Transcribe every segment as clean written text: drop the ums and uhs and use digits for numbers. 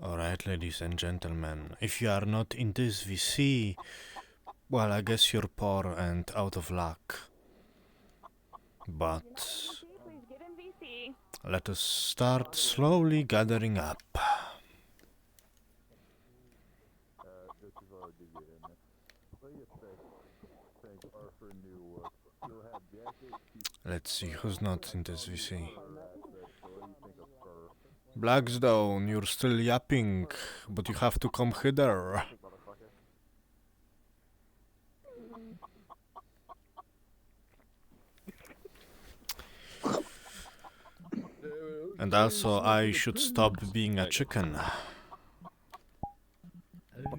Alright, ladies and gentlemen, if you are not in this VC, well, I guess you're poor and out of luck. But let us start slowly gathering up. Let's see who's not in this VC. Blackstone, you're still yapping, but you have to come hither. And also, I should stop being a chicken.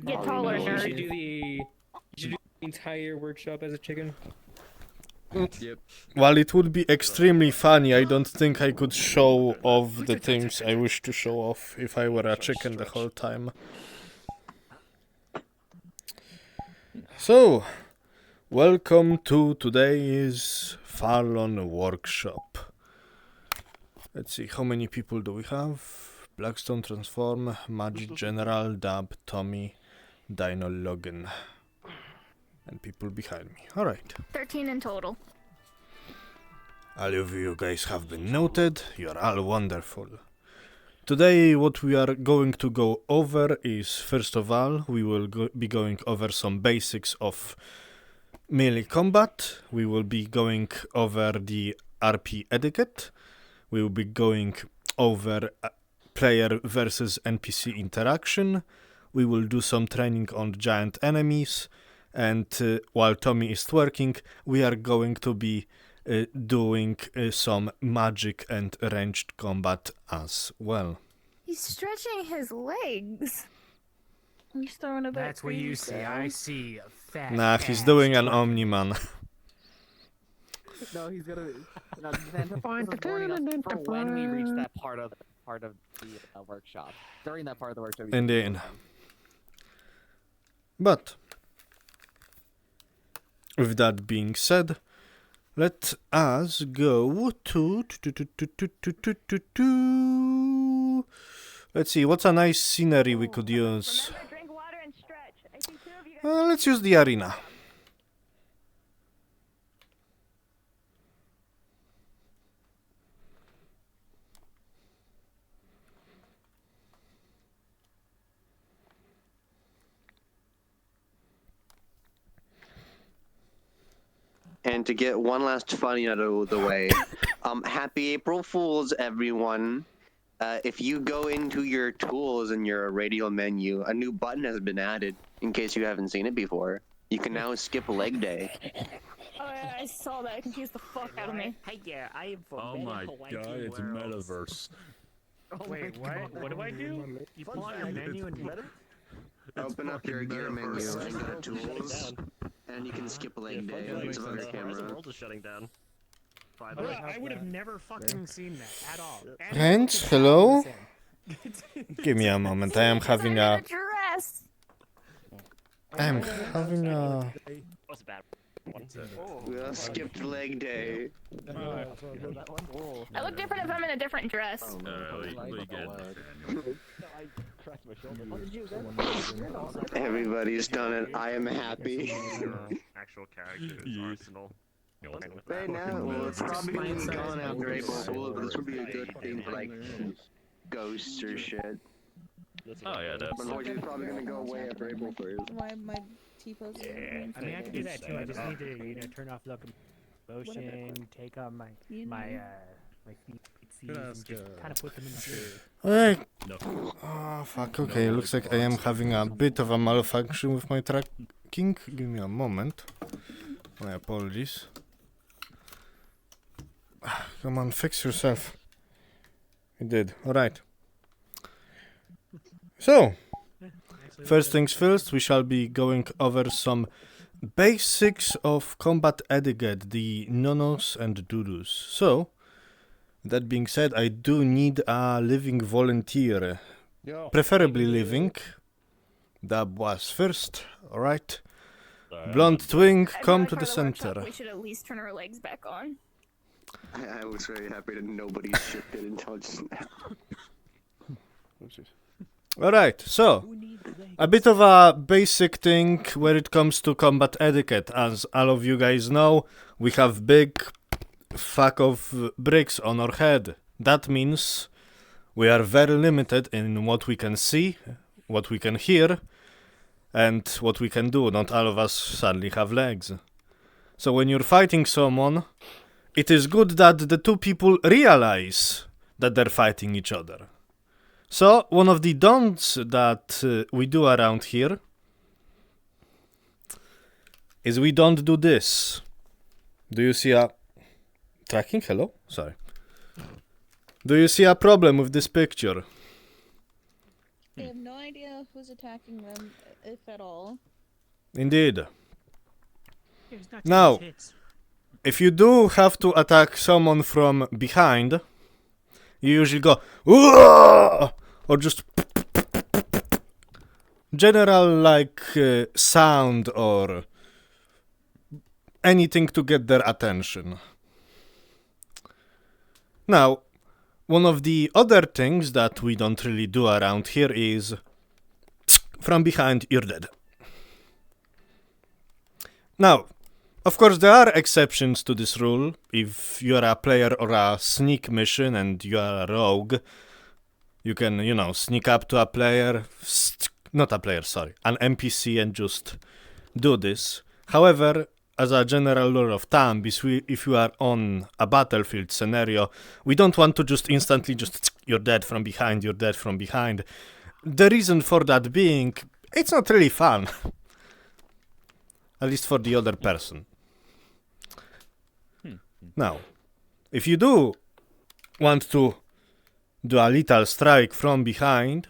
Get taller, You nerd. should do the entire workshop as a chicken. Yep. While it would be extremely funny, I don't think I could show off the things I wish to show off if I were a chicken the whole time. So, welcome to today's Farlon Workshop. Let's see, how many people do we have? Blackstone, Transform, Magic General, Dab, Tommy, Dino Logan. And people behind me. Alright. 13 in total. All of you guys have been noted. You're all wonderful. Today what we are going to go over is, first of all, we will be going over some basics of melee combat. We will be going over the RP etiquette. We will be going over player versus NPC interaction. We will do some training on giant enemies. And while Tommy is twerking, we are going to be doing some magic and ranged combat as well. He's stretching his legs. He's throwing a bit. That's what you see. I see a fat. Nah, he's doing an Omni-Man. No, he's gonna. No, then this is warning us for when we reach that part of the workshop. During that part of the workshop. Indeed. But with that being said, let us go to. Let's see, what's a nice scenery we could use? Remember, drink water and stretch. I think 2 of you guys. Let's use the arena. And to get one last funny out of the way, happy April Fools, everyone. If you go into your tools in your radial menu, a new button has been added, in case you haven't seen it before. You can now skip leg day. Oh, yeah, I saw that. It confused the fuck out of me. Hey, yeah, I am from Oh my god, it's a metaverse. Wait, what? What do I do? You pull out your menu and do Open up your gear menu and go to tools, and you can skip leg day. It's above your camera. The world is shutting down. I would have never fucking seen that at all. Friends, hello? Give me a moment, I am having a... dress. I am having a... What's a bad one? We all skipped leg day. I look different if I'm in a different dress. We good. Everybody's done it. I am happy. Actual characters, arsenal. Right now, well, it's probably gonna be gone after April Fools, but this would be a good thing for like ghosts or shit. Oh yeah, But unfortunately, it's probably gonna go away after April 1st. Why my T-pose? Yeah, I mean, I can do that too. I just need to, turn off locomotion, take on my feet, and just kind of put them in the street. Alright. Oh, fuck, okay, looks like I am having a bit of a malfunction with my tracking. Give me a moment. My apologies. Come on, fix yourself. You did, alright. So, first things first, we shall be going over some basics of combat etiquette, the nonos and doodles. So, that being said, I do need a living volunteer. Preferably living. Dab was first, alright. Blonde twink, come to the center. We should at least turn our legs back on. I was very happy that nobody's shit didn't touch now. Alright, so, a bit of a basic thing where it comes to combat etiquette. As all of you guys know, we have big fuck of bricks on our head. That means we are very limited in what we can see, what we can hear, and what we can do. Not all of us suddenly have legs. So when you're fighting someone, it is good that the two people realize that they're fighting each other. So, one of the don'ts that we do around here is we don't do this. Do you see a... Tracking? Hello? Sorry. Do you see a problem with this picture? They have no idea who's attacking them, if at all. Indeed. There's not Now, too much hits. if you do have to attack someone from behind, you usually go, "Whoa!" or just general like sound or anything to get their attention. Now, one of the other things that we don't really do around here is from behind, you're dead. Now, of course, there are exceptions to this rule. If you're a player or a sneak mission and you are a rogue, you can, you know, sneak up to a player, not a player, sorry, an NPC and just do this. However, as a general rule of thumb, if you are on a battlefield scenario, we don't want to just instantly just, you're dead from behind, you're dead from behind. The reason for that being, it's not really fun. At least for the other person. Now, if you do want to do a lethal strike from behind,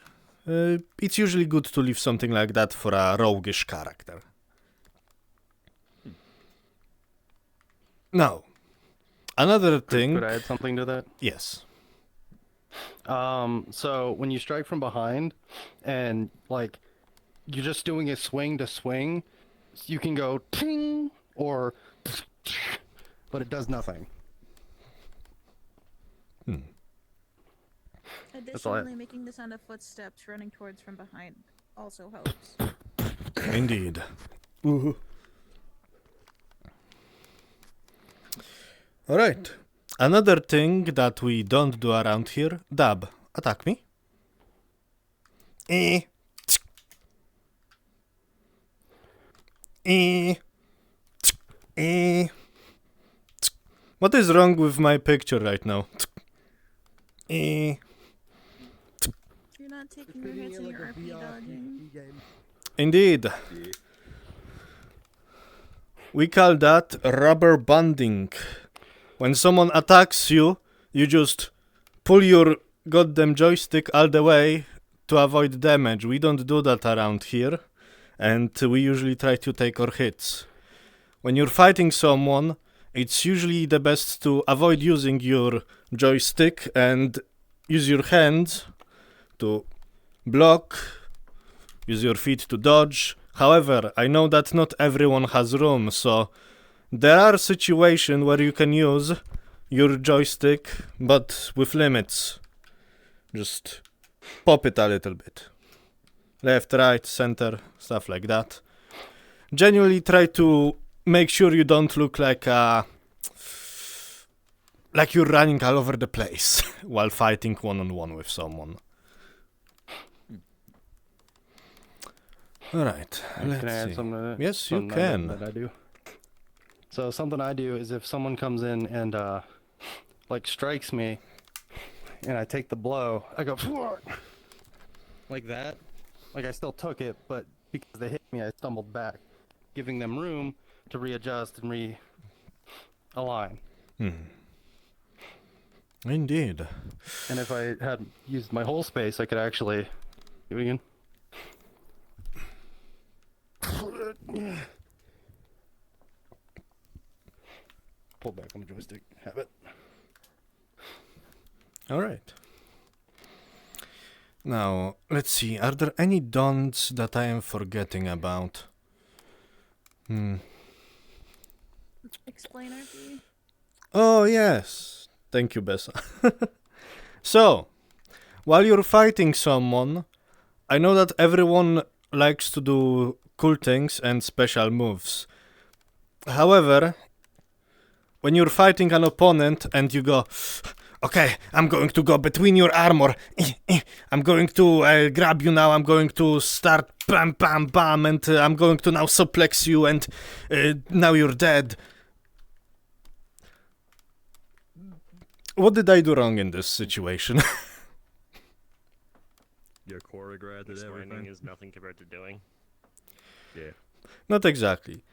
it's usually good to leave something like that for a roguish character. Now, another thing... Could I add something to that? Yes. So when you strike from behind and like you're just doing a swing to swing, you can go ting or but it does nothing. Additionally, making the sound of footsteps running towards from behind also helps. Indeed. Woohoo. Alright. Another thing that we don't do around here, Dab, attack me. Eh. Eh. Eh. What is wrong with my picture right now? Eh. You're not taking your hits and your RP dodging. Indeed. We call that rubber banding. When someone attacks you, you just pull your goddamn joystick all the way to avoid damage. We don't do that around here, and we usually try to take our hits. When you're fighting someone, it's usually the best to avoid using your joystick and use your hands to block, use your feet to dodge. However, I know that not everyone has room, so there are situations where you can use your joystick, but with limits. Just pop it a little bit. Left, right, center, stuff like that. Genuinely try to make sure you don't look like you're running all over the place while fighting one-on-one with someone. Alright, Can I add let's see. something to that? Yes, you Something can. that I do. So something I do is if someone comes in and like strikes me and I take the blow, I go like that. Like I still took it, but because they hit me, I stumbled back, giving them room to readjust and realign. Indeed. And if I had used my whole space, I could actually do it again. Pull back on the joystick. Have it. Alright. Now, let's see. Are there any don'ts that I am forgetting about? Explain RP. Oh, yes. Thank you, Bessa. So, while you're fighting someone, I know that everyone likes to do cool things and special moves. However, when you're fighting an opponent and you go, okay, I'm going to go between your armor. I'm going to grab you now. I'm going to start bam, bam, bam, and I'm going to now suplex you, and now you're dead. What did I do wrong in this situation? You choreographed it, Explaining everything. is nothing compared to doing. Yeah. Not exactly.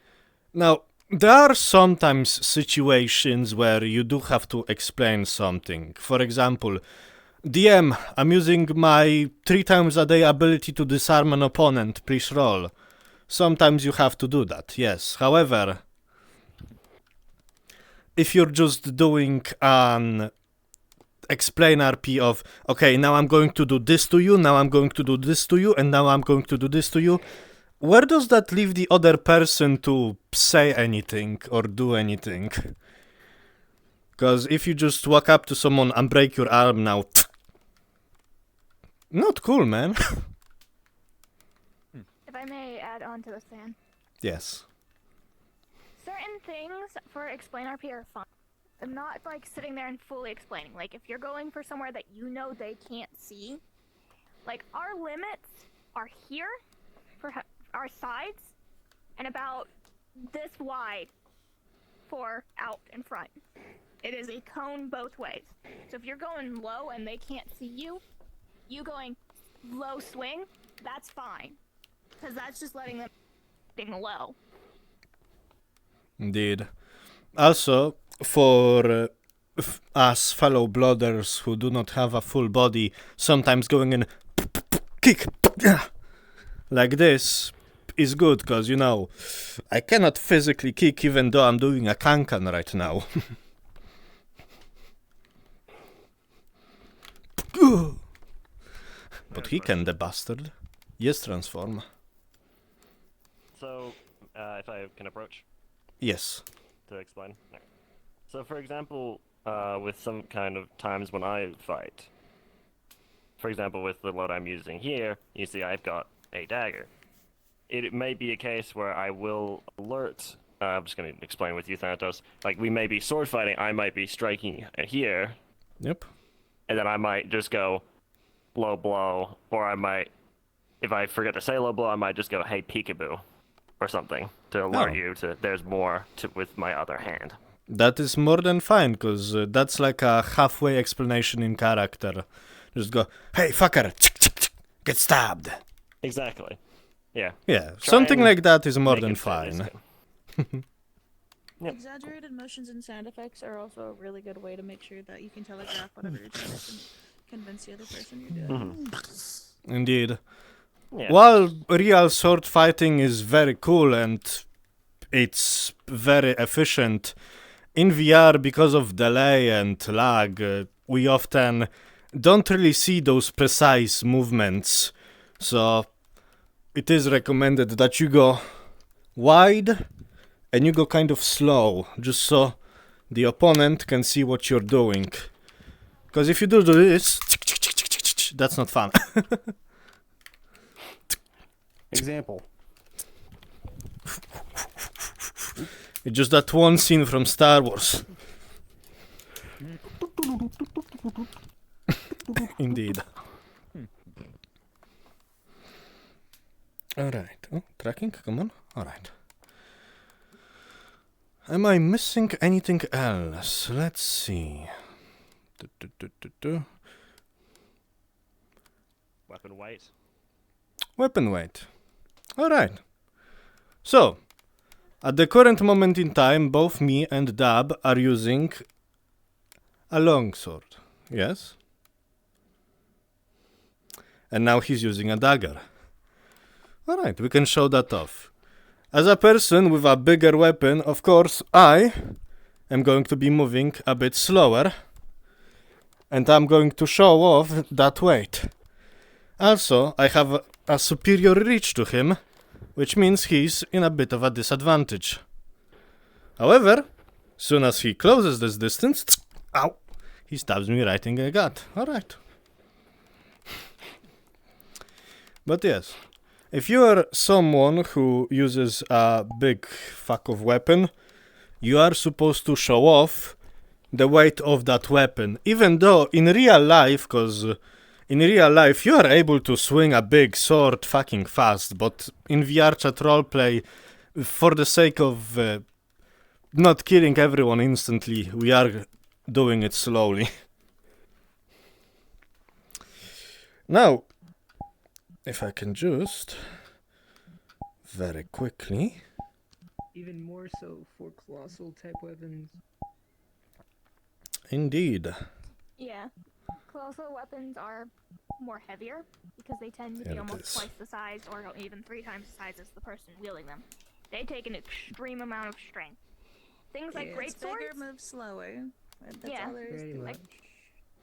Now, there are sometimes situations where you do have to explain something. For example, DM, I'm using my 3 times a day ability to disarm an opponent, please roll. Sometimes you have to do that, yes. However, if you're just doing an explain RP of, okay, now I'm going to do this to you, now I'm going to do this to you, and now I'm going to do this to you, where does that leave the other person to say anything or do anything? Because if you just walk up to someone and break your arm now, not cool, man. If I may add on to this, Dan. Yes. Certain things for explain RP are fun. I'm not like sitting there and fully explaining. Like if you're going for somewhere that you know they can't see, like our limits are here for our sides and about this wide for out in front. It is a cone both ways. So if you're going low and they can't see you, you going low swing, that's fine. Because that's just letting them ding low. Indeed. Also, for us fellow blooders who do not have a full body, sometimes going in kick like this is good, because, you know, I cannot physically kick even though I'm doing a kankan right now. But he can, the bastard. Yes, transform. So, if I can approach Yes. to explain. No. So, for example, with some kind of times when I fight, for example, with the load I'm using here, you see I've got a dagger. It may be a case where I will alert. I'm just going to explain with you, Thanatos. Like, we may be sword fighting, I might be striking here, Yep. and then I might just go low blow, or I might, if I forget to say low blow, I might just go, hey, peekaboo, or something, to alert Oh. you to there's more to with my other hand. That is more than fine, because that's like a halfway explanation in character. Just go, hey, fucker, get stabbed. Exactly. Yeah. Yeah, Try something and like that is more make than it fit this fine. game. Yep. Exaggerated motions and sound effects are also a really good way to make sure that you can telegraph whatever you're doing and convince the other person you're doing. Indeed. Yeah. While real sword fighting is very cool and it's very efficient, in VR, because of delay and lag, we often don't really see those precise movements. So it is recommended that you go wide and you go kind of slow, just so the opponent can see what you're doing. Because if you do this, that's not fun. Example. It's just that one scene from Star Wars. Indeed. Alright. Oh, tracking? Come on. Alright. Am I missing anything else? Let's see. Weapon weight. Weapon weight. Alright. So, at the current moment in time, both me and Dab are using a longsword. Yes? And now he's using a dagger. Alright, we can show that off. As a person with a bigger weapon, of course, I am going to be moving a bit slower. And I'm going to show off that weight. Also, I have a superior reach to him, which means he's in a bit of a disadvantage. However, soon as he closes this distance, ow, he stabs me right in the gut. Alright. But yes, if you are someone who uses a big fuck of weapon, you are supposed to show off the weight of that weapon. Even though in real life, because in real life you are able to swing a big sword fucking fast, but in VR chat roleplay, for the sake of not killing everyone instantly, we are doing it slowly. Now, if I can just very quickly. Even more so for colossal type weapons. Indeed. Yeah. Colossal weapons are more heavier because they tend to There be it almost is. twice the size or even 3 times the size as the person wielding them. They take an extreme amount of strength. Things like Yeah, great it's bigger, swords. move slower. That's Yeah. all there is Pretty to much. it.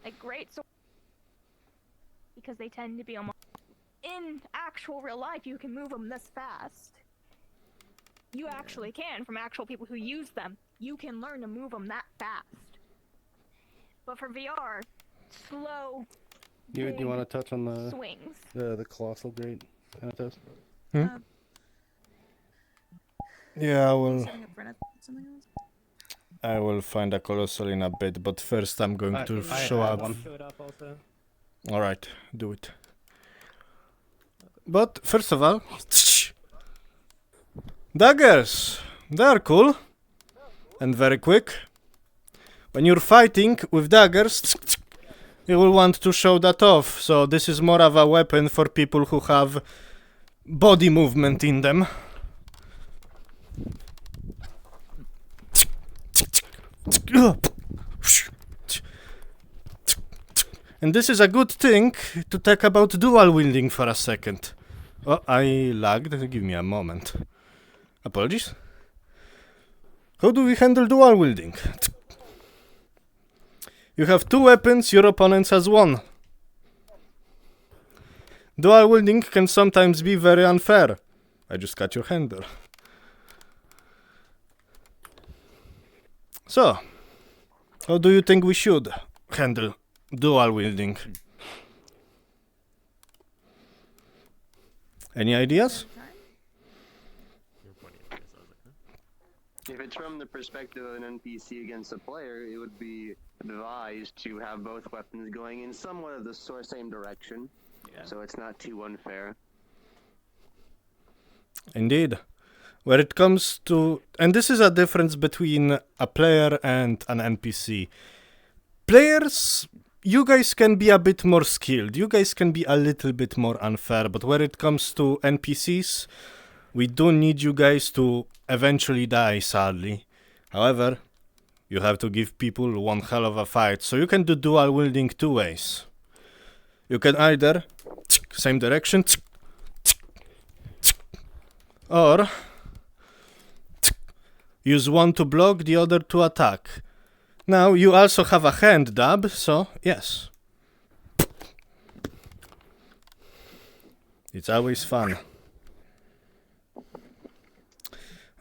Like great swords, because they tend to be almost. In actual real life, you can move them this fast. You actually can, from actual people who use them. You can learn to move them that fast. But for VR, slow. You big want to touch on swings. the colossal great Thanatos? Yeah, I will. Setting up for something else. I will find a colossal in a bit, but first I'm going to I show have up. one. Show it off also. Alright, do it. But first of all, daggers! They're cool and very quick. When you're fighting with daggers, you will want to show that off. So this is more of a weapon for people who have body movement in them. And this is a good thing to talk about dual wielding for a second. Oh, I lagged. Give me a moment. Apologies. How do we handle dual wielding? You have 2 weapons, your opponent has 1. Dual wielding can sometimes be very unfair. I just cut your handle. So, how do you think we should handle dual wielding? Any ideas? If it's from the perspective of an NPC against a player, it would be advised to have both weapons going in somewhat of the same direction, so it's not too unfair. Indeed. Where it comes to... And this is a difference between a player and an NPC. Players, you guys can be a bit more skilled. You guys can be a little bit more unfair. But where it comes to NPCs, we do need you guys to eventually die, sadly. However, you have to give people one hell of a fight. So you can do dual wielding 2 ways. You can either... Same direction. Or... use one to block, the other to attack. Now, you also have a hand dab, so yes. It's always fun.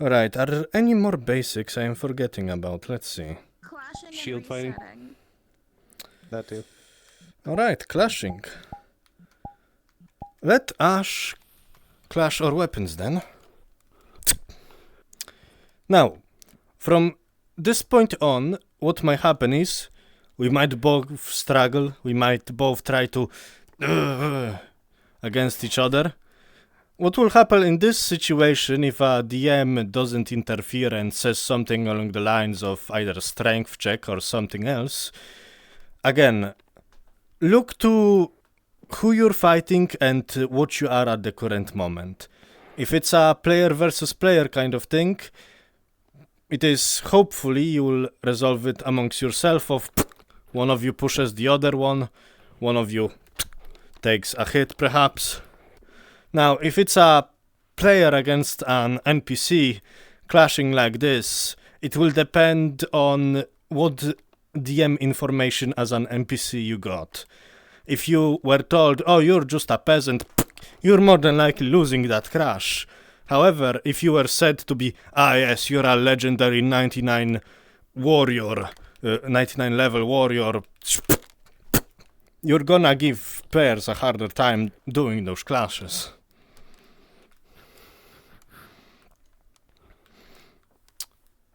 Alright, are there any more basics I am forgetting about? Let's see. Clashing Shield and fighting. resetting. That too. Alright, clashing. Let us clash our weapons then. Now, from this point on, what might happen is we might both struggle, we might both try to against each other. What will happen in this situation if a DM doesn't interfere and says something along the lines of either strength check or something else? Again, look to who you're fighting and what you are at the current moment. If it's a player versus player kind of thing, it is hopefully you will resolve it amongst yourself of one of you pushes the other one of you takes a hit perhaps. Now, if it's a player against an NPC clashing like this, it will depend on what DM information as an NPC you got. If you were told, oh, you're just a peasant, you're more than likely losing that crash. However, if you were said to be, yes, you're a legendary 99 warrior, 99 level warrior, you're gonna give players a harder time doing those clashes.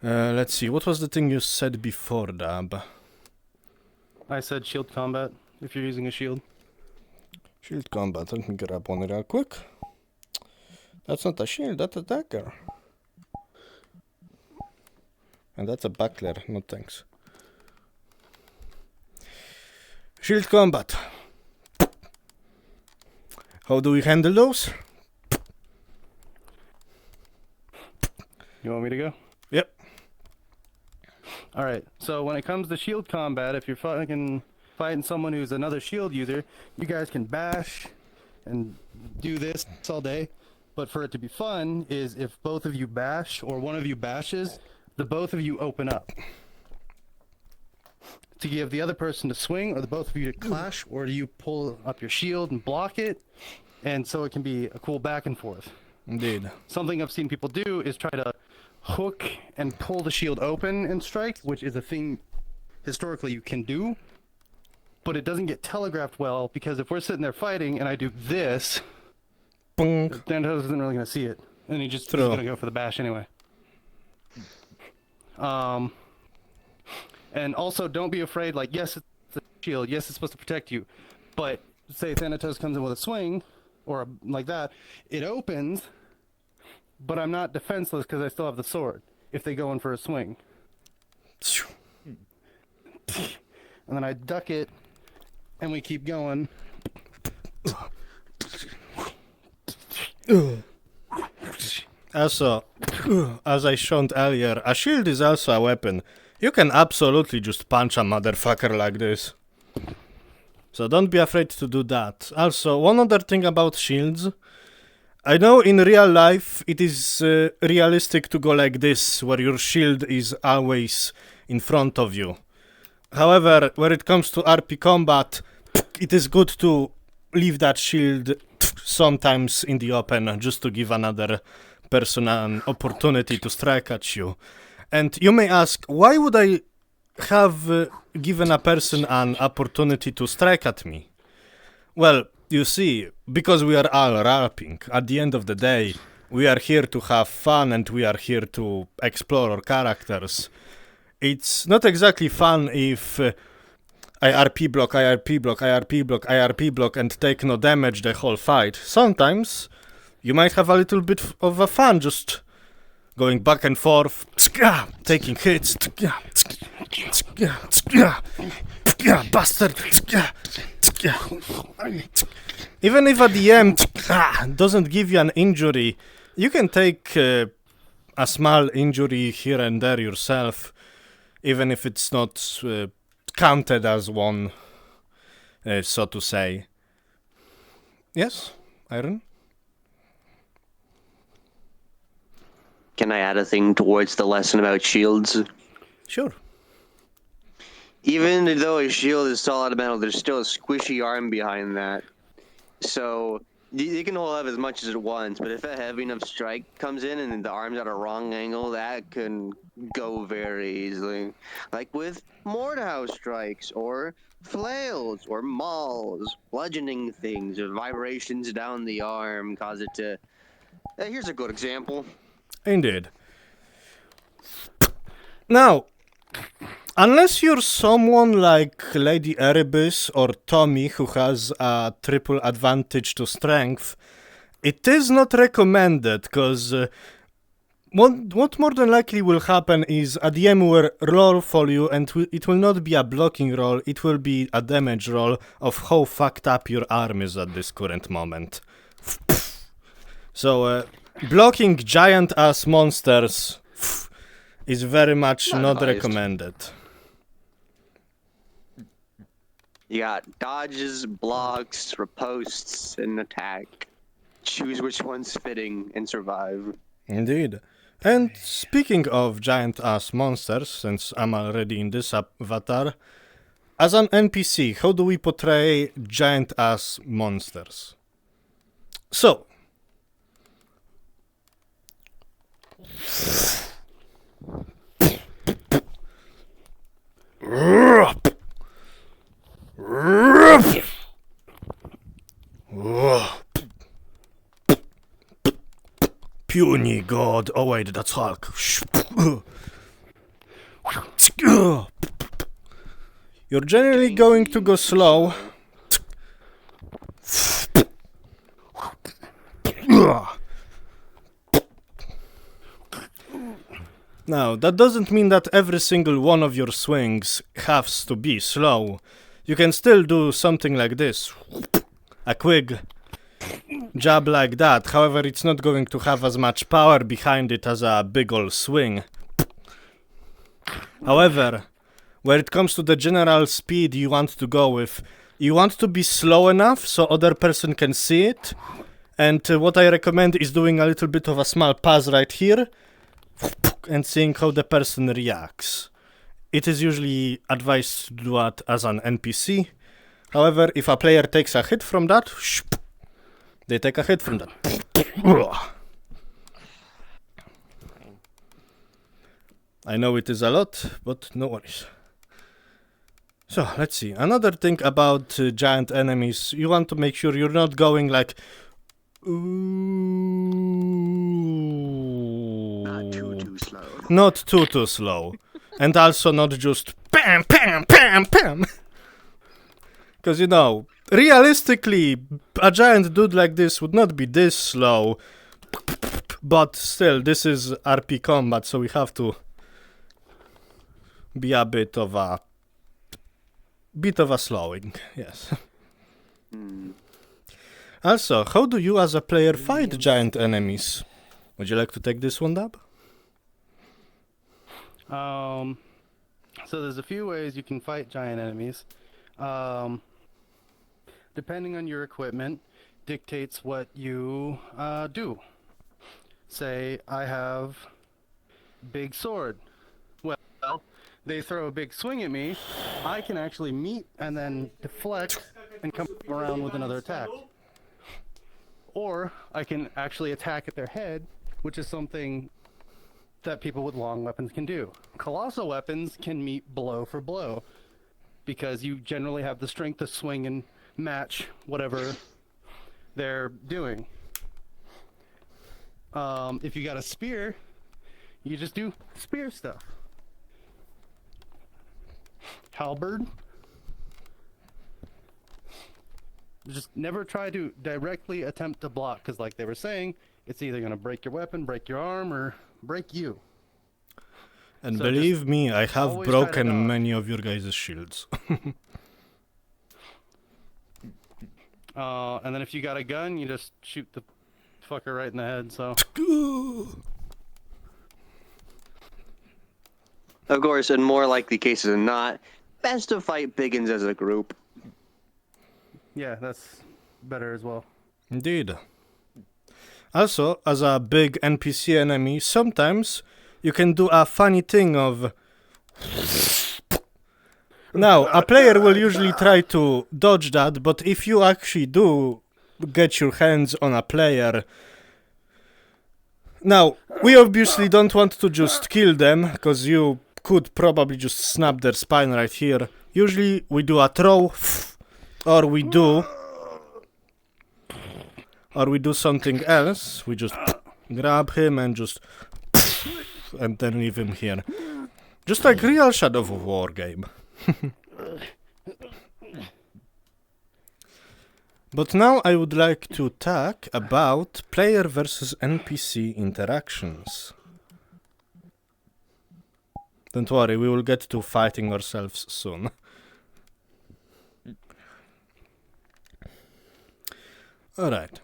Let's see, what was the thing you said before, Dab? I said shield combat, if you're using a shield. Shield combat, let me grab one real quick. That's not a shield, that's a dagger. And that's a buckler, no thanks. Shield combat. How do we handle those? You want me to go? Yep. Alright, so when it comes to shield combat, if you're fighting someone who's another shield user, you guys can bash and do this all day. But for it to be fun is if both of you bash or one of you bashes, the both of you open up. To give the other person to swing, or the both of you to clash, or do you pull up your shield and block it? And so it can be a cool back and forth. Indeed. Something I've seen people do is try to hook and pull the shield open and strike, which is a thing historically you can do, but it doesn't get telegraphed well, because if we're sitting there fighting and I do this, Bonk. Thanatos isn't really going to see it, and he's going to go for the bash anyway. And also, don't be afraid, like, yes, it's a shield, yes, it's supposed to protect you, but say Thanatos comes in with a swing, or like that, it opens, but I'm not defenseless because I still have the sword, if they go in for a swing. And then I duck it, and we keep going. Also, as I showed earlier, a shield is also a weapon. You can absolutely just punch a motherfucker like this. So don't be afraid to do that. Also, one other thing about shields. I know in real life it is realistic to go like this, where your shield is always in front of you. However, when it comes to RP combat, it is good to leave that shield sometimes in the open, just to give another person an opportunity to strike at you. And you may ask, why would I have given a person an opportunity to strike at me? Well, you see, because we are all RARPing. At the end of the day, we are here to have fun and we are here to explore our characters. It's not exactly fun if I RP block, I RP block, I RP block, I RP block and take no damage the whole fight. Sometimes you might have a little bit of a fun just going back and forth, taking hits, bastard. Even if at the end doesn't give you an injury, you can take a small injury here and there yourself, even if it's not counted as one, so to say. Yes, Iron? Can I add a thing towards the lesson about shields? Sure. Even though a shield is solid metal, there's still a squishy arm behind that. So you can hold up as much as it wants, but if a heavy enough strike comes in and the arm's at a wrong angle, that can go very easily. Like with mortarhouse strikes, or flails, or mauls, bludgeoning things, or vibrations down the arm cause it to... Here's a good example. Indeed. Now, unless you're someone like Lady Erebus or Tommy who has a triple advantage to strength, it is not recommended, because what more than likely will happen is a DM will roll for you, and it will not be a blocking roll, it will be a damage roll of how fucked up your arm is at this current moment. So, blocking giant-ass monsters is very much not recommended. You got dodges, blocks, riposts, and attack. Choose which one's fitting and survive. Indeed. And speaking of giant-ass monsters, since I'm already in this avatar, as an NPC, how do we portray giant-ass monsters? So, Puny god. Oh wait, that's Hulk. You're generally going to go slow. Now, that doesn't mean that every single one of your swings has to be slow. You can still do something like this. A quick jab like that. However, it's not going to have as much power behind it as a big ol' swing. However, where it comes to the general speed you want to go with, you want to be slow enough so other person can see it. And what I recommend is doing a little bit of a small pass right here and seeing how the person reacts. It is usually advised to do that as an NPC. However, if a player takes a hit from that, they take a hit from that. I know it is a lot, but no worries. So, let's see. Another thing about giant enemies, you want to make sure you're not going like... Not too slow. Not too slow. And also not just bam, bam, bam, bam. Because, you know, realistically, a giant dude like this would not be this slow. But still, this is RP combat, so we have to be a bit of a slowing, yes. Also, how do you as a player fight giant enemies? Would you like to take this one, Dab? So there's a few ways you can fight giant enemies. Depending on your equipment, dictates what you do. Say, I have big sword. Well, they throw a big swing at me, I can actually meet and then deflect and come around with another attack. Or I can actually attack at their head, which is something that people with long weapons can do. Colossal weapons can meet blow for blow, because you generally have the strength to swing and match whatever they're doing. If you got a spear, you just do spear stuff. Halberd. Just never try to directly attempt to block, because like they were saying, it's either going to break your weapon, break your arm, or break you. And So believe me, I have always try to broken dodge. many of your guys' shields. And then if you got a gun, you just shoot the fucker right in the head, so... Of course, in more likely cases than not, best to fight biggins as a group. Yeah, that's better as well. Indeed. Also, as a big NPC enemy, sometimes you can do a funny thing of... Now, a player will usually try to dodge that, but if you actually do get your hands on a player... Now, we obviously don't want to just kill them, because you could probably just snap their spine right here. Usually we do a throw, or we do something else. We just grab him and just... and then leave him here. Just like real Shadow of War game. But now I would like to talk about player versus NPC interactions. Don't worry, we will get to fighting ourselves soon. Alright.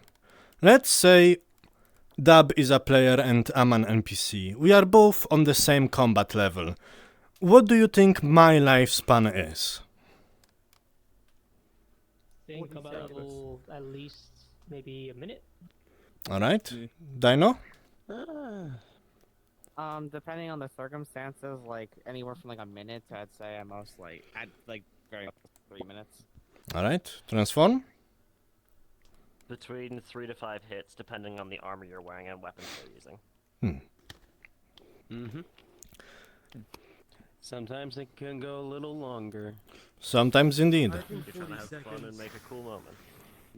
Let's say Dab is a player and I'm an NPC. We are both on the same combat level. What do you think my lifespan is? Think about at least maybe a minute. Alright. Dino? Depending on the circumstances, like anywhere from like a minute to I'd say at most like very up to 3 minutes. Alright. Transform? Between 3 to 5 hits, depending on the armor you're wearing and weapons you're using. Sometimes it can go a little longer. Sometimes indeed. You're trying to have fun and make a cool moment.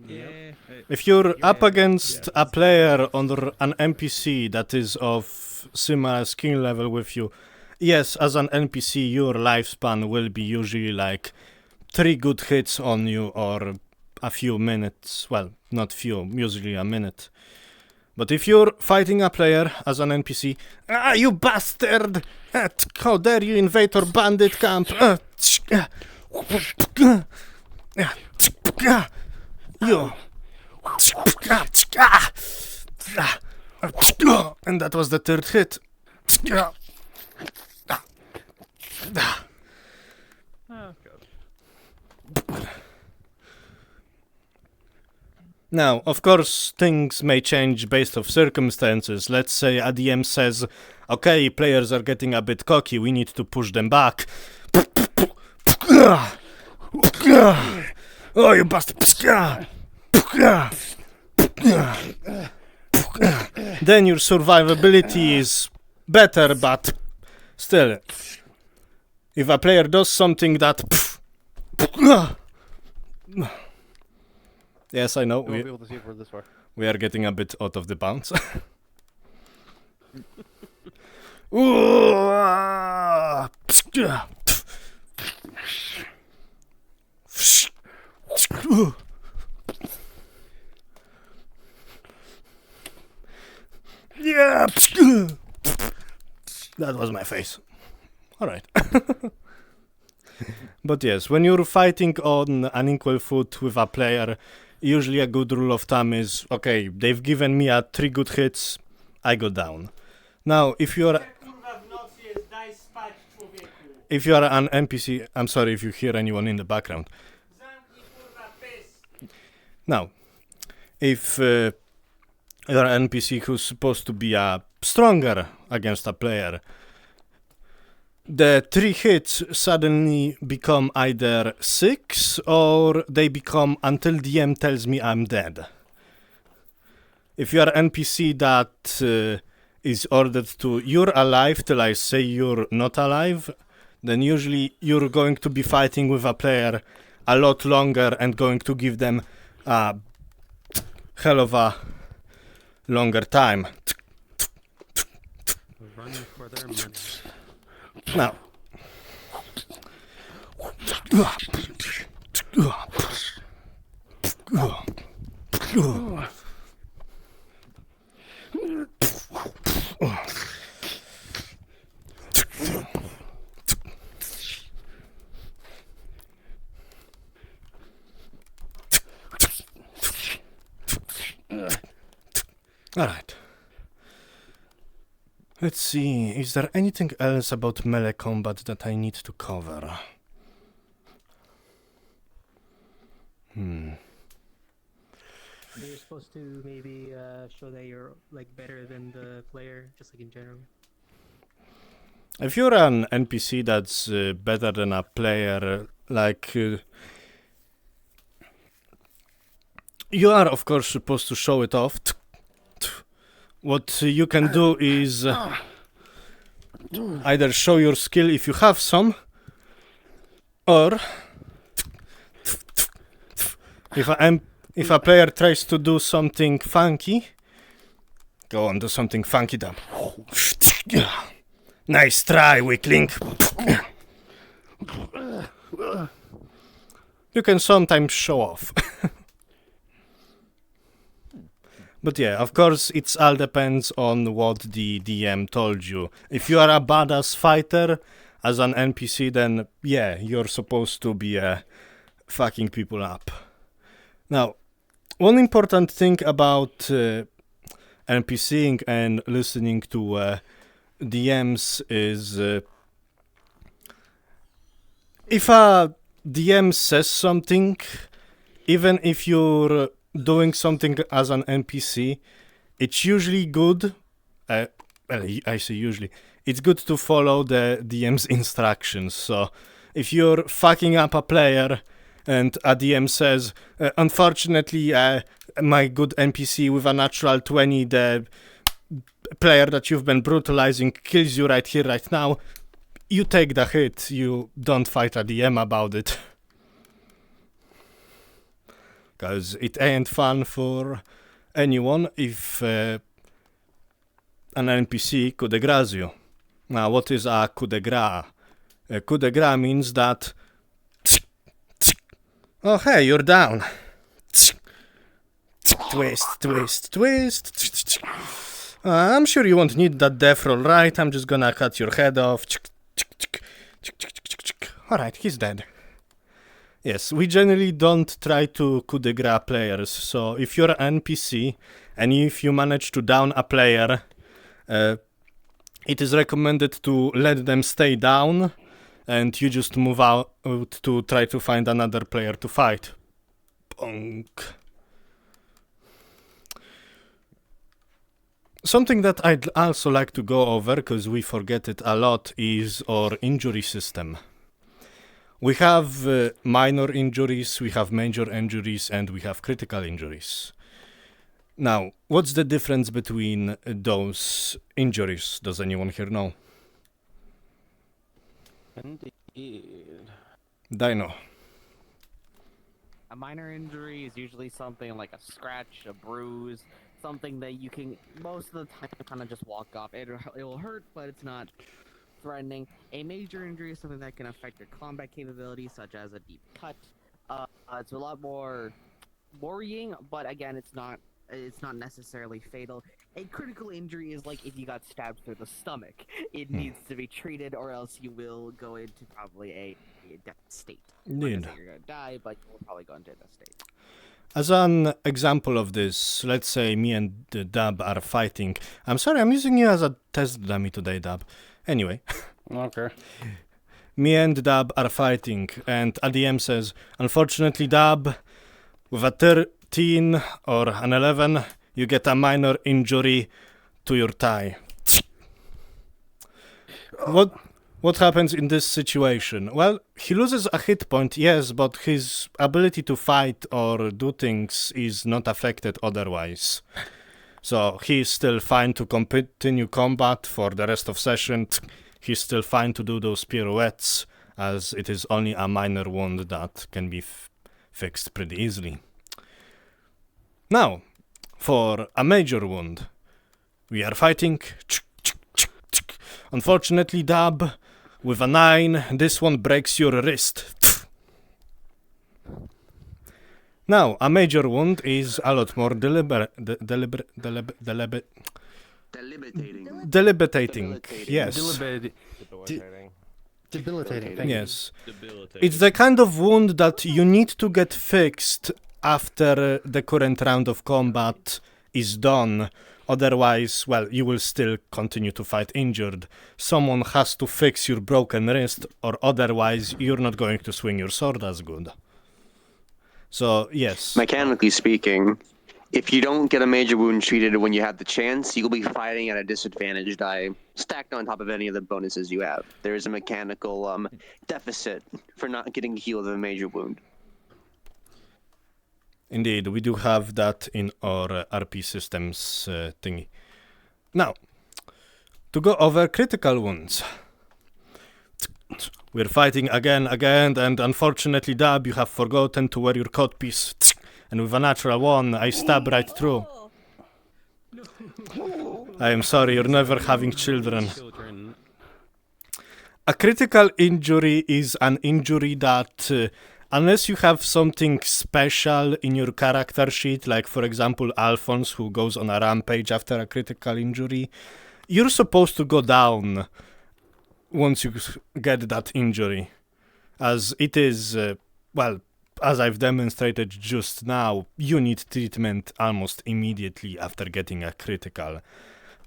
Yeah. If you're up against a player or an NPC that is of similar skill level with you, yes, as an NPC, your lifespan will be usually like 3 good hits on you or a few minutes. Well, not few, usually a minute. But if you're fighting a player as an NPC, you bastard! How dare you invade our bandit camp! You! And that was the 3rd hit. Now, of course, things may change based off circumstances. Let's say a DM says, okay, players are getting a bit cocky, we need to push them back. Oh, you bastard! Then your survivability is better, but still, if a player does something that... Yes, I know, You won't be able to see it for this far. we are getting a bit out of the bounds. Ooh, yeah. That was my face. Alright. But yes, when you're fighting on an equal foot with a player, usually a good rule of thumb is, okay, they've given me 3 good hits, I go down. Now, if you're an NPC, I'm sorry if you hear anyone in the background. Now, if you're an NPC who's supposed to be stronger against a player, the 3 hits suddenly become either 6 or they become until DM tells me I'm dead. If you are an NPC that is ordered to you're alive till I say you're not alive, then usually you're going to be fighting with a player a lot longer and going to give them a hell of a longer time. Running for their money. Now. All right. Let's see, is there anything else about melee combat that I need to cover? You're supposed to maybe show that you're like better than the player, just like in general. If you're an NPC that's better than a player, like... you are, of course, supposed to show it off. What you can do is either show your skill if you have some, or if a player tries to do something funky, go on, do something funky then. Nice try, weakling. You can sometimes show off. But yeah, of course, it all depends on what the DM told you. If you are a badass fighter as an NPC, then yeah, you're supposed to be fucking people up. Now, one important thing about NPCing and listening to DMs is if a DM says something, even if you're doing something as an NPC, it's usually good. Well, I say usually. It's good to follow the DM's instructions. So, if you're fucking up a player and a DM says, unfortunately, my good NPC with a natural 20, the player that you've been brutalizing kills you right here, right now, you take the hit. You don't fight a DM about it. because it ain't fun for anyone if an NPC coup de grace you. Now, what is a coup de grace? A coup de grace means that... Oh, hey, you're down. Twist, twist, twist. I'm sure you won't need that death roll, right? I'm just gonna cut your head off. Alright, he's dead. Yes, we generally don't try to coup de grace players, so if you're an NPC and if you manage to down a player, it is recommended to let them stay down and you just move out to try to find another player to fight. Bonk. Something that I'd also like to go over, because we forget it a lot, is our injury system. We have minor injuries, we have major injuries, and we have critical injuries. Now, what's the difference between those injuries? Does anyone here know? Indeed. Dino. A minor injury is usually something like a scratch, a bruise, something that you can most of the time kind of just walk off. It will hurt, but it's not threatening. A major injury is something that can affect your combat capabilities, such as a deep cut. It's a lot more worrying, but again, it's not necessarily fatal. A critical injury is like if you got stabbed through the stomach. It needs to be treated, or else you will go into probably a death state. Indeed. You're gonna die, but you'll probably go into a death state. As an example of this, let's say me and Dab are fighting. I'm sorry, I'm using you as a test dummy today, Dab. Anyway. Okay. Me and Dab are fighting, and ADM says, unfortunately, Dab, with a 13 or an 11, you get a minor injury to your thigh. What happens in this situation? Well, he loses a hit point, yes, but his ability to fight or do things is not affected otherwise. So he's still fine to continue combat for the rest of session. He's still fine to do those pirouettes, as it is only a minor wound that can be fixed pretty easily. Now, for a major wound, we are fighting. Unfortunately, Dab, with a 9, this one breaks your wrist. Now, a major wound is a lot more debilitating. Yes. Debilitating. Yes. It's the kind of wound that you need to get fixed after the current round of combat is done. Otherwise, well, you will still continue to fight injured. Someone has to fix your broken wrist, or otherwise you're not going to swing your sword as good. So, yes. Mechanically speaking, if you don't get a major wound treated when you have the chance, you'll be fighting at a disadvantage die stacked on top of any of the bonuses you have. There is a mechanical deficit for not getting healed of a major wound. Indeed, we do have that in our RP systems thingy. Now, to go over critical wounds. We're fighting again, and unfortunately, Dab, you have forgotten to wear your codpiece. And with a natural 1, I stab right through. I am sorry, you're never having children. A critical injury is an injury that... unless you have something special in your character sheet, like for example Alphonse, who goes on a rampage after a critical injury, you're supposed to go down once you get that injury. As it is, well, as I've demonstrated just now, you need treatment almost immediately after getting a critical.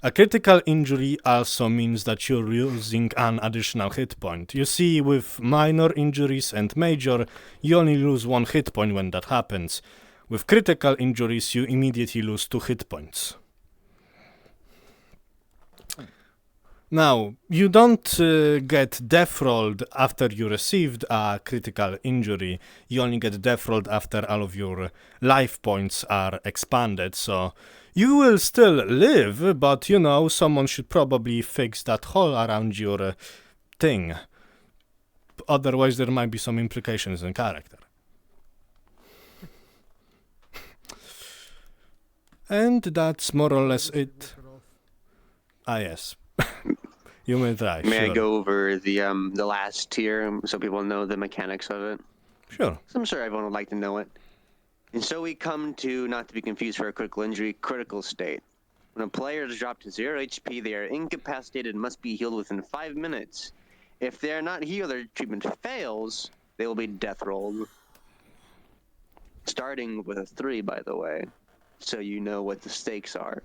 A critical injury also means that you're losing an additional hit point. You see, with minor injuries and major, you only lose 1 hit point when that happens. With critical injuries, you immediately lose 2 hit points. Now, you don't get death rolled after you received a critical injury. You only get death rolled after all of your life points are expanded, so... you will still live, but, you know, someone should probably fix that hole around your thing. Otherwise, there might be some implications in character. And that's more or less it. Ah, yes. You may try, May I sure. go over the last tier so people know the mechanics of it? Sure. So I'm sure everyone would like to know it. And so we come to, not to be confused for a critical injury, critical state. When a player is dropped to 0 HP, they are incapacitated and must be healed within 5 minutes. If they are not healed or treatment fails, they will be death rolled. Starting with a 3, by the way, so you know what the stakes are.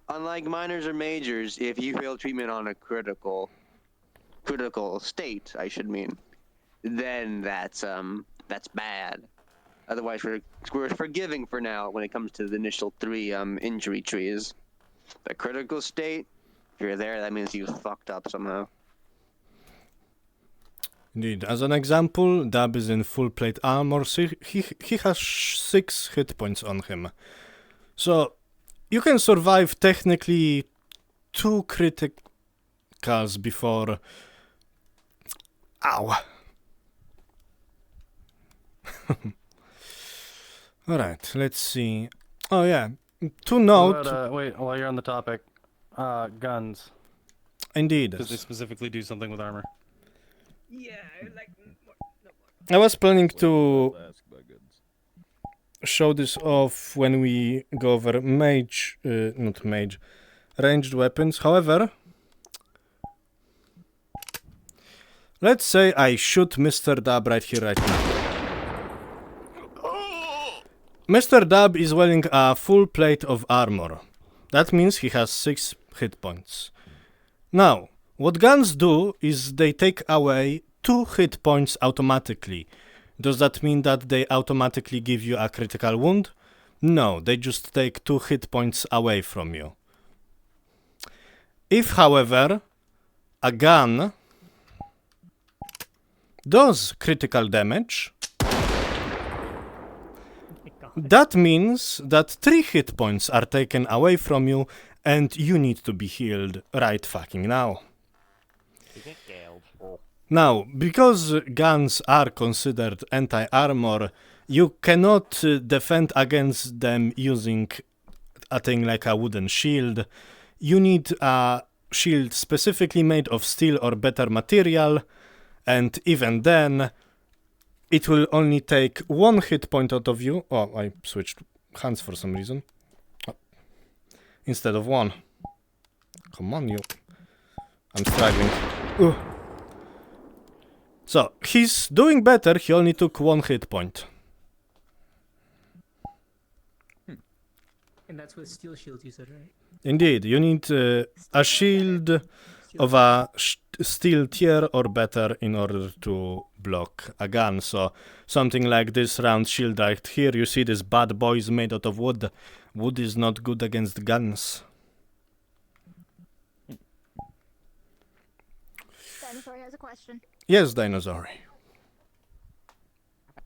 Unlike minors or majors, if you fail treatment on a critical state, I should mean, then that's bad. Otherwise, we're forgiving for now when it comes to the initial 3 injury trees. The critical state, if you're there, that means you fucked up somehow. Indeed. As an example, Dab is in full plate armor, so he has 6 hit points on him. So, you can survive technically 2 criticals before... Ow! Alright, let's see. Oh yeah, to note... Wait, while you're on the topic, guns. Indeed. Because they specifically do something with armor. Yeah, like. I was planning to show this off when we go over ranged weapons. However, let's say I shoot Mr. Dab right here, right now. Mr. Dab is wearing a full plate of armor. That means he has 6 hit points. Now, what guns do is they take away 2 hit points automatically. Does that mean that they automatically give you a critical wound? No, they just take 2 hit points away from you. If, however, a gun does critical damage, that means that 3 hit points are taken away from you and you need to be healed right fucking now. Now, because guns are considered anti-armor, you cannot defend against them using a thing like a wooden shield. You need a shield specifically made of steel or better material, and even then, it will only take 1 hit point out of you. Oh, I switched hands for some reason. Oh. Instead of 1. Come on, you. I'm struggling. Ugh. So, he's doing better, he only took 1 hit point. And that's with steel shields, you said, right? Indeed, you need a shield of a steel tier or better in order to block a gun. So, something like this round shield right here, you see this bad boy is made out of wood. Wood is not good against guns. Dinosaur has a question. Yes, Dinosaur.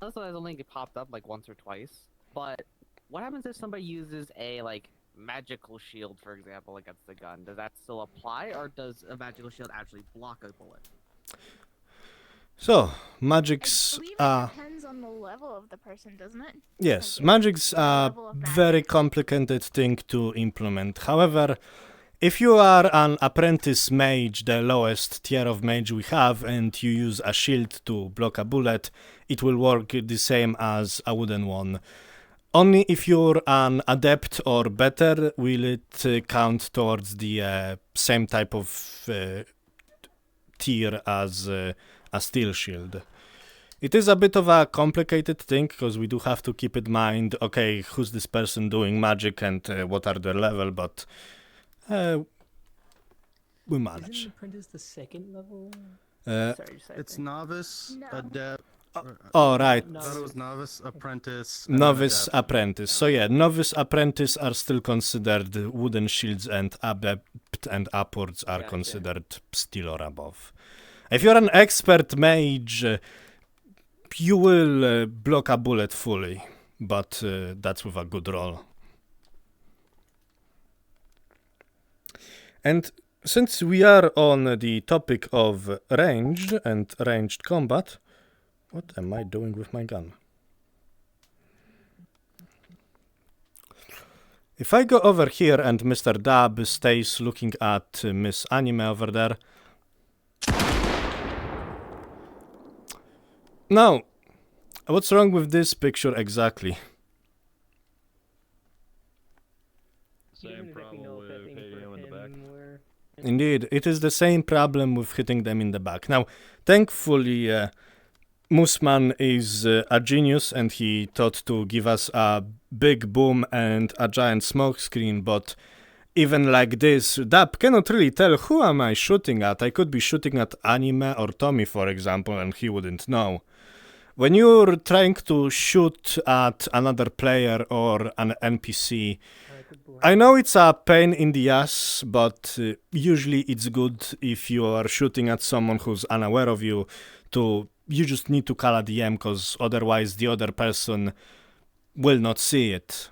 Also, has only popped up like once or twice. But what happens if somebody uses a like magical shield, for example, against the gun? Does that still apply, or does a magical shield actually block a bullet? So, magics I believe it depends on the level of the person, doesn't it? yes, Like, magics the are level of magic. very complicated thing to implement. However, if you are an apprentice mage, the lowest tier of mage we have, and you use a shield to block a bullet, it will work the same as a wooden one. Only if you're an adept or better will it count towards the same type of tier as a steel shield. It is a bit of a complicated thing because we do have to keep in mind, okay, who's this person doing magic and what are their level, but we manage. Isn't apprentice the second level? It's novice, No. adept. Oh, right. I thought it was novice, apprentice. and Novice adept. apprentice. So yeah, novice apprentice are still considered wooden shields, and adept and upwards are Gotcha. considered steel or above. If you're an expert mage, you will block a bullet fully, but that's with a good roll. And since we are on the topic of ranged and ranged combat, what am I doing with my gun? If I go over here and Mr. Dab stays looking at Miss Anime over there. Now, what's wrong with this picture exactly? Same problem with hitting him in the back. Indeed, it is the same problem with hitting them in the back. Now, thankfully, Moosman is a genius and he thought to give us a big boom and a giant smoke screen, but even like this, Dab cannot really tell who am I shooting at. I could be shooting at Anime or Tommy, for example, and he wouldn't know. When you're trying to shoot at another player or an NPC, I know it's a pain in the ass, but usually it's good if you are shooting at someone who's unaware of you. You just need to call a DM, because otherwise the other person will not see it.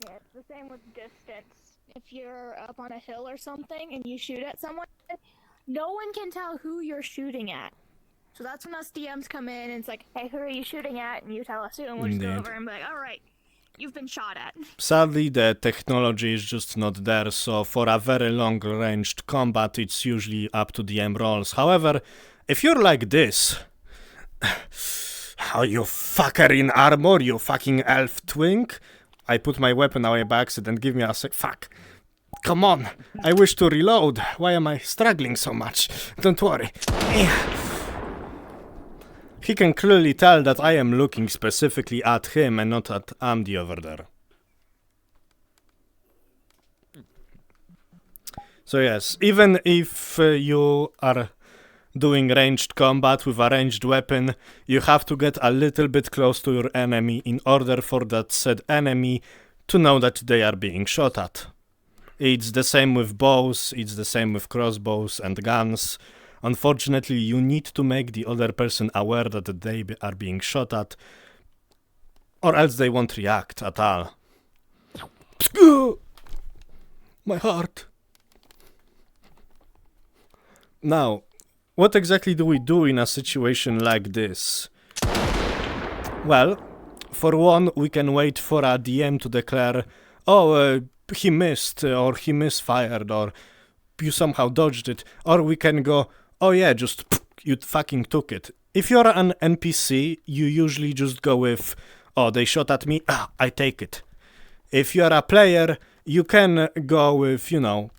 Yeah, it's the same with distance. If you're up on a hill or something and you shoot at someone, no one can tell who you're shooting at. So that's when us DMs come in and it's like, hey, who are you shooting at? And you tell us who, and we'll just go over and be like, alright, you've been shot at. Sadly, the technology is just not there, so for a very long-ranged combat, it's usually up to DM rolls. However, if you're like this... Oh, you fucker in armor, you fucking elf twink. I put my weapon away by accident, give me a sec. Fuck. Come on, I wish to reload. Why am I struggling so much? Don't worry. He can clearly tell that I am looking specifically at him and not at Amdi over there. So yes, even if you are doing ranged combat with a ranged weapon, you have to get a little bit close to your enemy in order for that said enemy to know that they are being shot at. It's the same with bows, it's the same with crossbows and guns. Unfortunately, you need to make the other person aware that they are being shot at, or else they won't react at all. My heart. Now, what exactly do we do in a situation like this? Well, for one, we can wait for a DM to declare, oh, he missed, or he misfired, or you somehow dodged it, or we can go, oh yeah, just you fucking took it. If you're an NPC, you usually just go with, oh, they shot at me, I take it. If you're a player, you can go with, you know,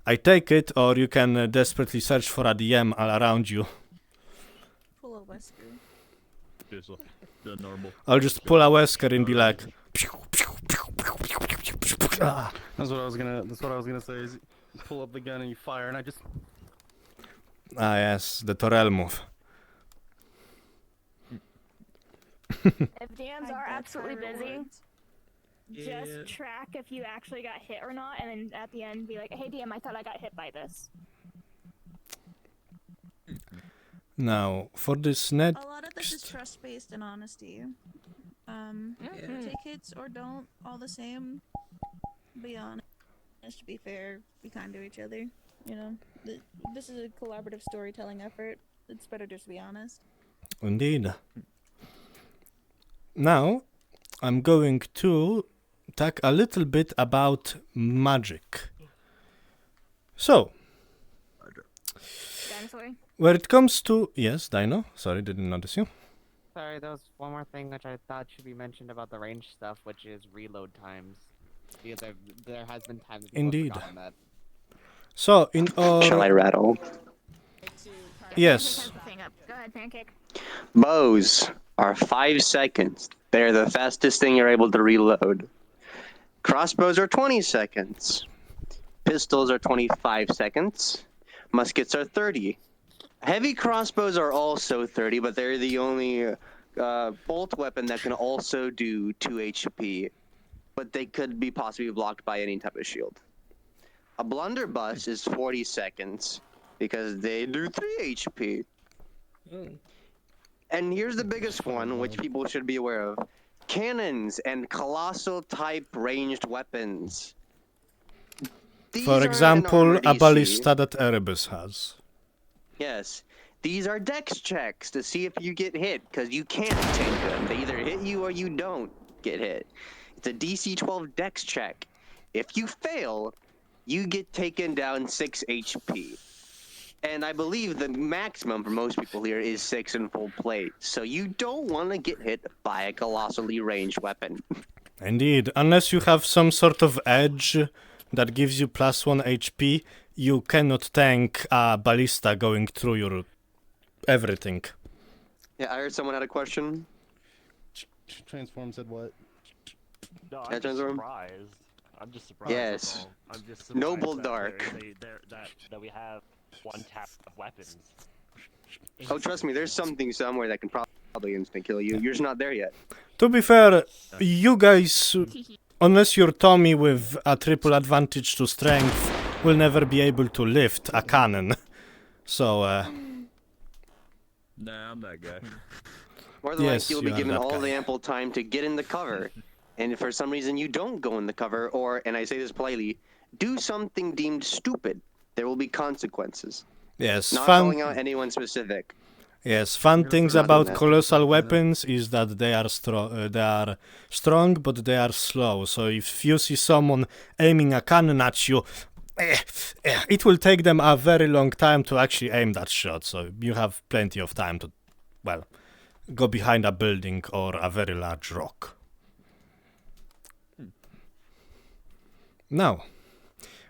I take it, or you can desperately search for a DM all around you. Pull a Wesker. Just the normal. I'll just pull a Wesker and be like, That's what I was gonna say. Is you pull up the gun and you fire, and I just. ah yes, the Torel move. If DMs are absolutely busy, Yeah. just track if you actually got hit or not, and then at the end be like, hey DM, I thought I got hit by this. Now, for this net... A lot of this is trust-based and honesty. Take hits or don't, all the same. Be honest. To be fair, be kind to each other. You know, this is a collaborative storytelling effort. It's better just to be honest. Indeed. Now, I'm going to talk a little bit about magic. So, Dinosaur? where it comes to... Yes, Dino? Sorry, didn't notice you. Sorry, there was one more thing which I thought should be mentioned about the range stuff, which is reload times. Because there has been times that people have Indeed. forgotten that. So, in Shall I our... rattle? Yes. Go ahead, Pancake. Bows are 5 seconds. They're the fastest thing you're able to reload. Crossbows are 20 seconds. Pistols are 25 seconds. Muskets are 30. Heavy crossbows are also 30, but they're the only bolt weapon that can also do 2 HP. But they could be possibly blocked by any type of shield. A blunderbuss is 40 seconds because they do 3 HP. And here's the biggest one, which people should be aware of. Cannons and colossal type ranged weapons. These For are example, an a RDC. ballista that Erebus has. Yes. These are dex checks to see if you get hit, because you can't take them. They either hit you or you don't get hit. It's a DC 12 Dex check. If you fail, you get taken down 6 HP. And I believe the maximum for most people here is 6 in full plate. So you don't want to get hit by a colossally ranged weapon. Indeed, unless you have some sort of edge that gives you +1 HP, you cannot tank a ballista going through your everything. Yeah, I heard someone had a question. Transform said what? No, Yeah, I'm just Transform? surprised. I'm just surprised. Yes. that's all. I'm just surprised Noble that Dark. that we have one tap of weapons. Oh, trust me, there's something somewhere that can probably instant kill you. You're just not there yet. To be fair, you guys, unless you're Tommy with a triple advantage to strength, will never be able to lift a cannon. So, Nah, I'm that guy. More than Yes, likely, you'll you be are given that all guy. the ample time to get in the cover. And if for some reason you don't go in the cover, or, and I say this politely, do something deemed stupid, there will be consequences. yes, Not fun. calling out anyone specific. Yes, fun things not doing about that. colossal weapons is that they are strong, but they are slow. So if you see someone aiming a cannon at you, it will take them a very long time to actually aim that shot. So you have plenty of time to, well, go behind a building or a very large rock. Now,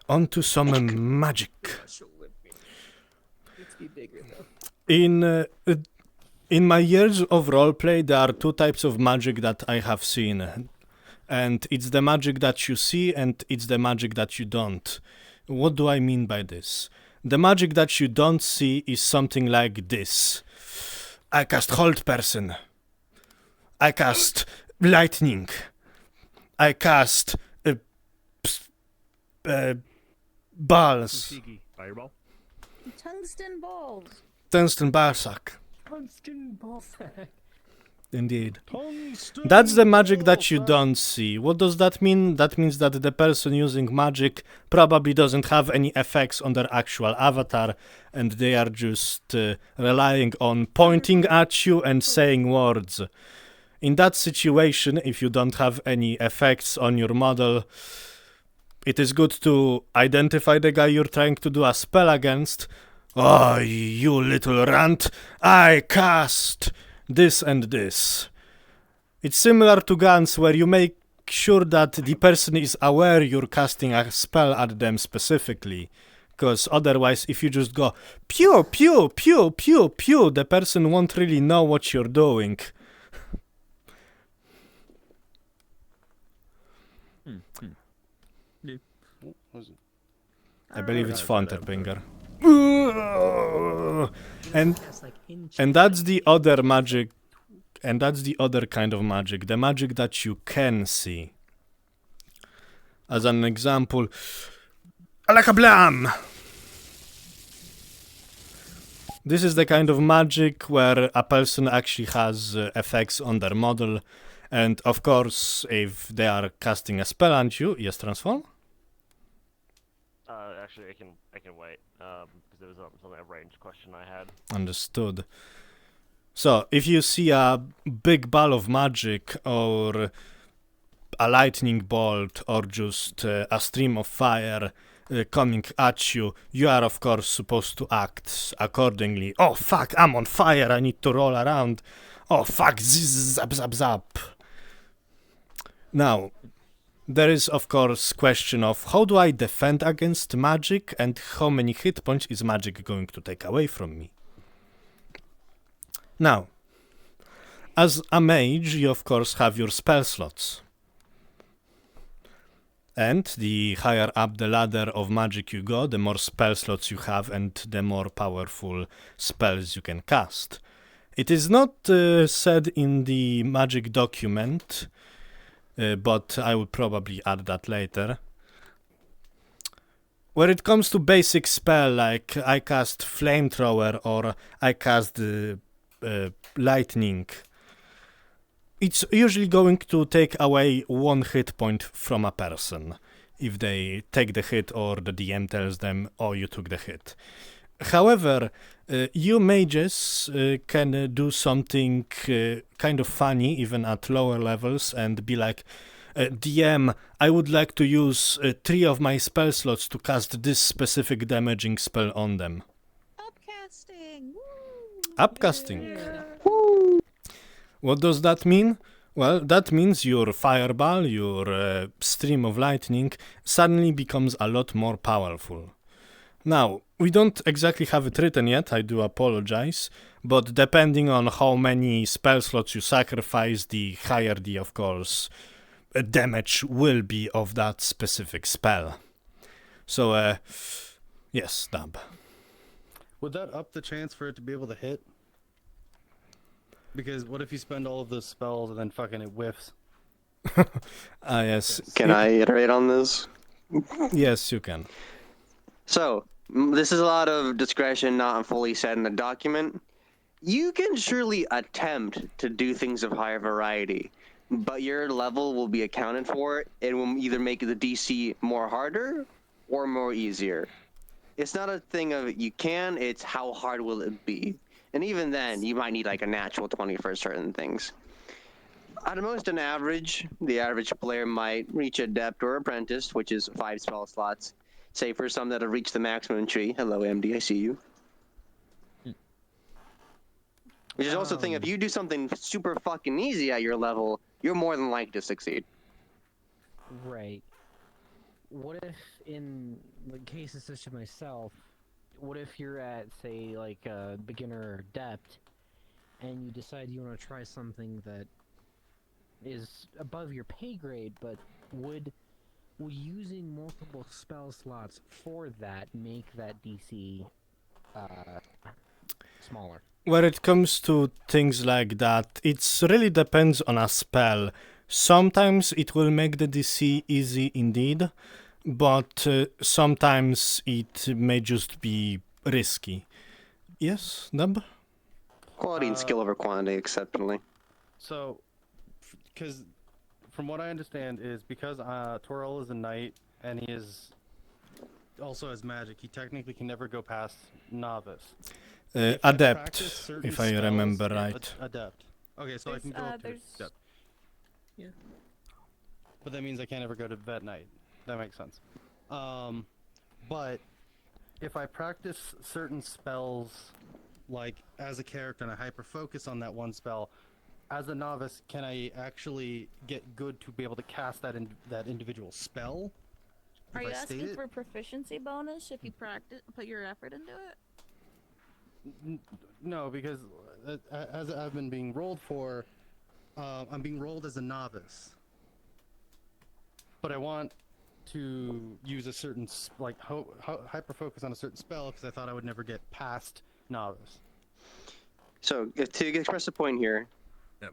on to some magic. In my years of roleplay, there are two types of magic that I have seen. And it's the magic that you see and it's the magic that you don't. What do I mean by this? The magic that you don't see is something like this. I cast Hold Person. I cast Lightning. I cast Balls. Fireball. Tungsten balls. Tungsten Barsack. Tungsten ballsack. Indeed. That's the magic that you don't see. What does that mean? That means that the person using magic probably doesn't have any effects on their actual avatar, and they are just relying on pointing at you and saying words. In that situation, if you don't have any effects on your model, it is good to identify the guy you're trying to do a spell against. Oh, you little runt, I cast this and this. It's similar to guns where you make sure that the person is aware you're casting a spell at them specifically. Because otherwise, if you just go pew, pew, pew, pew, pew, the person won't really know what you're doing. I believe it's Fonterpinger. And that's the other magic, and that's the other kind of magic, the magic that you can see. As an example, Alakablam! This is the kind of magic where a person actually has effects on their model, and of course, if they are casting a spell on you, yes, transform? Actually, I can wait, because there was something a range question I had. Understood. So, if you see a big ball of magic, or a lightning bolt, or just a stream of fire coming at you, you are of course supposed to act accordingly. Oh fuck, I'm on fire, I need to roll around. Oh fuck, zzz, zap, zap, zap. Now, there is of course question of how do I defend against magic and how many hit points is magic going to take away from me. Now, as a mage, you of course have your spell slots. And the higher up the ladder of magic you go, the more spell slots you have and the more powerful spells you can cast. It is not said in the magic document, but I will probably add that later. When it comes to basic spell, like I cast flamethrower or I cast lightning, it's usually going to take away 1 hit point from a person if they take the hit or the DM tells them, oh, you took the hit. However, You mages can do something kind of funny even at lower levels and be like, DM, I would like to use 3 of my spell slots to cast this specific damaging spell on them. Upcasting. Woo! Upcasting. What does that mean? Well, that means your fireball, your stream of lightning, suddenly becomes a lot more powerful. Now, we don't exactly have it written yet, I do apologize, but depending on how many spell slots you sacrifice, the higher the, of course, damage will be of that specific spell. So, yes, Dab. Would that up the chance for it to be able to hit? Because what if you spend all of those spells and then fucking it whiffs? Yes. Can I iterate on this? Yes, you can. So, this is a lot of discretion not fully set in the document. You can surely attempt to do things of higher variety, but your level will be accounted for. It will either make the DC more harder or more easier. It's not a thing of you can, it's how hard will it be. And even then, you might need like a natural 20 for certain things. At most, the average player might reach Adept or Apprentice, which is 5 spell slots. Say for some that have reached the maximum tree. Hello, MD, I see you. Which is also the thing, if you do something super fucking easy at your level, you're more than likely to succeed. Right. What if, in the cases such as myself, what if you're at, say, like a beginner or adept, and you decide you want to try something that is above your pay grade, but would using multiple spell slots for that make that DC smaller? When it comes to things like that, it really depends on a spell. Sometimes it will make the DC easy indeed, but sometimes it may just be risky. Yes, Dub? Quality and skill over quantity, exceptionally. So, because from what I understand is because Torel is a knight and he is also has magic, he technically can never go past novice. Adept, if I remember right. Adept. Okay, so I can go up to adept. Yeah. But that means I can't ever go to vet knight. That makes sense. But if I practice certain spells, like as a character, and I hyper focus on that one spell, as a novice, can I actually get good to be able to cast that individual spell? Are you asking for proficiency bonus if you put your effort into it? No, because as I've been being rolled for, I'm being rolled as a novice. But I want to use a certain, hyper focus on a certain spell because I thought I would never get past novice. So, to express the point here,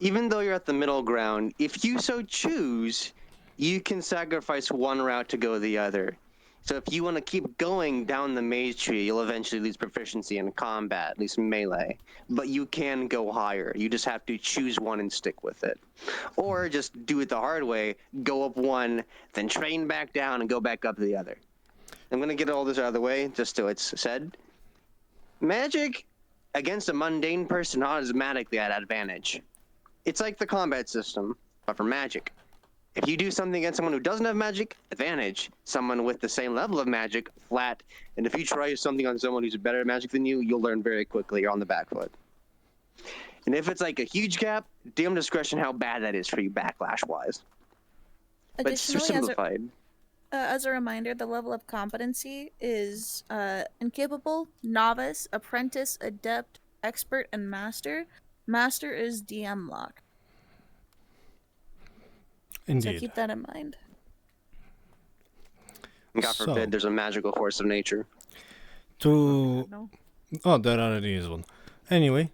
even though you're at the middle ground, if you so choose, you can sacrifice one route to go the other. So if you want to keep going down the maze tree, you'll eventually lose proficiency in combat, at least melee. But you can go higher. You just have to choose one and stick with it. Or just do it the hard way, go up one, then train back down and go back up the other. I'm going to get all this out of the way, just so it's said. Magic against a mundane person automatically at advantage. It's like the combat system, but for magic. If you do something against someone who doesn't have magic, advantage. Someone with the same level of magic, flat. And if you try something on someone who's better at magic than you, you'll learn very quickly. You're on the back foot. And if it's like a huge gap, DM discretion how bad that is for you backlash-wise. But it's simplified. As a reminder, the level of competency is incapable, novice, apprentice, adept, expert, and master. Master is DM lock. Indeed. So keep that in mind. God forbid there's a magical force of nature. Oh, there already is one. Anyway,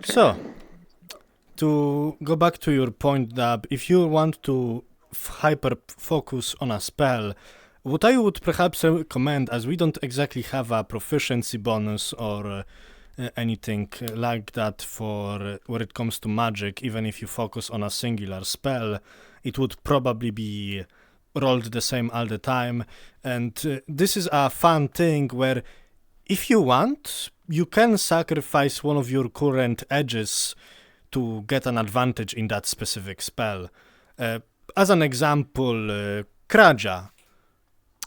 so, to go back to your point, Dab, if you want to hyper-focus on a spell, what I would perhaps recommend, as we don't exactly have a proficiency bonus or anything like that for when it comes to magic, even if you focus on a singular spell, it would probably be rolled the same all the time. And this is a fun thing where if you want, you can sacrifice one of your current edges to get an advantage in that specific spell. As an example, Kraja,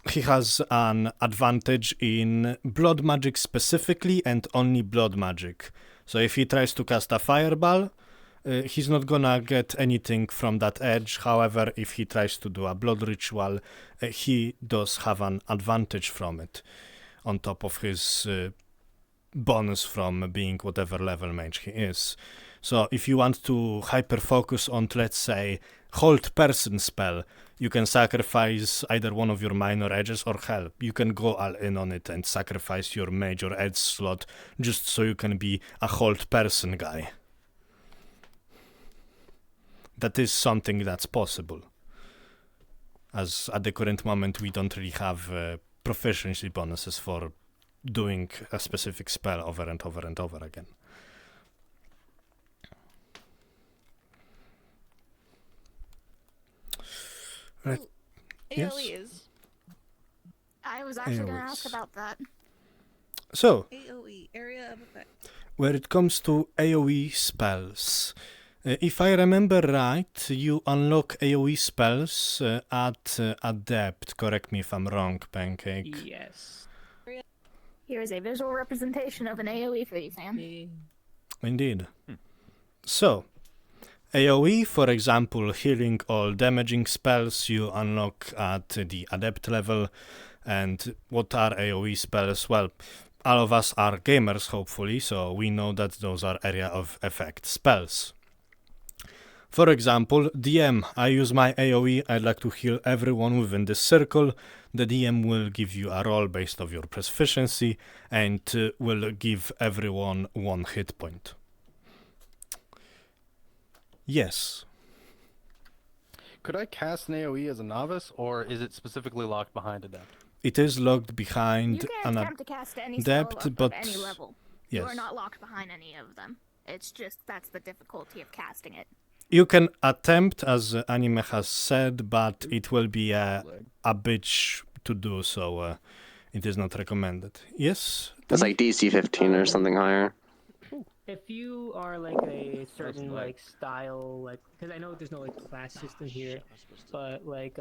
he has an advantage in blood magic specifically and only blood magic. So if he tries to cast a fireball, he's not gonna get anything from that edge. However, if he tries to do a blood ritual, he does have an advantage from it, on top of his bonus from being whatever level mage he is. So if you want to hyper focus on, let's say, hold person spell, you can sacrifice either one of your minor edges, or hell, you can go all in on it and sacrifice your major edge slot just so you can be a hold person guy. That is something that's possible, as at the current moment we don't really have proficiency bonuses for doing a specific spell over and over and over again. Right. Yes? AoEs. I was actually going to AoEs. ask about that. So, AoE, area of effect. where it comes to AoE spells, if I remember right, you unlock AoE spells at Adept. Correct me if I'm wrong, Pancake. Yes. Here is a visual representation of an AoE for you, Sam. Indeed. So, AoE, for example, healing all damaging spells you unlock at the Adept level. And what are AoE spells? Well, all of us are gamers, hopefully, so we know that those are area of effect spells. For example, DM, I use my AoE, I'd like to heal everyone within this circle. The DM will give you a roll based on your proficiency and will give everyone 1 hit point. Yes. Could I cast an AoE as a novice, or is it specifically locked behind Adept? It is locked behind You can an attempt to cast any spell Adept, of but any level. You yes. are not locked behind any of them. It's just that's the difficulty of casting it. You can attempt, as Anime has said, but it will be a bitch to do so. It is not recommended. Yes? It's like DC 15 or something higher. If you are like a certain like style, like, because I know there's no like class system here, but like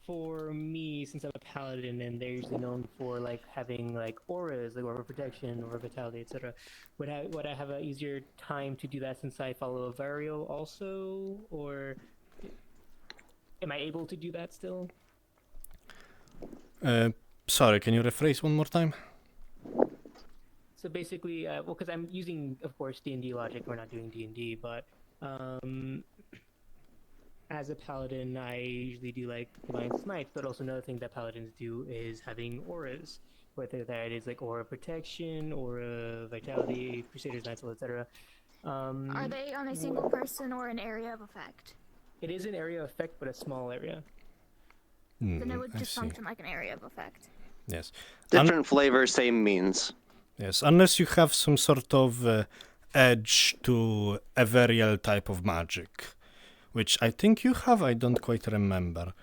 for me, since I'm a paladin and they're usually known for like having like auras, like aura protection, aura vitality, etc., would I have an easier time to do that since I follow a Vario also, or am I able to do that still? Sorry, can you rephrase one more time? So basically, well, because I'm using, of course, D&D logic. We're not doing D&D, but as a paladin, I usually do like divine smites. But also another thing that paladins do is having auras, whether that is like aura protection, aura vitality, crusaders, knights, etc. Are they on a single person or an area of effect? It is an area of effect, but a small area. Then it would I just see. function like an area of effect. Yes. Different flavor, same means. Yes, unless you have some sort of edge to ethereal type of magic, which I think you have, I don't quite remember.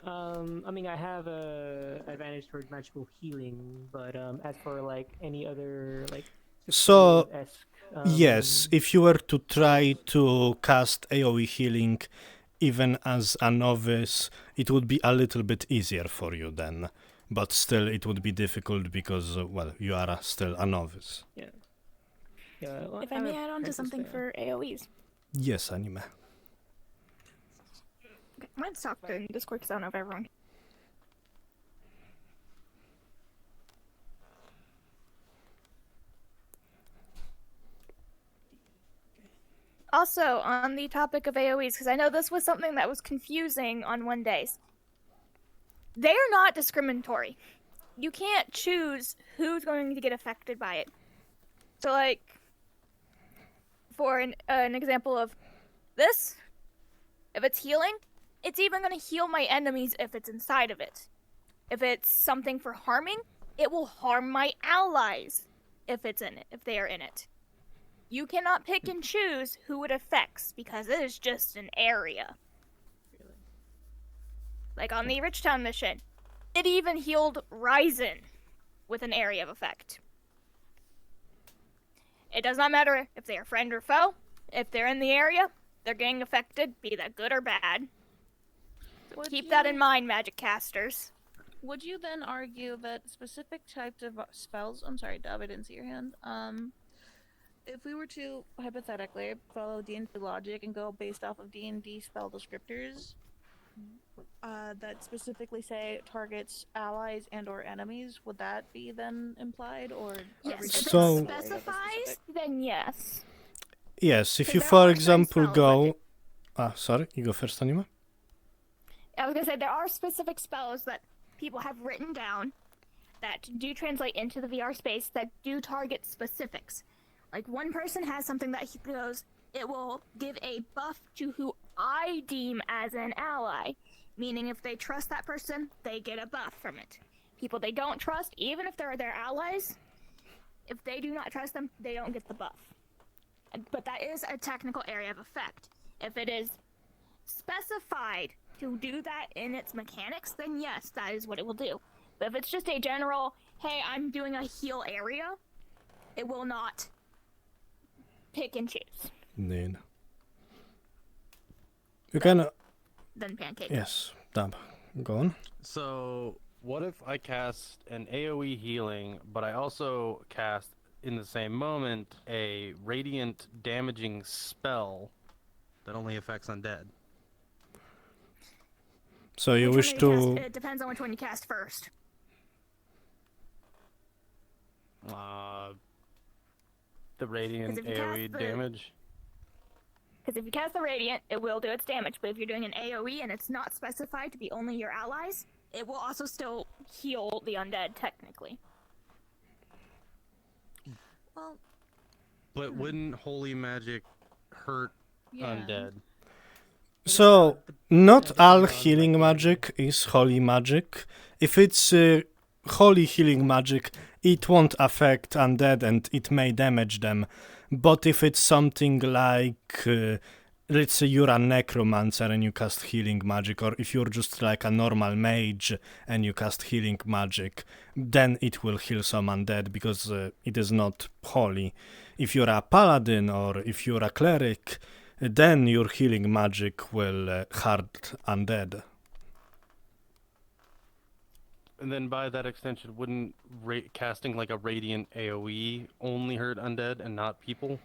I mean, I have a advantage towards magical healing, but as for like any other like So, esque, yes, if you were to try to cast AoE healing even as a novice, it would be a little bit easier for you then. But still, it would be difficult because, well, you are still a novice. Yeah. Yeah. Well, If I may add on to something for AoEs. Yes, Anime. Okay, I might stop doing Discord because I don't know if everyone. Also, on the topic of AoEs, because I know this was something that was confusing on one days. They are not discriminatory. You can't choose who's going to get affected by it. So, like, for an example of this, if it's healing, it's even going to heal my enemies if it's inside of it. If it's something for harming, it will harm my allies if it's in it, if they are in it. You cannot pick and choose who it affects because it is just an area. Like on the Richtown mission, it even healed Ryzen. with an area of effect. It does not matter if they are friend or foe. If they're in the area, they're getting affected, be that good or bad. So keep that in mind, magic casters. Would you then argue that specific types of spells? I'm sorry, Dub, I didn't see your hand. If we were to hypothetically follow D&D logic and go based off of D&D spell descriptors, that specifically say targets allies and/or enemies, would that be then implied, or yes? If So- it specifies, then yes. Yes, if So you, there for are certain example, spells go... sorry, you go first, Anima? I was gonna say there are specific spells that people have written down that do translate into the VR space that do target specifics. Like one person has something that he goes, it will give a buff to who I deem as an ally. Meaning if they trust that person, they get a buff from it. People they don't trust, even if they're their allies, if they do not trust them, they don't get the buff. But that is a technical area of effect. If it is specified to do that in its mechanics, then yes, that is what it will do. But if it's just a general, hey, I'm doing a heal area, it will not pick and choose. Indeed. You can... Then pancake. Yes, Dab. Go on. So, what if I cast an AoE healing, but I also cast, in the same moment, a radiant damaging spell that only affects undead? So you Which wish one do you to... cast? It depends on which one you cast first. The radiant if you cast AoE the- damage? Because if you cast the Radiant, it will do its damage. But if you're doing an AoE and it's not specified to be only your allies, it will also still heal the undead, technically. Well, But wouldn't holy magic hurt undead? So, not all healing magic is holy magic. If it's holy healing magic, it won't affect undead and it may damage them. But if it's something like, let's say you're a necromancer and you cast healing magic, or if you're just like a normal mage and you cast healing magic, then it will heal some undead because it is not holy. If you're a paladin or if you're a cleric, then your healing magic will hurt undead. And then by that extension, wouldn't casting like a radiant AoE only hurt undead and not people?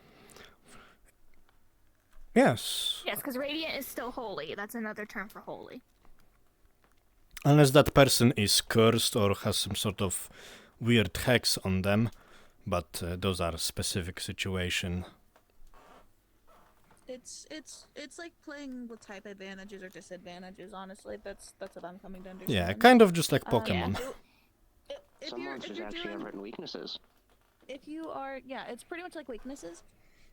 Yes. Yes, because Radiant is still holy. That's another term for holy. Unless that person is cursed or has some sort of weird hex on them, but those are specific situation. It's like playing with type advantages or disadvantages. Honestly, that's what I'm coming to understand. Yeah, kind of just like Pokemon. Some monsters actually have written weaknesses. If you are, yeah, it's pretty much like weaknesses.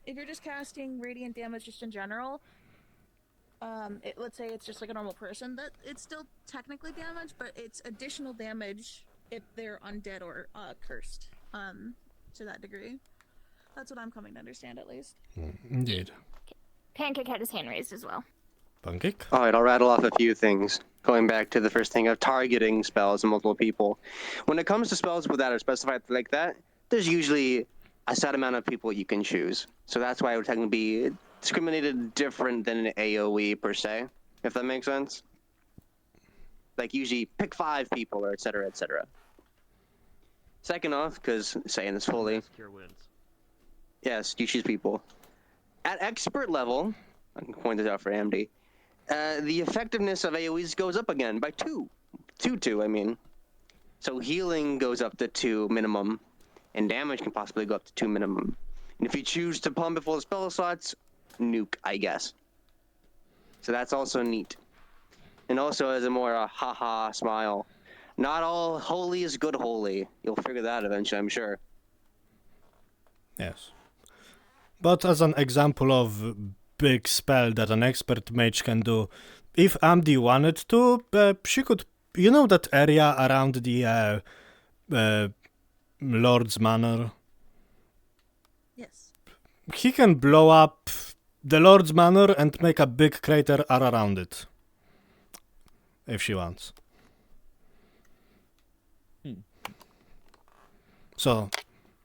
If you're just casting radiant damage just in general, let's say it's just like a normal person, that it's still technically damage, but it's additional damage if they're undead or cursed. To that degree, that's what I'm coming to understand, at least. Indeed. Pancake had his hand raised as well. Pancake? Alright, I'll rattle off a few things. Going back to the first thing of targeting spells and multiple people. When it comes to spells that are specified like that, there's usually a set amount of people you can choose. So that's why it would technically be discriminated different than an AoE per se, if that makes sense. Like usually pick 5 people or etc. etc. Second off, because saying this fully, Cure wins. yes, you choose people. At expert level, I can point this out for AMD, the effectiveness of AoEs goes up again by 2. 2, I mean. So healing goes up to 2 minimum, and damage can possibly go up to 2 minimum. And if you choose to pump it full of spell slots, nuke, I guess. So that's also neat. And also as a more haha smile, not all holy is good holy. You'll figure that out eventually, I'm sure. Yes. But as an example of big spell that an expert mage can do, if Amdi wanted to, she could, you know that area around the Lord's Manor? Yes. He can blow up the Lord's Manor and make a big crater around it. If she wants. So,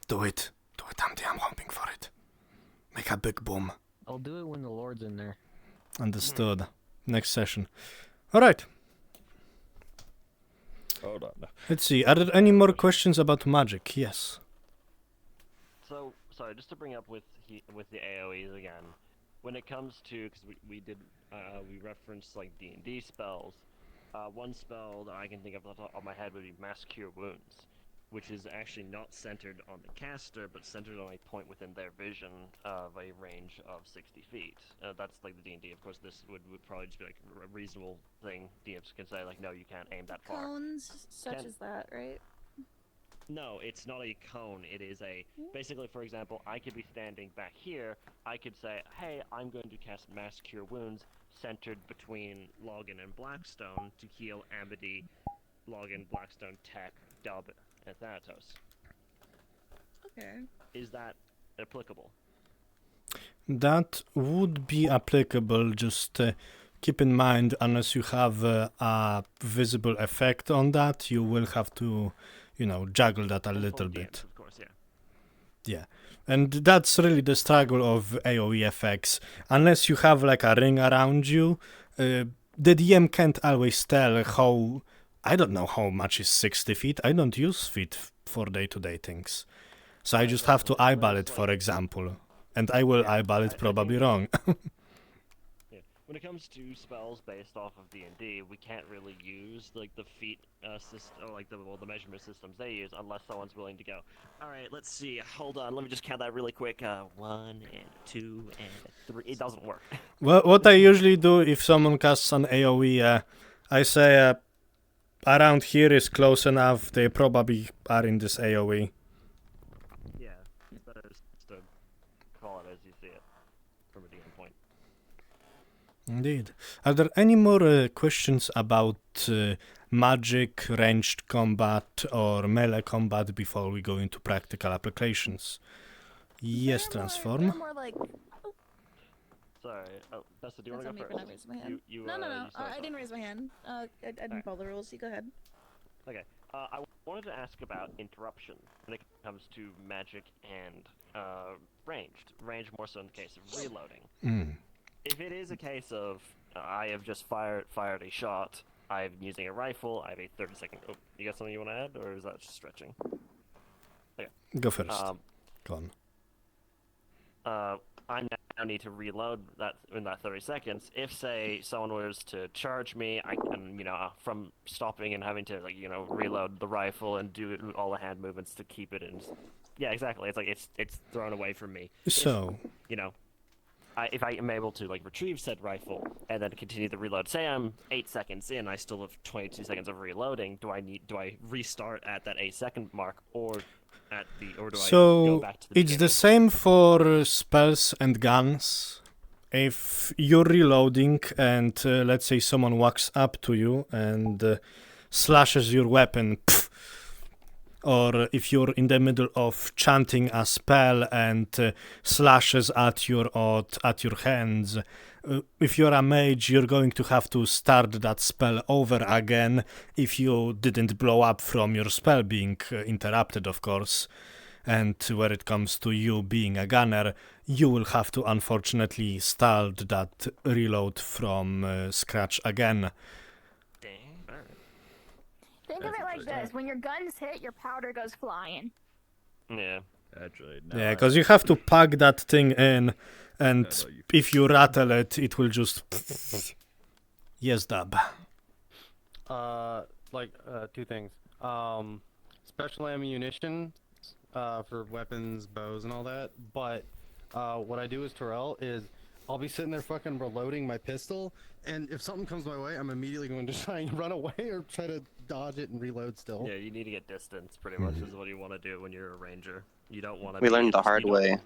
do it. Do it, Andy. I'm hoping for it. Make a big boom. I'll do it when the Lord's in there. Understood. Next session. Alright. Hold on. Let's see. Are there any more questions about magic? Yes. So, sorry, just to bring up with the AoEs again, when it comes to, because we referenced like D&D spells, one spell that I can think of off the top of my head would be Mass Cure Wounds, which is actually not centered on the caster, but centered on a point within their vision of a range of 60 feet. That's like the D&D. Of course, this would probably just be like a reasonable thing. DMs can say like, no, you can't aim that far. Cones, such as that, right? No, it's not a cone. It is a... Basically, for example, I could be standing back here. I could say, hey, I'm going to cast Mass Cure Wounds centered between Login and Blackstone to heal Amity, Login, Blackstone, Tech, Dub, and Thanatos. Okay. Is that applicable? That would be applicable, just keep in mind, unless you have a visible effect on that, you will have to, juggle that a little bit. Of course, yeah. Yeah, and that's really the struggle of AoE effects. Unless you have like a ring around you, the DM can't always tell how... I don't know how much is 60 feet. I don't use feet for day-to-day things. So I just have to eyeball it, for example. And I will eyeball it probably wrong. Yeah. When it comes to spells based off of D&D, we can't really use like the feet system, or like the measurement systems they use, unless someone's willing to go, alright, let's see, hold on, let me just count that really quick. 1 and 2 and 3. It doesn't work. Well, what I usually do if someone casts an AoE, I say... around here is close enough, they probably are in this AoE. Yeah, it's better just to call it as you see it, from a DM point. Indeed. Are there any more questions about magic, ranged combat, or melee combat before we go into practical applications? Yes, Transform. They're more like... Sorry, Bessa, do you want to That's on me go for not first? raising my hand. You, No. you I start. didn't raise my hand. I didn't follow the rules. You go ahead. Okay, I wanted to ask about interruption when it comes to magic and ranged. Range more so in the case of reloading. If it is a case of I have just fired a shot, I'm using a rifle, I have a 30-second... Oh, you got something you want to add, or is that just stretching? Okay. Go first. Go on. I now need to reload that in that 30 seconds. If, say, someone was to charge me, I can, from stopping and having to, reload the rifle and do all the hand movements to keep it in. Yeah, exactly. It's like it's thrown away from me. So, if I am able to retrieve said rifle and then continue the reload, say I'm 8 seconds in, I still have 22 seconds of reloading. Do I restart at that 8-second mark, or do I go back to the it's the same for spells and guns. If you're reloading and let's say someone walks up to you and slashes your weapon, or if you're in the middle of chanting a spell and slashes at your hands, if you're a mage, you're going to have to start that spell over again if you didn't blow up from your spell being interrupted, of course. And where it comes to you being a gunner, you will have to unfortunately start that reload from scratch again. Think of it like this: when your guns hit, your powder goes flying. Yeah. Actually, no. Yeah, because you have to pack that thing in, and if you rattle it, it will just... Yes, Dab. Two things. Special ammunition for weapons, bows, and all that. But what I do as Terrell is I'll be sitting there fucking reloading my pistol, and if something comes my way, I'm immediately going to try and run away or try to dodge it and reload still. Yeah, you need to get distance, pretty much, is what you want to do when you're a ranger. You don't want to We learned the hard way,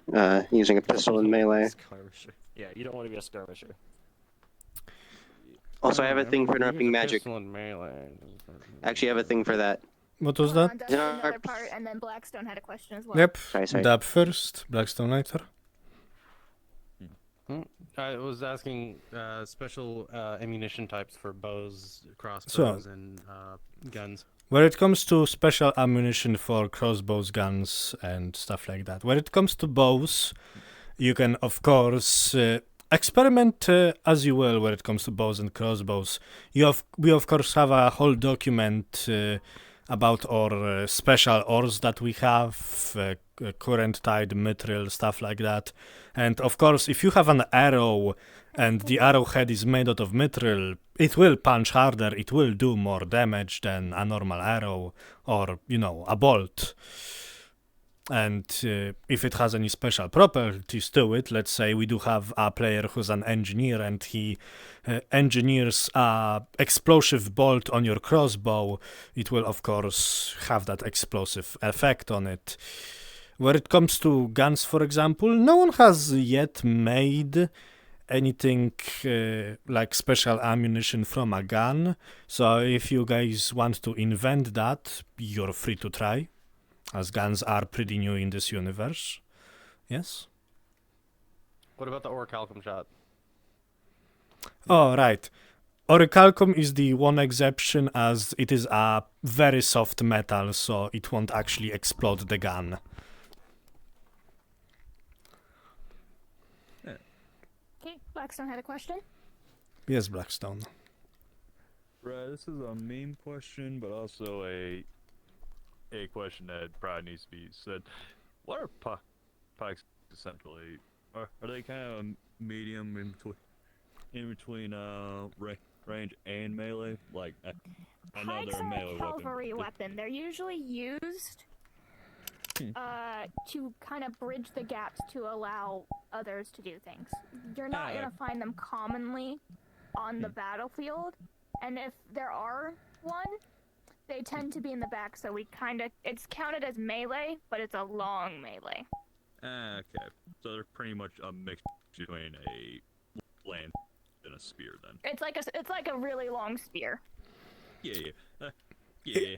using a pistol in melee. Skirmisher. Yeah, you don't want to be a skirmisher. Also, I have a thing for interrupting magic. Actually, I have a thing for that. What was Hold on, that? that's another part, and then Blackstone had a question as well. Yep. Sorry. Dab first, Blackstone later. I was asking special ammunition types for bows, crossbows, and guns. Where it comes to special ammunition for crossbows, guns, and stuff like that. When it comes to bows, you can, of course, experiment as you will when it comes to bows and crossbows. We, of course, have a whole document about our special ores that we have, current tide, mithril, stuff like that. And, of course, if you have an arrow and the arrowhead is made out of mithril, it will punch harder, it will do more damage than a normal arrow or, a bolt. And if it has any special properties to it, let's say we do have a player who's an engineer and he engineers a explosive bolt on your crossbow, it will of course have that explosive effect on it. When it comes to guns, for example, no one has yet made anything like special ammunition from a gun, so if you guys want to invent that, you're free to try, as guns are pretty new in this universe. Yes? What about the orichalcum shot? Oh, right. Orichalcum is the one exception, as it is a very soft metal, so it won't actually explode the gun. Okay, Blackstone had a question. Yes, Blackstone. Right, this is a meme question, but also a question that probably needs to be said. What are pikes essentially? Are they kind of medium in between range and melee? Like I know Pikes they're a are melee a cavalry weapon. weapon. They're usually used to kind of bridge the gaps to allow others to do things. You're not gonna find them commonly on the battlefield, and if there are one, they tend to be in the back, so it's counted as melee, but it's a long melee. Okay, so they're pretty much a mix between a lance and a spear then. It's like a really long spear. Yeah.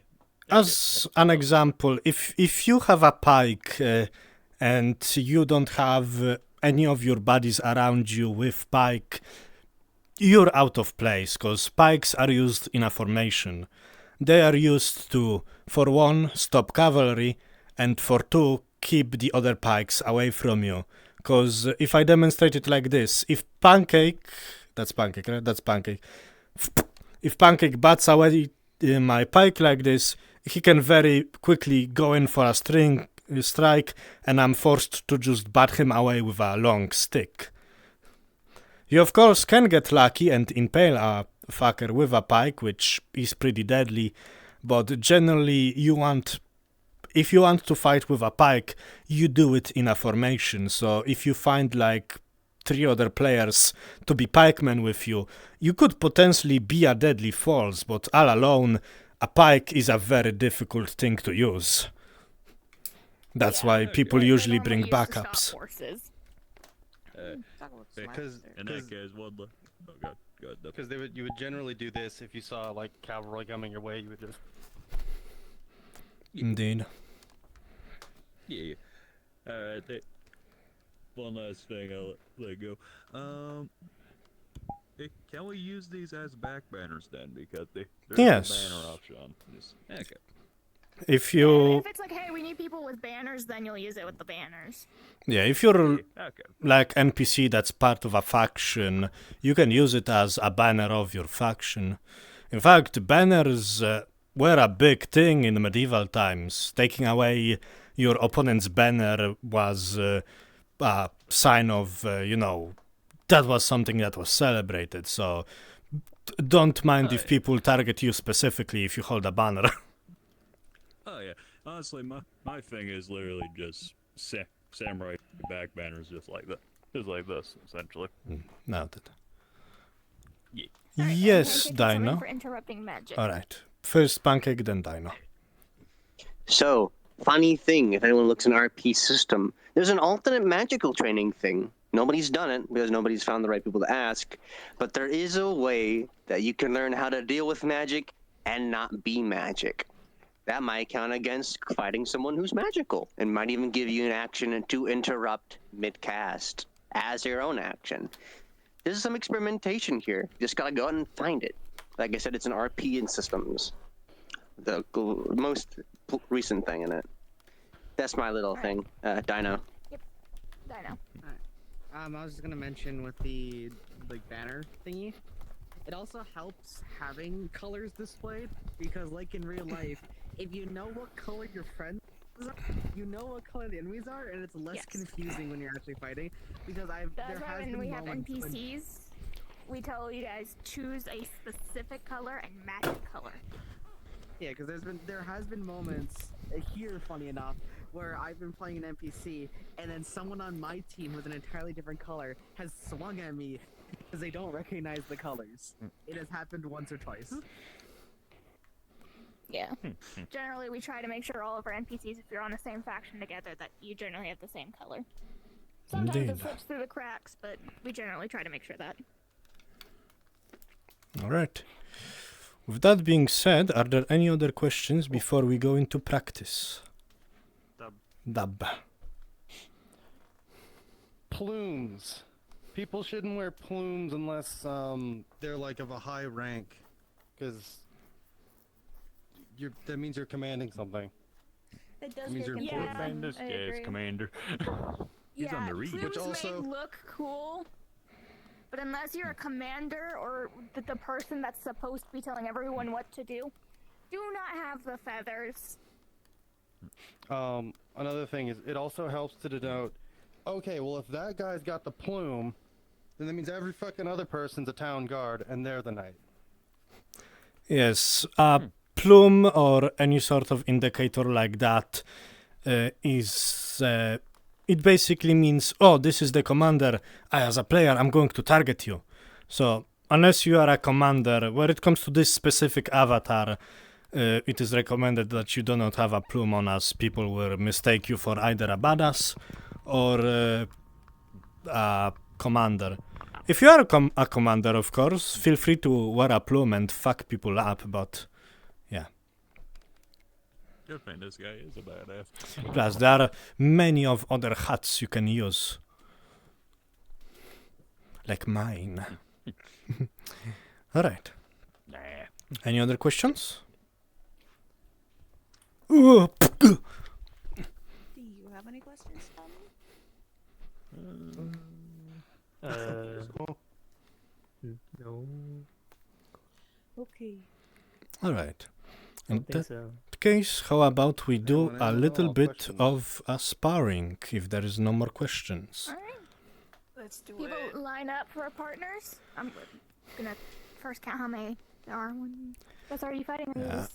As an example, if you have a pike and you don't have any of your buddies around you with pike, you're out of place, because pikes are used in a formation. They are used to, for one, stop cavalry, and for two, keep the other pikes away from you. Because if I demonstrate it like this, if Pancake, that's Pancake, right? That's Pancake. If Pancake bats away my pike like this, he can very quickly go in for a strike, and I'm forced to just bat him away with a long stick. You of course can get lucky and impale a fucker with a pike, which is pretty deadly, but generally if you want to fight with a pike, you do it in a formation. So if you find like 3 other players to be pikemen with you, you could potentially be a deadly force, but all alone, a pike is a very difficult thing to use. That's why people usually bring backups. Because in that case, one left. Oh god, no. Because you would generally do this if you saw like cavalry coming your way. You would just. Indeed. Yeah. All right. One last thing, I'll let go. Can we use these as back banners then? Because there's yes. a banner option. Okay. If you... If it's like, hey, we need people with banners, then you'll use it with the banners. Yeah, if you're like NPC that's part of a faction, you can use it as a banner of your faction. In fact, banners were a big thing in medieval times. Taking away your opponent's banner was a sign of, that was something that was celebrated. So don't mind if people target you specifically if you hold a banner. Oh yeah, honestly, my thing is literally just samurai back banners, just like this, essentially. Noted. Yeah. Right, yes, thank you so much Dino. for interrupting magic. All right, first Pancake, then Dino. So, funny thing, if anyone looks in RP system, there's an alternate magical training thing. Nobody's done it because nobody's found the right people to ask, but there is a way that you can learn how to deal with magic and not be magic. That might count against fighting someone who's magical, and might even give you an action to interrupt mid-cast as your own action. There's some experimentation here. You just gotta go out and find it. Like I said, it's an RP in systems. the most recent thing in it. That's my little thing, Dino. Dino. I was just gonna mention with the banner thingy, it also helps having colors displayed because, like in real life, if you know what color your friends are, you know what color the enemies are, and it's less confusing when you're actually fighting. Because That's why when we have NPCs, we tell you guys choose a specific color and match the color. Yeah, because there has been moments here, funny enough, where I've been playing an NPC, and then someone on my team with an entirely different color has swung at me because they don't recognize the colors. It has happened once or twice. Yeah. Generally, we try to make sure all of our NPCs, if you're on the same faction together, that you generally have the same color. Sometimes Indeed. it slips through the cracks, but we generally try to make sure that. Alright. With that being said, are there any other questions before we go into practice? Dub. Plumes. People shouldn't wear plumes unless they're like of a high rank, because that means you're commanding something. It does means get you're confusing. Find this I guy's agree. commander. He's on the read. Plumes Which also- may look cool, but unless you're a commander or the person that's supposed to be telling everyone what to do not have the feathers. Another thing is, it also helps to denote, okay, well, if that guy's got the plume, then that means every fucking other person's a town guard, and they're the knight. Yes, a plume or any sort of indicator like that is... it basically means, oh, this is the commander. As a player, I'm going to target you. So, unless you are a commander, where it comes to this specific avatar, it is recommended that you do not have a plume on, as people will mistake you for either a badass or a commander. If you are a commander, of course, feel free to wear a plume and fuck people up, but yeah. I think this guy is a badass. Plus, there are many of other hats you can use. Like mine. Alright. Nah. Any other questions? Oh, Do you have any questions, Tom? No. Okay. Alright. I In don't think that so. case, how about we do Anyone a else? little No bit questions. of a sparring, if there is no more questions? Alright. Let's do People it. line up for partners. I'm gonna first count how many there are. One. That's already fighting. Yeah.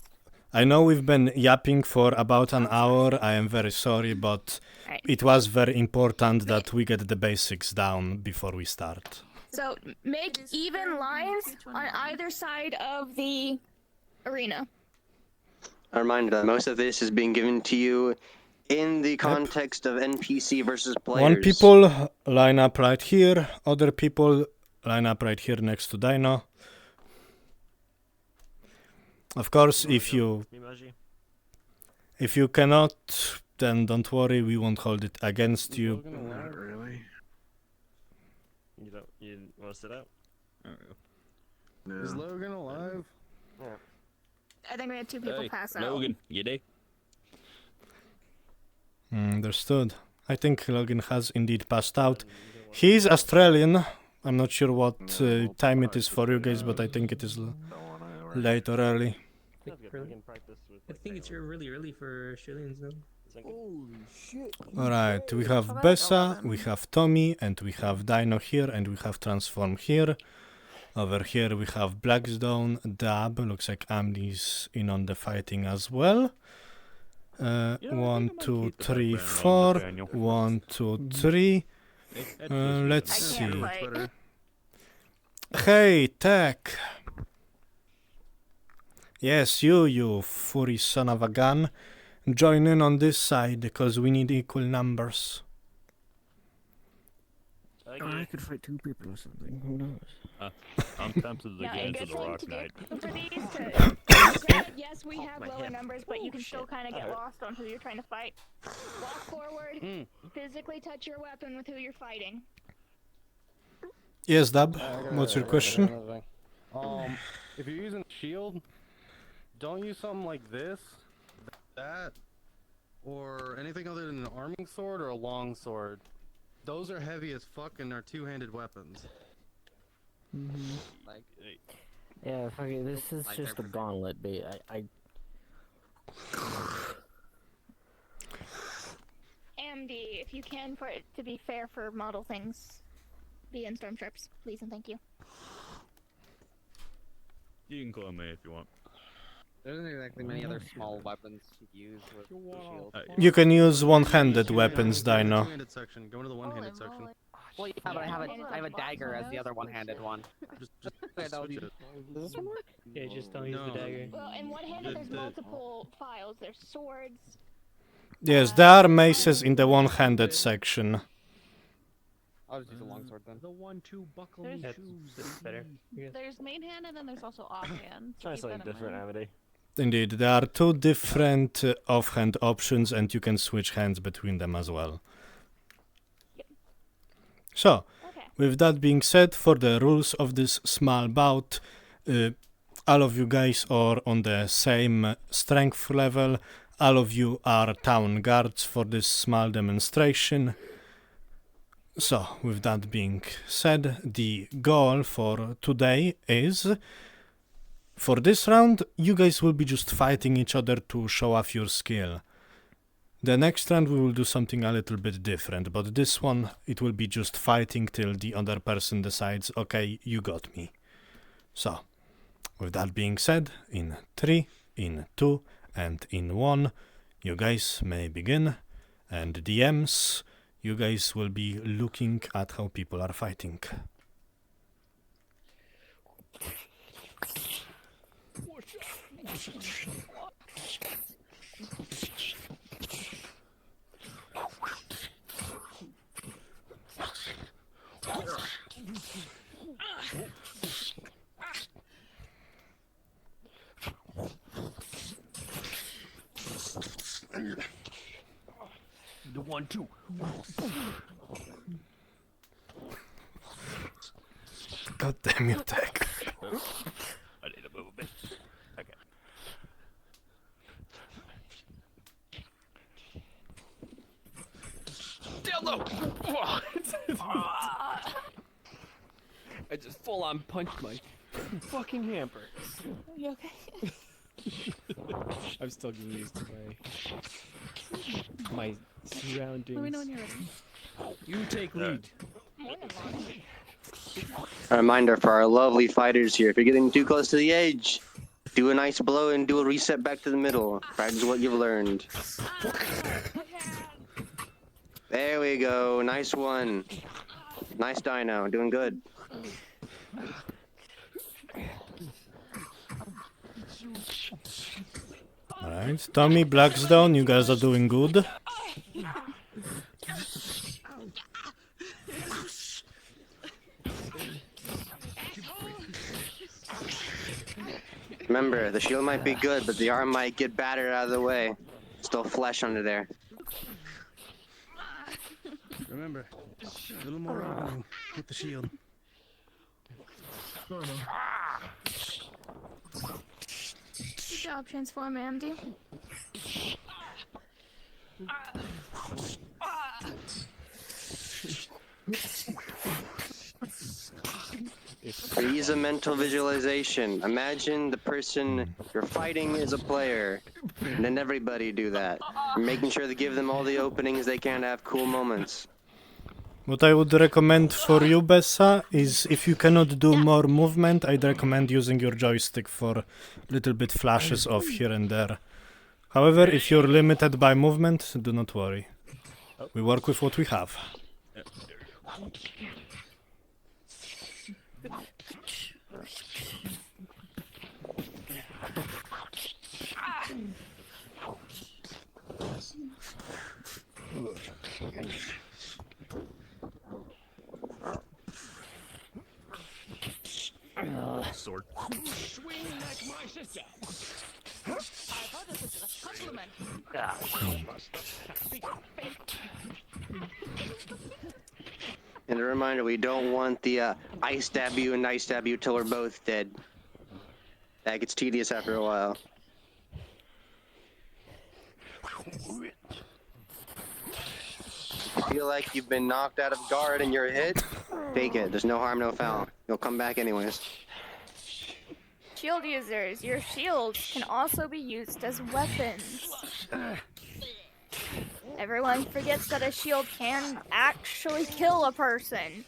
I know we've been yapping for about an hour. I am very sorry, but Alright. it was very important that we get the basics down before we start. So make even lines on either side of the arena. A reminder that most of this is being given to you in the context of NPC versus players. One people line up right here, other people line up right here next to Dino. Of course, if you cannot, then don't worry, we won't hold it against you. Not really. You want to sit out? Is Logan alive? I think we had two people Hey, pass out. Logan, you there? Understood. I think Logan has indeed passed out. He's Australian. I'm not sure what time it is for you guys, but I think it is late or early. That's good. We can practice with. I think it's really early for Australians though. Holy shit. Alright, we have Bessa, we have Tommy, and we have Dino here, and we have Transform here. Over here we have Blackstone, Dab, looks like Amli's in on the fighting as well. I 1, think I might 2, keep the 3, background on 4. Nathaniel. 1, 2, 3. Let's I see. can't fight. Hey, Tech! Yes, you furry son of a gun. Join in on this side, because we need equal numbers. I could fight two people or something. Who knows? I'm tempted to Yeah, get a into good the thing Rock to do Knight. for these yes, we have lower numbers, but you can still kind of get lost on who you're trying to fight. Walk forward, physically touch your weapon with who you're fighting. Yes, Dab, what's your question? If you're using a shield, don't use something like this, that, or anything other than an arming sword or a long sword. Those are heavy as fuck and are two-handed weapons. Like, Yeah, fuck it, this is Like just a everything. gauntlet, but AMD, if you can, for it to be fair for model things, be in stormtroopers, please and thank you. You can call me if you want. there isn't exactly many other small weapons to use with the shield. You can use one-handed weapons, Go to the Dino. two-handed section. Go to the one-handed section. Well, yeah, but I have a dagger as the other one-handed one. Just Okay, that would switch be- it. Does this one work? Yeah, just don't use No. the dagger. Well, in one-handed, there's the- multiple files. There's swords. Yes, there are maces in the one-handed section. I'll just use a longsword then. The 1-2 buckle There's- me shoes. That's better. Yes. There's main hand and then there's also offhand. so Try keep something that in different, mind. Amity. Indeed, there are two different offhand options, and you can switch hands between them as well. So, Okay. with that being said, for the rules of this small bout, all of you guys are on the same strength level. All of you are town guards for this small demonstration. So, with that being said, the goal for today is, for this round, you guys will be just fighting each other to show off your skill. The next round we will do something a little bit different, but this one, it will be just fighting till the other person decides, okay, you got me. So, with that being said, in 3, in 2, and in 1, you guys may begin, and DMs, you guys will be looking at how people are fighting. The 1-2. God damn you, Tech. I need to move a bit. Okay. Down low! I just full on punched my fucking hamper. You okay? I'm still getting used to my surroundings. Let me know when you're ready. You take lead. More than one. A reminder for our lovely fighters here: if you're getting too close to the edge, do a nice blow and do a reset back to the middle. Practice what you've learned. There we go. Nice one. Nice Dino. Doing good. Alright, Tommy, Blackstone, you guys are doing good. Remember, the shield might be good, but the arm might get battered out of the way. Still flesh under there. Remember, a little more opening with the shield. Good job, Transform AMD. Use a mental visualization. Imagine the person you're fighting is a player, and then everybody do that. Making sure to give them all the openings they can to have cool moments. What I would recommend for you, Bessa, is if you cannot do more movement, I'd recommend using your joystick for little bit flashes of here and there. However, if you're limited by movement, do not worry. We work with what we have. Sword. Swing like my sister. I thought this was a compliment. And a reminder, we don't want the I stab you and I stab you till we're both dead. That gets tedious after a while. feel like you've been knocked out of guard and you're hit, fake it. There's no harm, no foul. You'll come back anyways. Shield users, your shields can also be used as weapons. Everyone forgets that a shield can actually kill a person.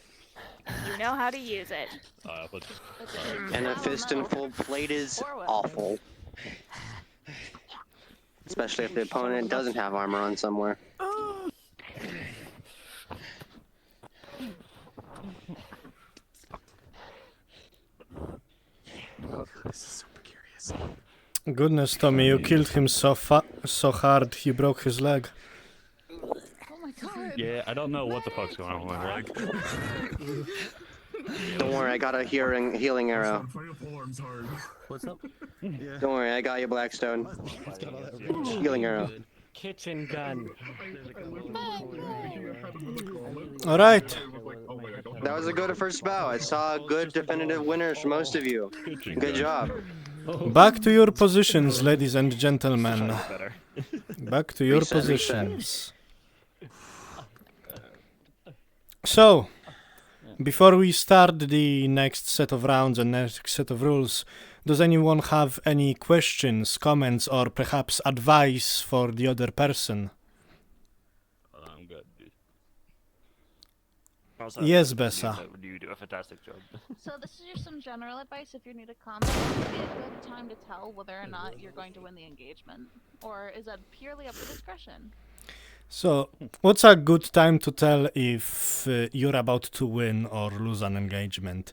You know how to use it. And a fist and full plate is awful. Especially if the opponent doesn't have armor on somewhere. Goodness, Tommy, you killed him so hard he broke his leg. Oh my god. Yeah, I don't know what the fuck's going on with my leg. Don't worry, I got a healing arrow. What's up? Don't worry, I got you, Blackstone. Healing arrow. Kitchen gun. Alright. That was a good first bout. I saw good definitive winners for most of you. Good job. Back to your positions, ladies and gentlemen. Back to your positions. So, before we start the next set of rounds and next set of rules, does anyone have any questions, comments, or perhaps advice for the other person? I'm good, dude. Yes, Bessa. You do a fantastic job. So this is just some general advice. If you need a comment, would be a good time to tell whether or not you're going to win the engagement, or is that purely up to discretion? So, what's a good time to tell if you're about to win or lose an engagement?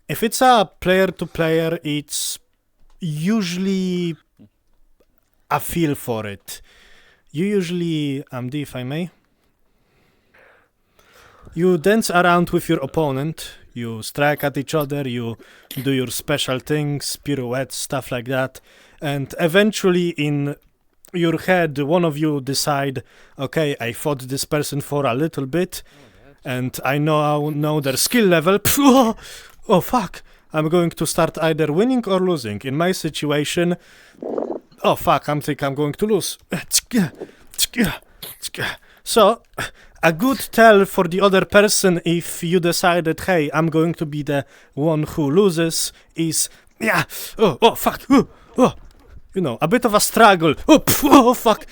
If it's a player-to-player, it's usually a feel for it. You usually, Amdi, if I may, you dance around with your opponent, you strike at each other, you do your special things, pirouettes, stuff like that, and eventually in your head, one of you decide, okay, I fought this person for a little bit, and I know their skill level. Oh fuck, I'm going to start either winning or losing. In my situation, oh fuck, I'm going to lose. So, a good tell for the other person if you decided, hey, I'm going to be the one who loses is, yeah, oh fuck, oh. You know, a bit of a struggle. Oh fuck.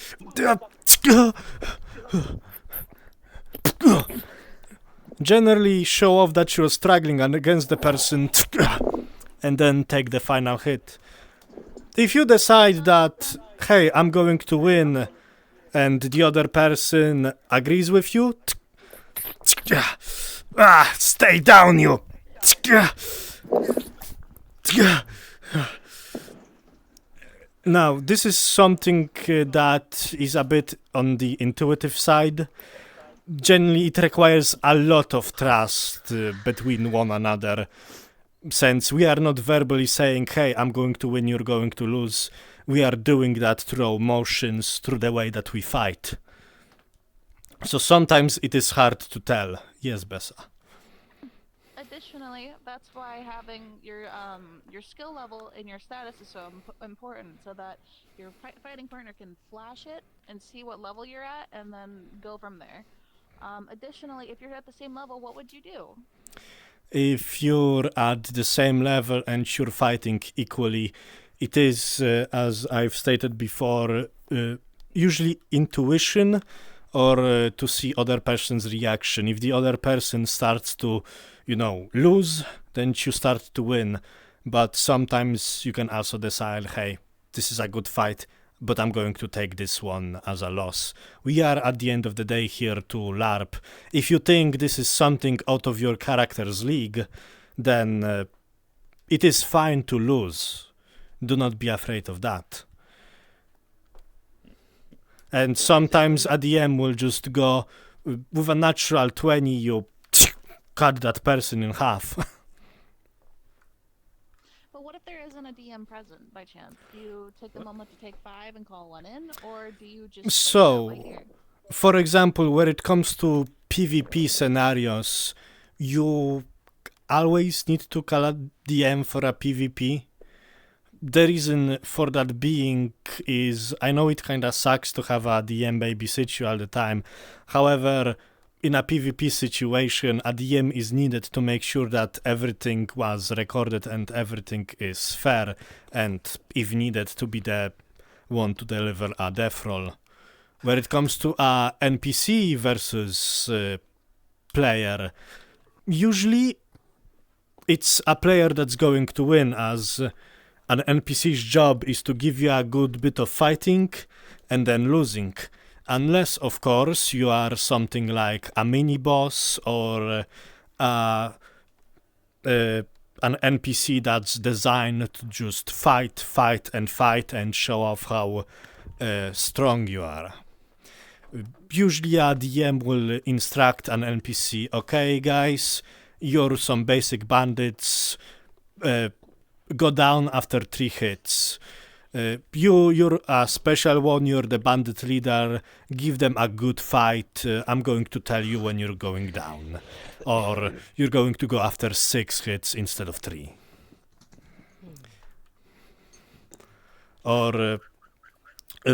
Generally show off that you're struggling against the person and then take the final hit. If you decide that, hey, I'm going to win and the other person agrees with you, stay down, you. Now, this is something that is a bit on the intuitive side. Generally, it requires a lot of trust between one another, since we are not verbally saying, hey, I'm going to win, you're going to lose. We are doing that through motions, through the way that we fight. So sometimes it is hard to tell. Yes, Bessa. Additionally, that's why having your skill level and your status is so important, so that your fighting partner can flash it and see what level you're at, and then go from there. Additionally, if you're at the same level, what would you do? If you're at the same level and you're fighting equally, it is, as I've stated before, usually intuition or to see other person's reaction. If the other person starts to, lose, then you start to win. But sometimes you can also decide, hey, this is a good fight, but I'm going to take this one as a loss. We are at the end of the day here to LARP. If you think this is something out of your character's league, then it is fine to lose. Do not be afraid of that. And sometimes a DM will just go, with a natural 20, you cut that person in half. But what if there isn't a DM present by chance? Do you take the moment to take 5 and call one in, or do you just... So, for example, when it comes to PvP scenarios, you always need to call a DM for a PvP. The reason for that being is, I know it kinda sucks to have a DM babysit you all the time. However, in a PvP situation, a DM is needed to make sure that everything was recorded and everything is fair, and if needed, to be the one to deliver a death roll. Where it comes to a NPC versus player, usually it's a player that's going to win, as an NPC's job is to give you a good bit of fighting and then losing. Unless, of course, you are something like a mini-boss or an NPC that's designed to just fight and show off how strong you are. Usually a DM will instruct an NPC, okay guys, you're some basic bandits, go down after 3 hits. You're a special one, you're the bandit leader, give them a good fight, I'm going to tell you when you're going down. Or you're going to go after 6 hits instead of 3. Or,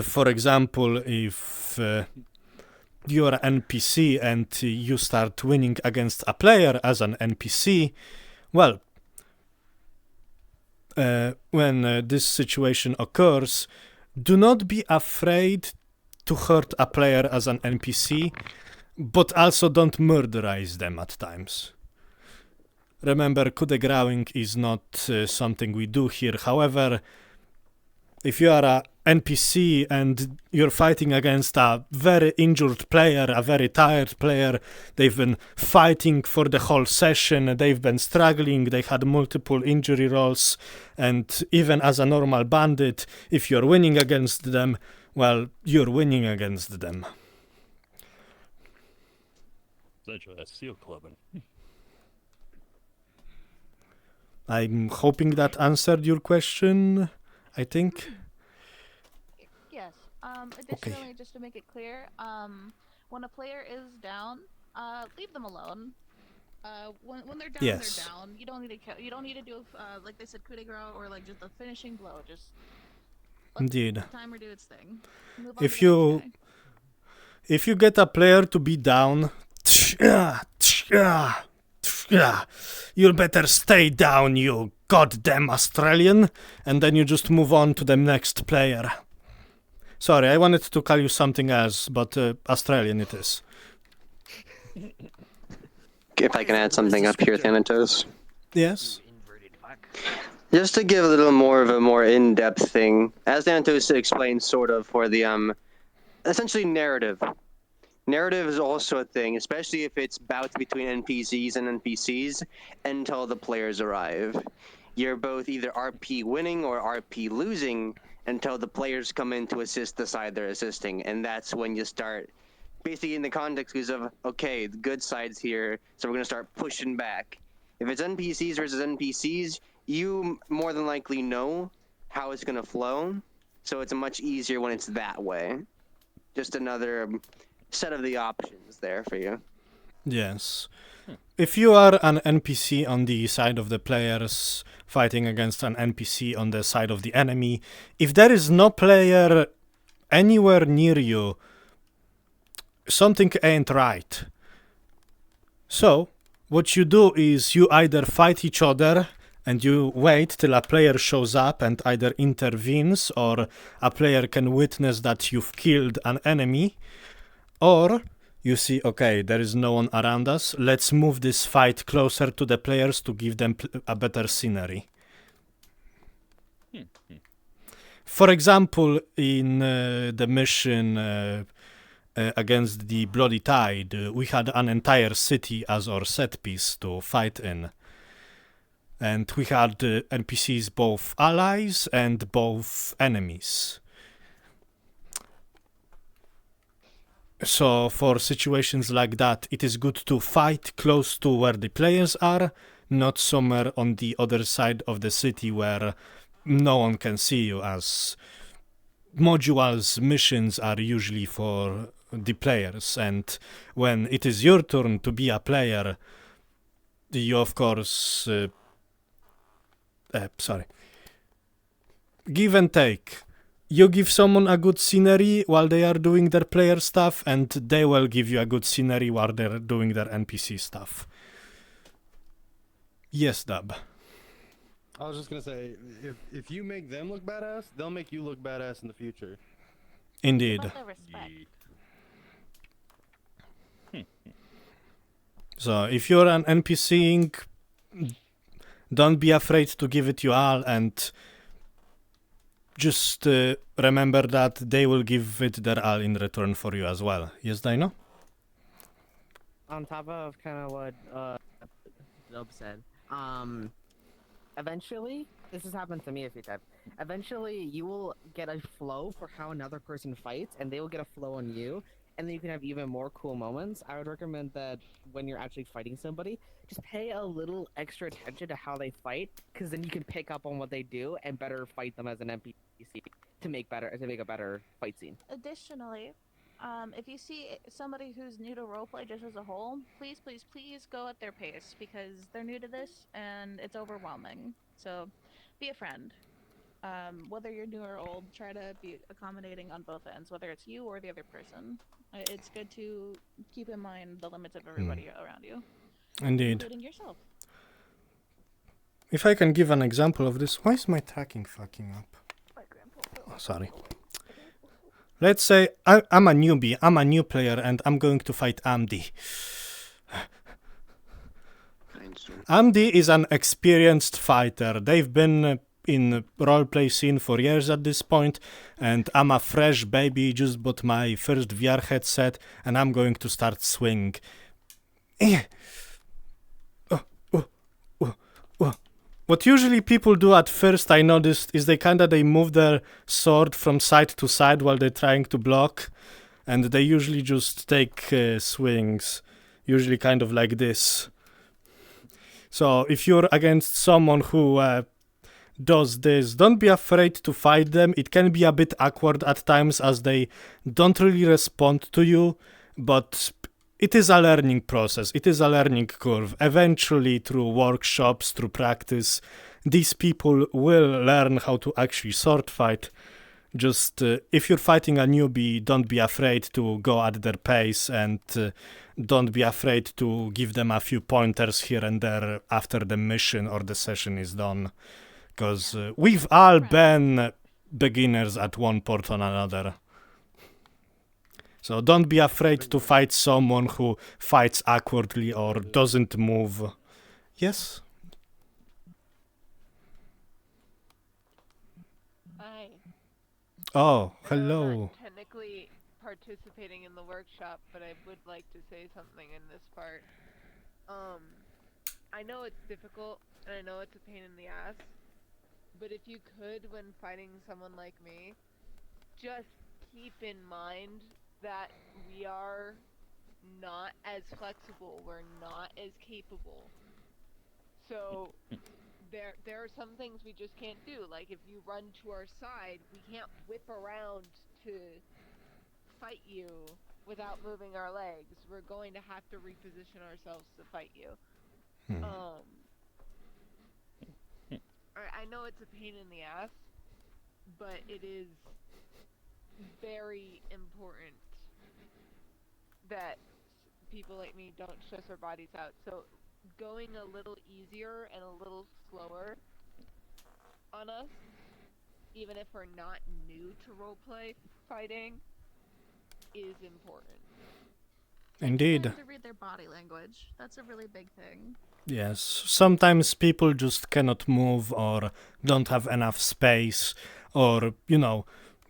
for example, if you're an NPC and you start winning against a player as an NPC, well, when this situation occurs, do not be afraid to hurt a player as an NPC, but also don't murderize them at times. Remember, coup de gracing is not something we do here. However, if you are a NPC and you're fighting against a very injured player, a very tired player, they've been fighting for the whole session, they've been struggling, they had multiple injury rolls, and even as a normal bandit, if you're winning against them, well, you're winning against them. Essentially, that's seal clubbing. I'm hoping that answered your question, I think. Yes. Additionally, just to make it clear, when a player is down, leave them alone. When they're down, Yes. they're down. You don't need to do like they said, coup de grace or like just the finishing blow. Just let Indeed. the timer do its thing. Move on If to the next guy. if you get a player to be down, you'll better stay down, you goddamn Australian, and then you just move on to the next player. Sorry, I wanted to call you something else, but Australian it is. If I can add something up here, Thanatos. Yes? Just to give a little more of a more in-depth thing, as Thanatos explained sort of for the, essentially narrative. Narrative is also a thing, especially if it's bouts between NPCs and NPCs until the players arrive. You're both either RP winning or RP losing until the players come in to assist the side they're assisting, and that's when you start basically in the context of, okay, the good side's here, so we're going to start pushing back. If it's NPCs versus NPCs, you more than likely know how it's going to flow, so it's much easier when it's that way. Just another set of the options there for you. Yes. If you are an NPC on the side of the players fighting against an NPC on the side of the enemy, if there is no player anywhere near you, something ain't right. So, what you do is you either fight each other and you wait till a player shows up and either intervenes or a player can witness that you've killed an enemy, or you see, okay, there is no one around us, let's move this fight closer to the players to give them a better scenery. For example, in the mission against the Bloody Tide, we had an entire city as our set piece to fight in. And we had NPCs both allies and both enemies. So for situations like that, it is good to fight close to where the players are, not somewhere on the other side of the city where no one can see you, as modules missions are usually for the players, and when it is your turn to be a player, you of course give and take. you give someone a good scenery while they are doing their player stuff, and they will give you a good scenery while they're doing their NPC stuff. Yes, Dub. I was just gonna say, if you make them look badass, they'll make you look badass in the future. Indeed. About the respect. So if you're an NPCing, don't be afraid to give it your all, and just remember that they will give it their all in return for you as well. Yes, Dino? On top of kind of what Dub said, eventually, this has happened to me a few times. Eventually, you will get a flow for how another person fights, and they will get a flow on you, and then you can have even more cool moments. I would recommend that when you're actually fighting somebody, just pay a little extra attention to how they fight, because then you can pick up on what they do and better fight them as an NPC to make a better fight scene. Additionally, if you see somebody who's new to roleplay just as a whole, please, please, please go at their pace, because they're new to this and it's overwhelming. So, be a friend. Whether you're new or old, try to be accommodating on both ends, whether it's you or the other person. It's good to keep in mind the limits of everybody around you. Indeed. Including yourself. If I can give an example of this, why is my tracking fucking up? Oh, sorry. Let's say I'm a newbie, I'm a new player, and I'm going to fight Amdi. Amdi is an experienced fighter. They've been in roleplay scene for years at this point, and I'm a fresh baby, just bought my first VR headset, and I'm going to start swing. What usually people do at first, I noticed, is they move their sword from side to side while they're trying to block, and they usually just take swings, usually kind of like this. So if you're against someone who does this, don't be afraid to fight them. It can be a bit awkward at times as they don't really respond to you, but it is a learning process. It is a learning curve. Eventually, through workshops, through practice, these people will learn how to actually sword fight. Just if you're fighting a newbie, don't be afraid to go at their pace, and don't be afraid to give them a few pointers here and there after the mission or the session is done. Because we've all been beginners at one point or another. So don't be afraid to fight someone who fights awkwardly or doesn't move. Yes? Hi. Oh, I know I'm hello. not technically participating in the workshop, but I would like to say something in this part. I know it's difficult, and I know it's a pain in the ass, but if you could, when fighting someone like me, just keep in mind that we are not as flexible, we're not as capable. So there are some things we just can't do. Like if you run to our side, we can't whip around to fight you without moving our legs. We're going to have to reposition ourselves to fight you. I know it's a pain in the ass, but it is very important that people like me don't stress our bodies out. So going a little easier and a little slower on us, even if we're not new to roleplay fighting, is important. Indeed. To read their body language. That's a really big thing. Yes, sometimes people just cannot move or don't have enough space, or, you know,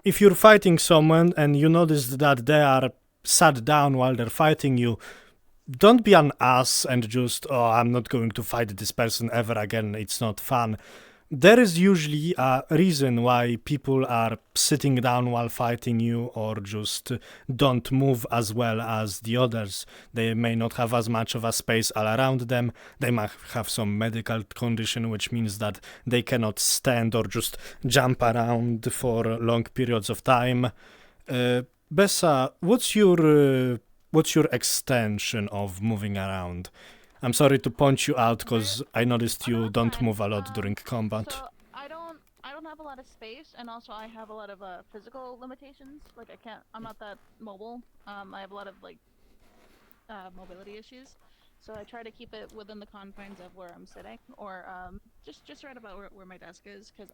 if you're fighting someone and you notice that they are sat down while they're fighting you, don't be an ass and just, oh, I'm not going to fight this person ever again, it's not fun. There is usually a reason why people are sitting down while fighting you or just don't move as well as the others. They may not have as much of a space all around them. They might have some medical condition, which means that they cannot stand or just jump around for long periods of time. Bessa, what's your extension of moving around? I'm sorry to point you out because I noticed you don't move a lot during combat. So I don't have a lot of space, and also I have a lot of physical limitations. Like I'm not that mobile. I have a lot of like mobility issues, so I try to keep it within the confines of where I'm sitting, or just right about where my desk is. Because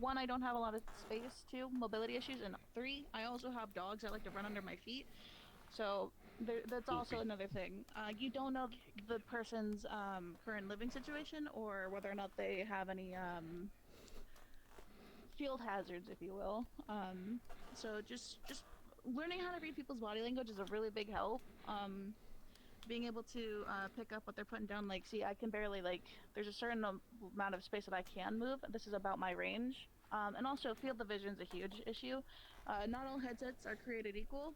one, I don't have a lot of space. Two, mobility issues, and three, I also have dogs that like to run under my feet. So that's also another thing. You don't know the person's current living situation, or whether or not they have any field hazards, if you will. So just learning how to read people's body language is a really big help. Being able to pick up what they're putting down, like, see, I can barely, like, there's a certain amount of space that I can move. This is about my range. And also, field of vision is a huge issue. Not all headsets are created equal.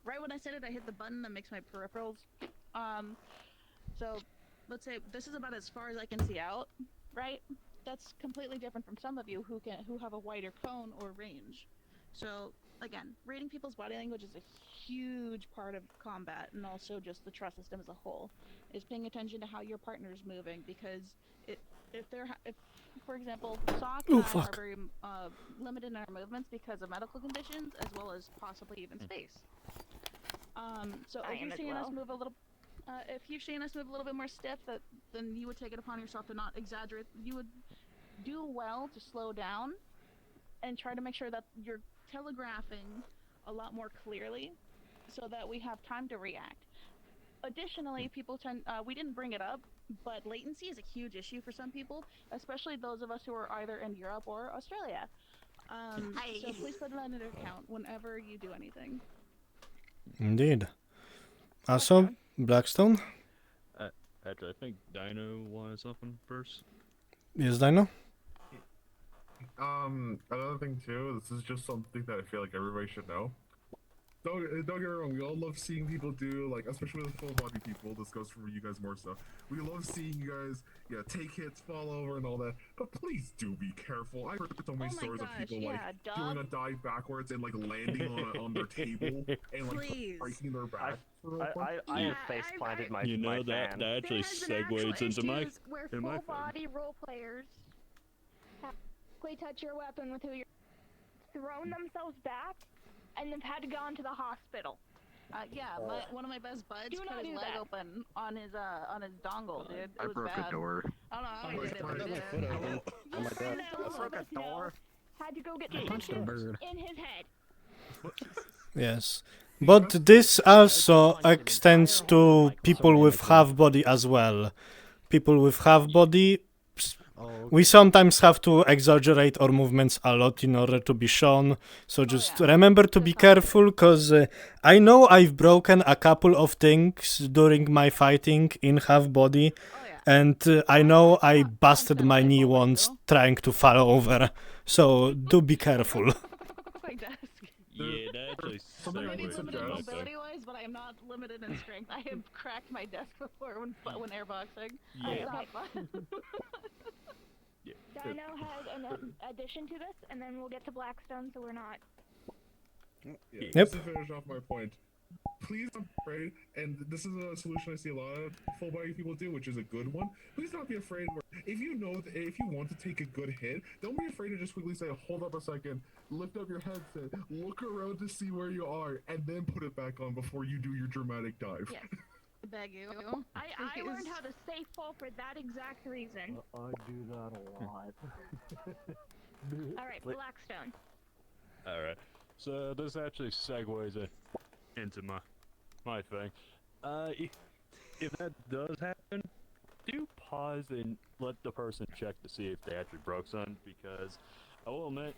Right when I said it, I hit the button that makes my peripherals. So, let's say this is about as far as I can see out, right? That's completely different from some of you who have a wider cone or range. So, again, reading people's body language is a huge part of combat, and also just the trust system as a whole. Is paying attention to how your partner is moving, because if for example, Sock and I are very limited in our movements because of medical conditions, as well as possibly even space. So if you're seeing us move a little. If you're seeing us move a little bit more stiff, then you would take it upon yourself to not exaggerate. You would do well to slow down and try to make sure that you're telegraphing a lot more clearly so that we have time to react. Additionally, people we didn't bring it up, but latency is a huge issue for some people, especially those of us who are either in Europe or Australia. So please put that into account whenever you do anything. Indeed. Also, Blackstone? Actually, I think Dino wanted something first. Yes, Dino? Another thing too, this is just something that I feel like everybody should know. Don't get me wrong, we all love seeing people do, like, especially with full body people, this goes for you guys more so. We love seeing you guys, take hits, fall over and all that, but please do be careful. I've heard so many stories of people, doing a dive backwards and, landing on their table and, breaking their back. I have face planted my that actually segues into my where full body role players have touch your weapon with who you're thrown themselves back and they've had to go into the hospital. One of my best buds cut his leg open on his dongle, dude. I broke a door. I don't know how he did it, but he did it. I broke a door. Had to go get stitches in his head. Yes. But this also extends to people with half body as well. People with half body, we sometimes have to exaggerate our movements a lot in order to be shown. So just remember to be careful, because I know I've broken a couple of things during my fighting in half body. And I know I busted my knee once trying to fall over. So do be careful. Yeah, that actually segues limited mobility-wise, but I am not limited in strength. I have cracked my desk before when airboxing. Yeah. Not fun. Dino has an addition to this, and then we'll get to Blackstone, so we're not. Yep. Just to finish off my point, please don't be afraid, and this is a solution I see a lot of full body people do, which is a good one. Please don't be afraid. If you know, if you want to take a good hit, don't be afraid to just quickly say, hold up a second, lift up your headset, look around to see where you are, and then put it back on before you do your dramatic dive. Yes. Beg you. I learned how to safe fall for that exact reason. I do that a lot. Alright, Blackstone. Alright, so this actually segues into my thing. If that does happen, do pause and let the person check to see if they actually broke something, because I will admit,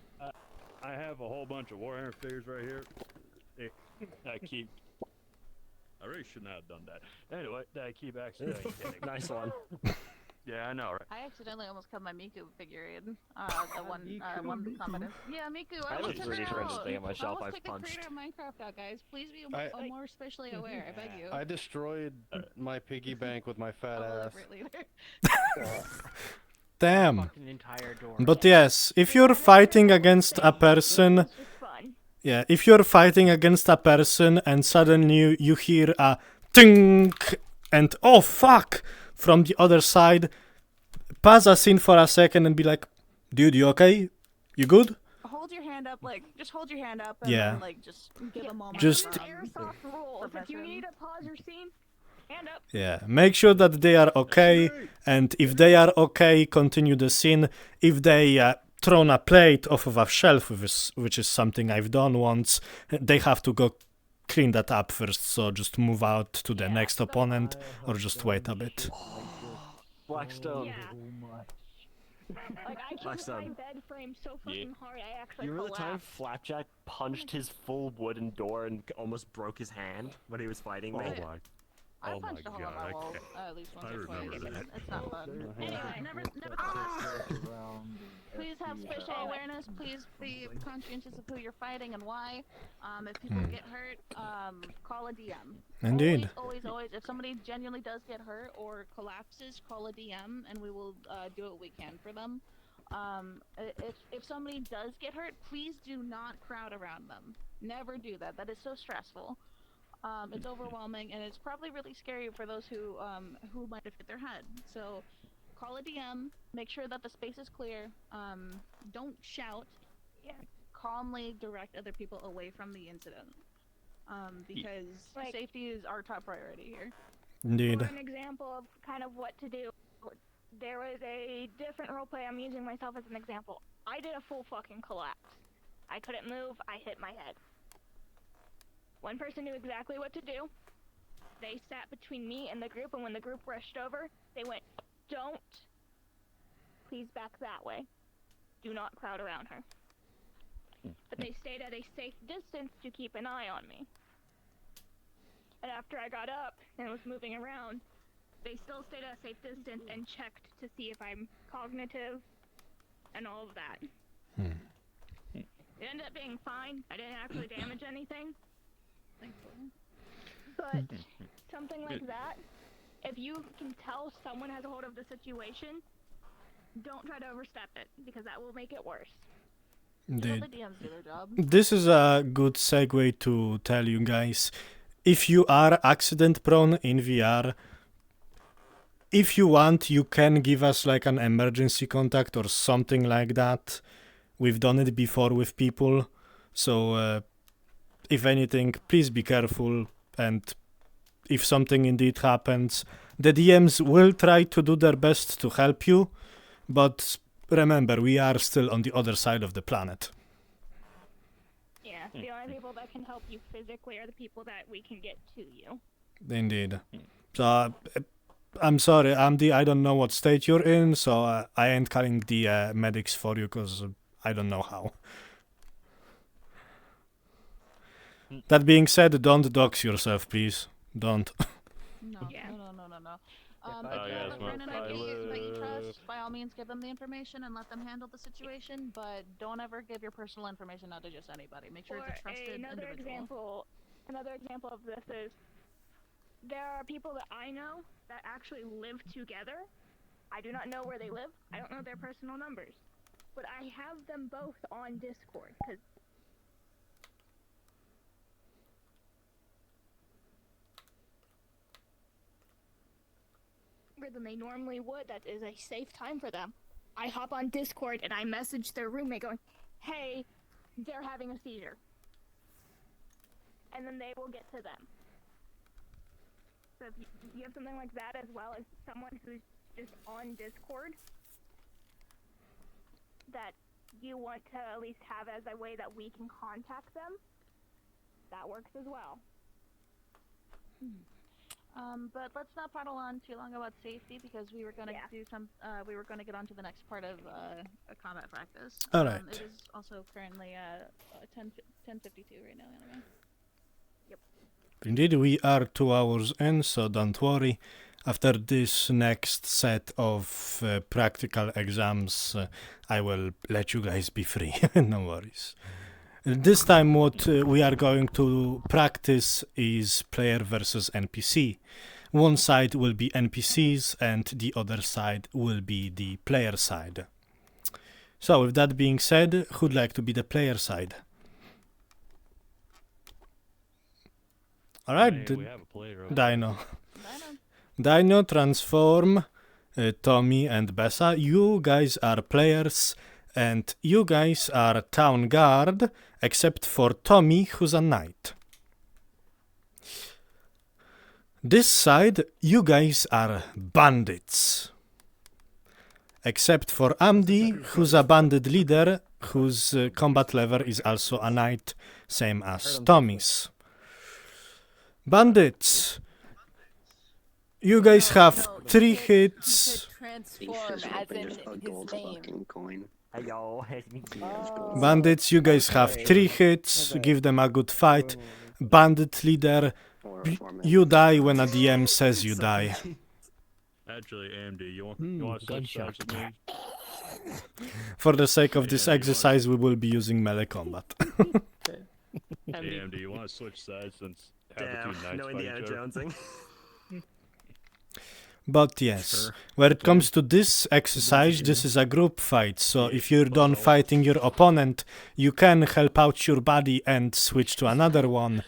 I have a whole bunch of Warhammer figures right here. I really should not have done that. Anyway, I keep accidentally getting. Nice one. Yeah, I know, right? I accidentally almost cut my Miku figurine. One comment. Yeah, Miku. I almost took it out. Thing on my shelf I I've almost took the punched. creator of Minecraft out, guys. Please be more spatially aware. I beg you. I destroyed my piggy bank with my fat ass. Damn. But yes, if you're fighting against a person... Yeah, if you're fighting against a person and suddenly you hear a tink and oh fuck, from the other side, pause us in for a second and be like, dude, you okay? You good? Hold your hand up, like, just hold your hand up and Yeah. then, like, just give a moment. Just- of, Airsoft rules. If you submission. need to pause your scene, hand up. Yeah, make sure that they are okay, and if they are okay, continue the scene. If they thrown a plate off of a shelf, which is something I've done once, they have to go clean that up first, so just move out to the next opponent, or just wait a bit. Blackstone. Like, I kicked Blackstone. my bed frame so fucking hard, I actually You remember the time collapsed. Flapjack punched his full wooden door and almost broke his hand when he was fighting me? I Oh my punched a hole in god, my I wall can't. at least once I or twice. remember that. It's not fun. Anyway, never please have spatial awareness. Please be conscientious of who you're fighting and why. If people get hurt, call a DM. Indeed. Always. If somebody genuinely does get hurt or collapses, call a DM, and we will do what we can for them. If somebody does get hurt, please do not crowd around them. Never do that. That is so stressful. It's overwhelming, and it's probably really scary for those who might have hit their head. So, call a DM. Make sure that the space is clear. Don't shout. Yeah. Calmly direct other people away from the incident. Because Like- safety is our top priority here. Indeed. For an example of kind of what to do, there was a different roleplay. I'm using myself as an example. I did a full fucking collapse. I couldn't move. I hit my head. One person knew exactly what to do. They sat between me and the group, and when the group rushed over, they went, "Don't. Please back that way. Do not crowd around her." But they stayed at a safe distance to keep an eye on me. And after I got up and was moving around, they still stayed at a safe distance and checked to see if I'm cognitive and all of that. It ended up being fine. I didn't actually damage anything. Thankfully. But something like that, if you can tell someone has a hold of the situation, don't try to overstep it, because that will make it worse. Indeed. Let the DMs do their job. This is a good segue to tell you guys, if you are accident prone in VR, if you want, you can give us like an emergency contact or something like that. We've done it before with people, so if anything, please be careful, and if something indeed happens, the DMs will try to do their best to help you, but remember, we are still on the other side of the planet. Yeah, the only people that can help you physically are the people that we can get to you. Indeed. So, I'm sorry, Andy, I don't know what state you're in, so I ain't calling the medics for you, because I don't know how. That being said, don't dox yourself, please. Don't. No. Yeah. No. If Oh, you yeah, have a it's friend and my that you pilot. trust, by all means give them the information and let them handle the situation, but don't ever give your personal information out to just anybody. Make sure Or it's a trusted another individual. example of this is, there are people that I know that actually live together. I do not know where they live. I don't know their personal numbers. But I have them both on Discord, because than they normally would. That is a safe time for them. I hop on Discord and I message their roommate going, "Hey, they're having a seizure." And then they will get to them. So if you have something like that, as well as someone who's just on Discord that you want to at least have as a way that we can contact them, that works as well. But let's not prattle on too long about safety, because we were going to do some. We were going to get on to the next part of a combat practice. All right. It is also currently 10:52 right now. Anyway. Yep. Indeed, we are 2 hours in, so don't worry. After this next set of practical exams, I will let you guys be free. No worries. This time what we are going to practice is player versus NPC. One side will be NPCs and the other side will be the player side. So with that being said, who'd like to be the player side? Alright, Hey, we have a player over Dino. Dino, Transform, Tommy, and Bessa. You guys are players, and you guys are town guard, except for Tommy, who's a knight. This side, you guys are bandits. Except for Amdi, who's a bandit leader, whose combat level is also a knight, same as Tommy's. Bandits. You guys have 3 hits. Transform as in his name. Bandits, you guys have 3 hits. Give them a good fight. Bandit leader, you die when a DM says you die. Actually, AMD, you want to switch sides with me? For the sake of this exercise, we will be using melee combat. AMD, you want to switch sides since half the two knights fight each other? But yes, when it comes to this exercise, this is a group fight, so if you're done fighting your opponent, you can help out your buddy and switch to another one.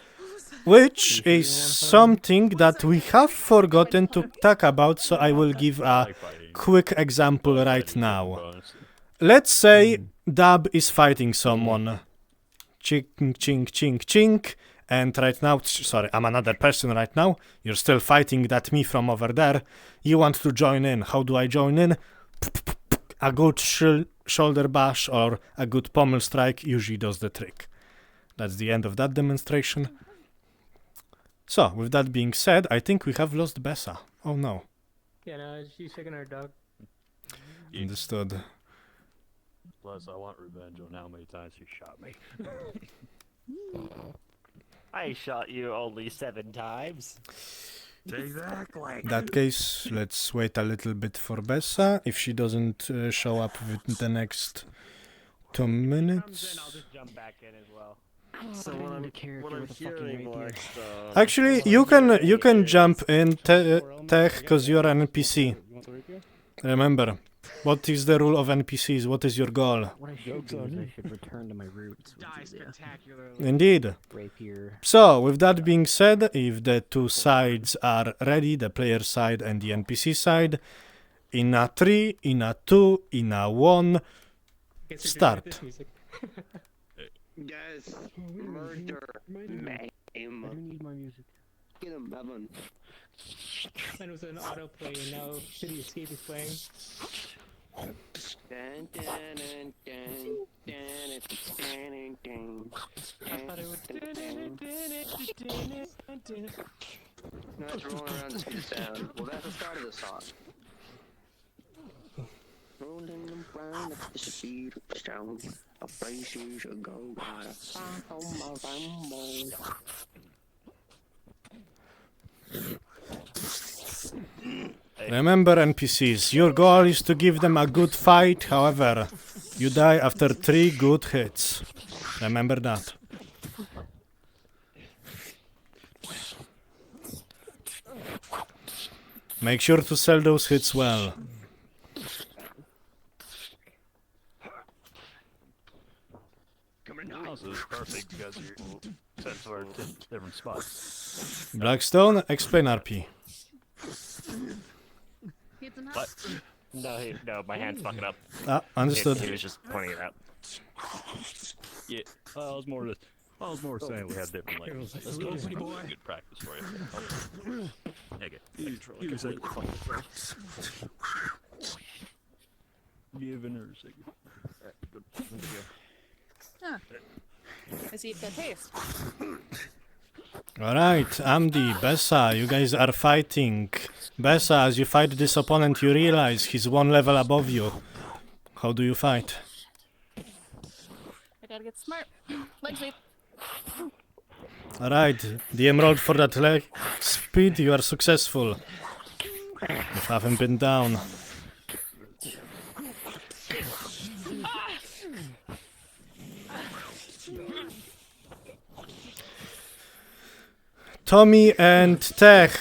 Which is something that we have forgotten to talk about, so I will give a quick example right now. Let's say Dab is fighting someone. Chink, chink, chink, chink. And right now, sorry, I'm another person right now. You're still fighting that me from over there. You want to join in. How do I join in? A good shoulder bash or a good pommel strike usually does the trick. That's the end of that demonstration. So, with that being said, I think we have lost Bessa. Oh no. Yeah, no, she's shaking her dog. Understood. Plus, I want revenge on how many times you shot me. I shot you only 7 times. Exactly. In that case, let's wait a little bit for Bessa. If she doesn't show up within the next 2 minutes. I'll just jump back in as well. So what I'm hearing, like, Actually, you can jump in, Tech, because you're an NPC. Remember, what is the rule of NPCs? What is your goal? What I should do is I should return to my roots. Die spectacularly. Indeed. Rapier. So, with that being said, if the 2 sides are ready, the player side and the NPC side, in a 3, in a 2, in a 1, start. Yes, murder, mayhem. I need my music. Get him, Evan. Mine was an autoplay and now City Escape is playing. Dun, dun, dun, dun, dun, dun, dun, I thought it was. No, it's rolling around the speed of sound. Well, that's the start of the song. Rolling around at the speed of sound. A place you should go. Remember, NPCs, your goal is to give them a good fight, however, you die after 3 good hits. Remember that. Make sure to sell those hits well. Also, it's perfect because you're set for different spots. Blackstone, explain RP. What? No, my hand's fucking up. Ah, understood. He was just pointing it out. Yeah, I was more saying we have different levels. This is good practice for you. Okay. Give me a second. Give her a second. Good. Huh. I see it's got taste. Alright, Amdi, Bessa, you guys are fighting. Bessa, as you fight this opponent, you realize he's 1 level above you. How do you fight? I gotta get smart. Leg sweep. Alright, the emerald for that leg speed, you are successful. You haven't been down. Tommy and Tech.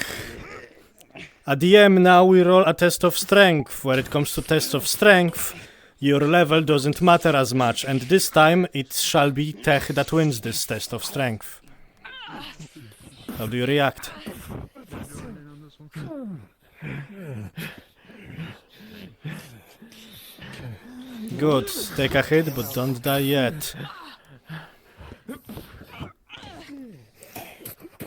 At the end, now we roll a test of strength. When it comes to test of strength, your level doesn't matter as much, and this time it shall be Tech that wins this test of strength. How do you react? Good. Take a hit, but don't die yet.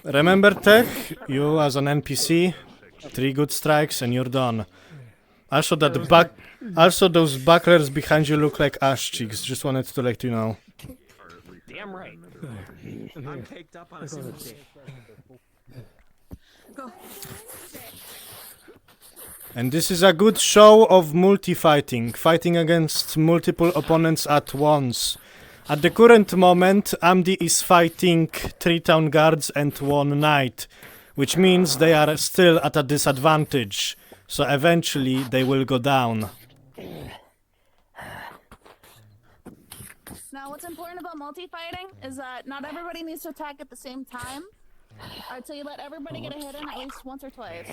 Remember, Tech, you as an NPC, 3 good strikes and you're done. Also, also those bucklers behind you look like ass cheeks. Just wanted to let you know. Damn right. I'm caked up on a single day. Go. And this is a good show of multi-fighting, fighting against multiple opponents at once. At the current moment, Amdi is fighting 3 town guards and 1 knight, which means they are still at a disadvantage, so eventually they will go down. Now, what's important about multi-fighting is that not everybody needs to attack at the same time. Alright, so you let everybody get a hit in at least once or twice.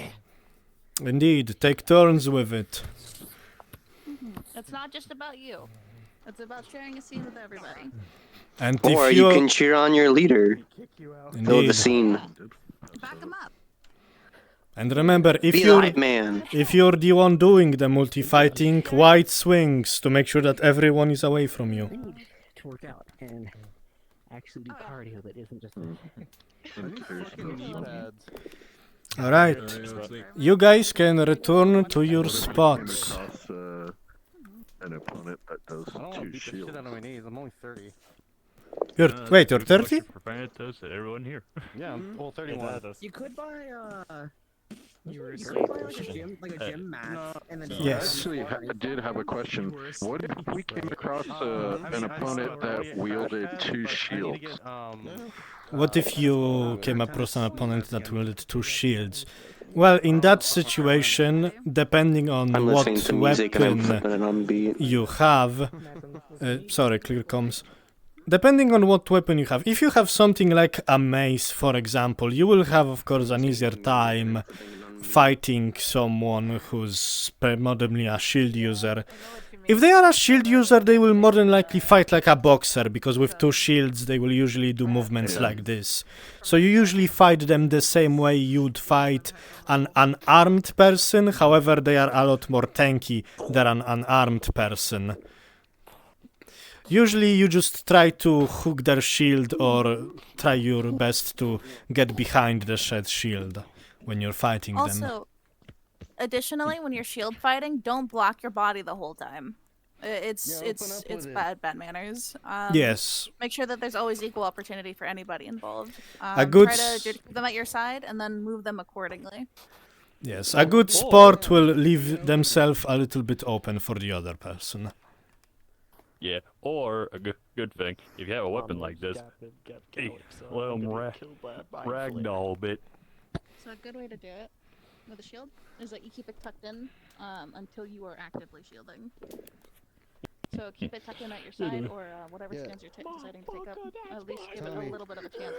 Indeed, take turns with it. It's not just about you. It's about sharing a scene with everybody. And Or if you can cheer on your leader. Fill the Indeed. scene. Back them up. And remember, if Be you're light man. if you're the one doing the multi-fighting, wide swings to make sure that everyone is away from you. To work out and actually do cardio that isn't just. Alright, you guys can return to your spots. An opponent that does I don't want to 2 beat the shit shields. out of my knees. I'm only 30. Wait, you're 30? Everyone here. Yeah, I'm well 31. You could buy You were you asleep. could buy like a gym mat and then Yes. Actually, I did have a question. What if we came across an opponent that wielded 2 shields? What if you came across an opponent that wielded 2 shields? Well, in that situation, depending on I'm what listening to music and I'm weapon flipping it on beat. you have, sorry, clear comms. Depending on what weapon you have, if you have something like a mace, for example, you will have, of course, an easier time fighting someone who's predominantly a shield user. If they are a shield user, they will more than likely fight like a boxer, because with 2 shields, they will usually do movements like this. So you usually fight them the same way you'd fight an unarmed person, however, they are a lot more tanky than an unarmed person. Usually you just try to hook their shield or try your best to get behind the said shield when you're fighting them. Also, additionally, when you're shield fighting, don't block your body the whole time. It's bad manners. Yes. Make sure that there's always equal opportunity for anybody involved. A good Try to keep them at your side and then move them accordingly. Yes, a good sport will leave themselves a little bit open for the other person. Yeah, or a good thing, if you have a weapon like this, let them ragdoll bit. So a good way to do it with a shield is that you keep it tucked in until you are actively shielding. So keep it tucked in at your side or whatever stance you're deciding to take up. At least give it a little bit of a chance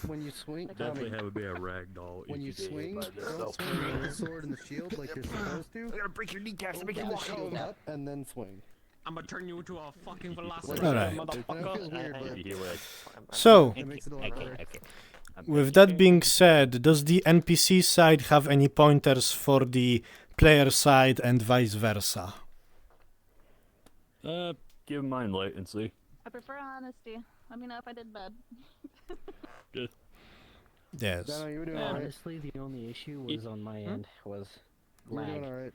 for When you swing, Definitely have it be a ragdoll. when you swing, don't swing with the sword and the shield like you're supposed to. I'm gonna break your kneecaps and make you Hold the walk shield home. up and then swing. I'm gonna turn you into a fucking velociraptor, Alright. motherfucker. So, It makes it a lot harder. with that being said, does the NPC side have any pointers for the player side and vice versa? Give mine latency. I prefer honesty. Let me know if I did bad. Yes. Dano, you were doing alright. Honestly, the only issue was on my end was You were lag. doing alright.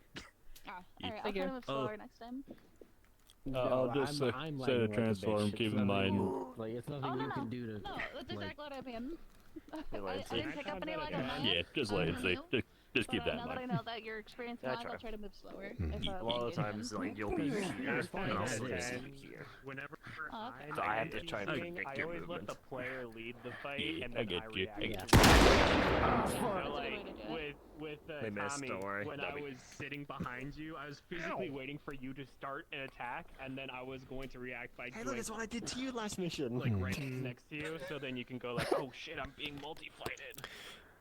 Alright, I'll try to move slower next time. I'll just set I'm a lagging like a transform, bitch. keep It's in nothing- mind. Like, it's nothing Oh, you no, can do to. No, that's like- exactly what I mean. I latency. didn't pick up any lag on my end. Yeah, just latency. Just keep that in Now that I mind. know that you're experiencing lag, I'll try to move slower. If, A lot of times, like, you'll be here, and I'll still be here. Whenever Oh, okay. So I have to try to swing, predict I your always let movement. the player lead the fight, Yeah, and I then get you, I react. get So, like, with They missed, Tommy, don't worry. when I was sitting behind you, I was physically waiting for you to start an attack, and then I was going to react by Hey, look, doing, that's what I did to you last mission. like, right next to you, so then you can go like, oh shit, I'm being multi-flighted.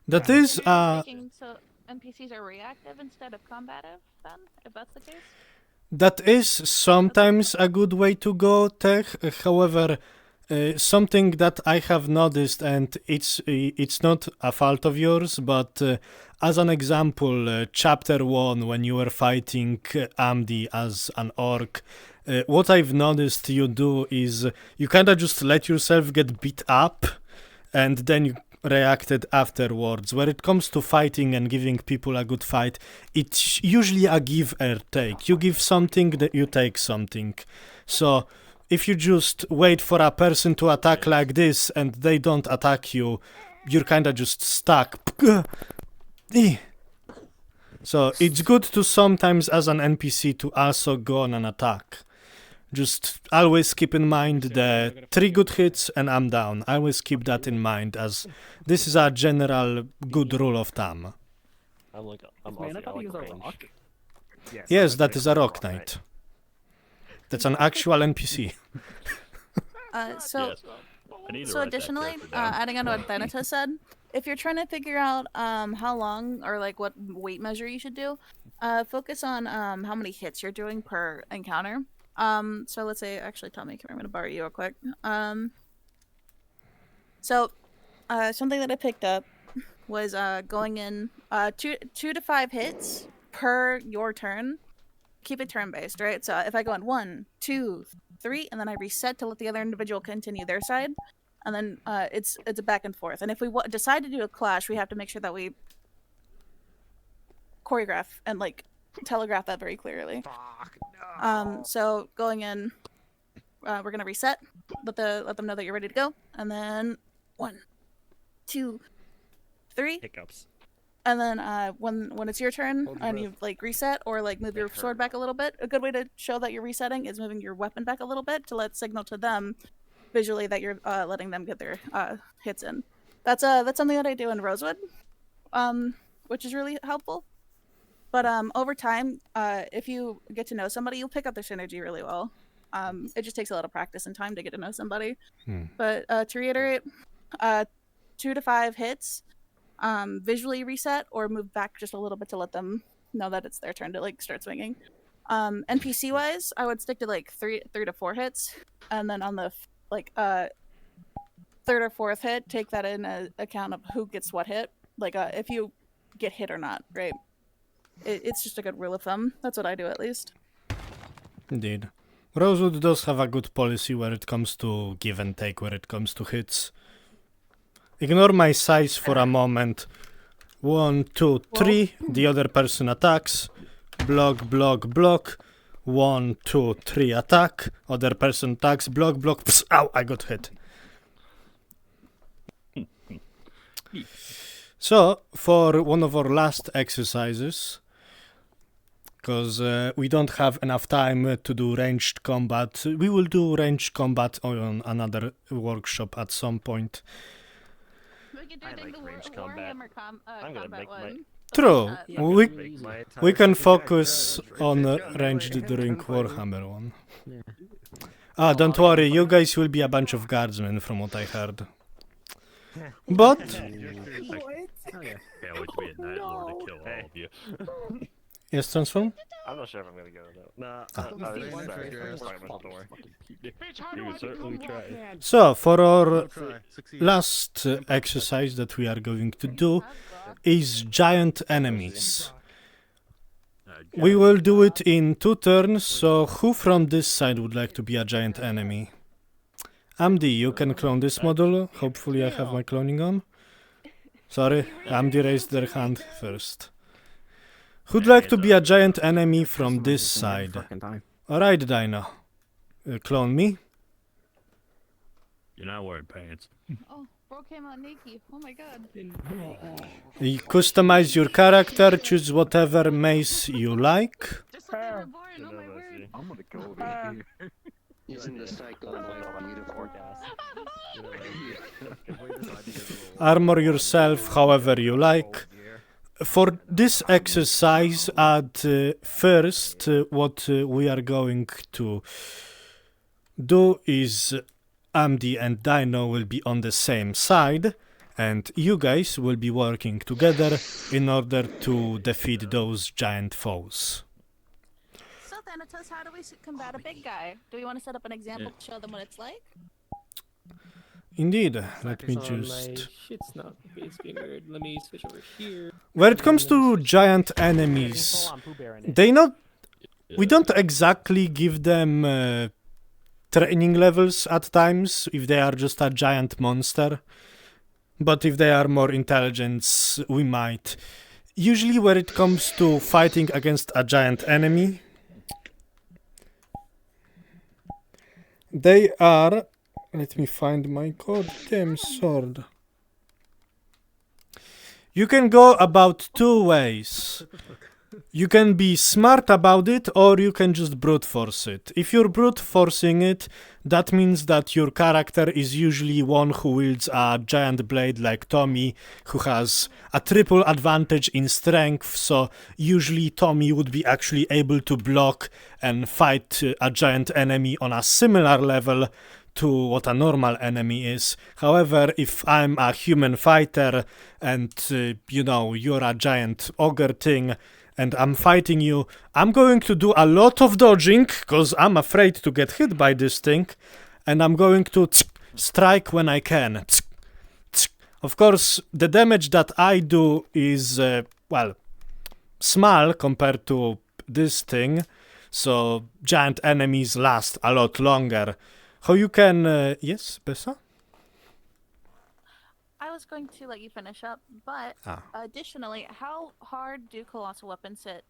That is, So NPCs are reactive instead of combative, then, if that's the case? that is sometimes a good way to go, Tech. However, something that I have noticed, and it's not a fault of yours, but as an example, chapter 1, when you were fighting Amdi as an orc, what I've noticed you do is you kind of just let yourself get beat up, and then you reacted afterwards. Where it comes to fighting and giving people a good fight, it's usually a give or take. You give something, that you take something. So if you just wait for a person to attack like this and they don't attack you, you're kind of just stuck. So it's good to sometimes as an NPC to also go on an attack. Just always keep in mind the 3 good hits and I'm down. Always keep that in mind, as this is a general good rule of thumb. I'm Man, I Aussie, thought I he like was a range. rock. Yes, that is a rock knight. That's an actual NPC. So I need to So write that additionally, character down. adding on to what Thanatos said, if you're trying to figure out how long or like what weight measure you should do, focus on how many hits you're doing per encounter. So let's say, actually, Tommy, I'm gonna borrow you real quick. So something that I picked up was going in 2 to 5 hits per your turn. Keep it turn based, right? So if I go in 1, 2, 3, and then I reset to let the other individual continue their side, and then it's a back and forth. And if we decide to do a clash, we have to make sure that we choreograph and like telegraph that very clearly. So going in, we're gonna reset. Let them know that you're ready to go, and then 1, 2, 3. Hiccups. And then when it's your turn and you like reset or like move your sword back a little bit, a good way to show that you're resetting is moving your weapon back a little bit to let signal to them visually that you're letting them get their hits in. That's something that I do in Rosewood, which is really helpful. But over time, if you get to know somebody, you'll pick up their synergy really well. It just takes a lot of practice and time to get to know somebody. But to reiterate, 2 to 5 hits. Visually reset or move back just a little bit to let them know that it's their turn to like start swinging. NPC wise, I would stick to like 3 to 4 hits, and then on the like 3rd or 4th hit, take that in account of who gets what hit, like if you get hit or not, right? It's just a good rule of thumb. That's what I do at least. Indeed. Rosewood does have a good policy where it comes to give and take, where it comes to hits. Ignore my size for a moment. 1, 2, 3. The other person attacks. Block, block, block. 1, 2, 3. Attack. Other person attacks. Block, block. Psst, ow! I got hit. So, for one of our last exercises, because we don't have enough time to do ranged combat, we will do ranged combat on another workshop at some point. I like ranged combat. I'm gonna make my... True. my We can focus on ranged during Warhammer one. Ah, don't worry, you guys will be a bunch of guardsmen from what I heard. But... Can't wait to be a Night Lord to kill all of you. Yes, Transform? I'm not sure if I'm gonna go though. Nah, You would certainly try. So, for our last exercise that we are going to do is giant enemies. We will do it in 2 turns, so who from this side would like to be a giant enemy? Amdi, you can clone this model. Hopefully I have my cloning on. Sorry, Amdi raised their hand first. Who'd like to be a giant enemy from this side? Alright, Dino. Clone me. You're not wearing pants. Oh, bro came out naked. Oh my god. You customize your character, choose whatever mace you like. Just like they were born. Oh my word. I'm gonna go over here. Using the cycle of like unicorn. Armor yourself however you like. For this exercise, at first, what we are going to do is Amdi and Dino will be on the same side, and you guys will be working together in order to defeat those giant foes. So Thanatos, how do we combat a big guy? Do we want to set up an example to show them what it's like? Indeed. Let me So my just. shit's not it's being weird. Let me switch over here. When it comes to giant enemies, they not. We don't exactly give them training levels at times if they are just a giant monster. But if they are more intelligent, we might. Usually, when it comes to fighting against a giant enemy, they are. Let me find my goddamn sword. You can go about two ways. You can be smart about it, or you can just brute force it. If you're brute forcing it, that means that your character is usually one who wields a giant blade like Tommy, who has a triple advantage in strength, so usually Tommy would be actually able to block and fight a giant enemy on a similar level to what a normal enemy is. However, if I'm a human fighter and, you're a giant ogre thing, and I'm fighting you, I'm going to do a lot of dodging, because I'm afraid to get hit by this thing, and I'm going to strike when I can. Of course, the damage that I do is, small compared to this thing, so giant enemies last a lot longer. How you can... yes, Bessa? I was going to let you finish up, but additionally, how hard do colossal weapons hit?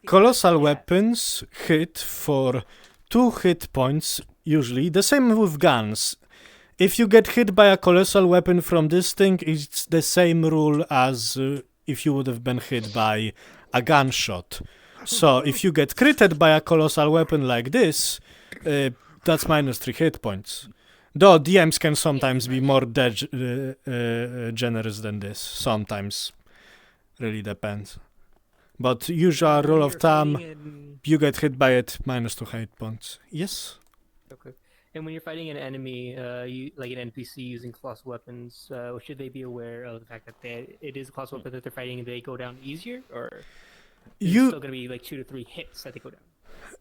Colossal weapons hit for 2 hit points, usually. The same with guns. If you get hit by a colossal weapon from this thing, it's the same rule as if you would have been hit by a gunshot. So, if you get critted by a colossal weapon like this, that's -3 hit points. Though DMs can sometimes be more generous than this. Sometimes. Really depends. But usual rule of thumb, you get hit by it, -2 hit points. Yes? Okay. And when you're fighting an enemy, like an NPC using colossal weapons, should they be aware of the fact that it is a colossal weapon that they're fighting and they go down easier? Or is it still going to be like 2 to 3 hits that they go down?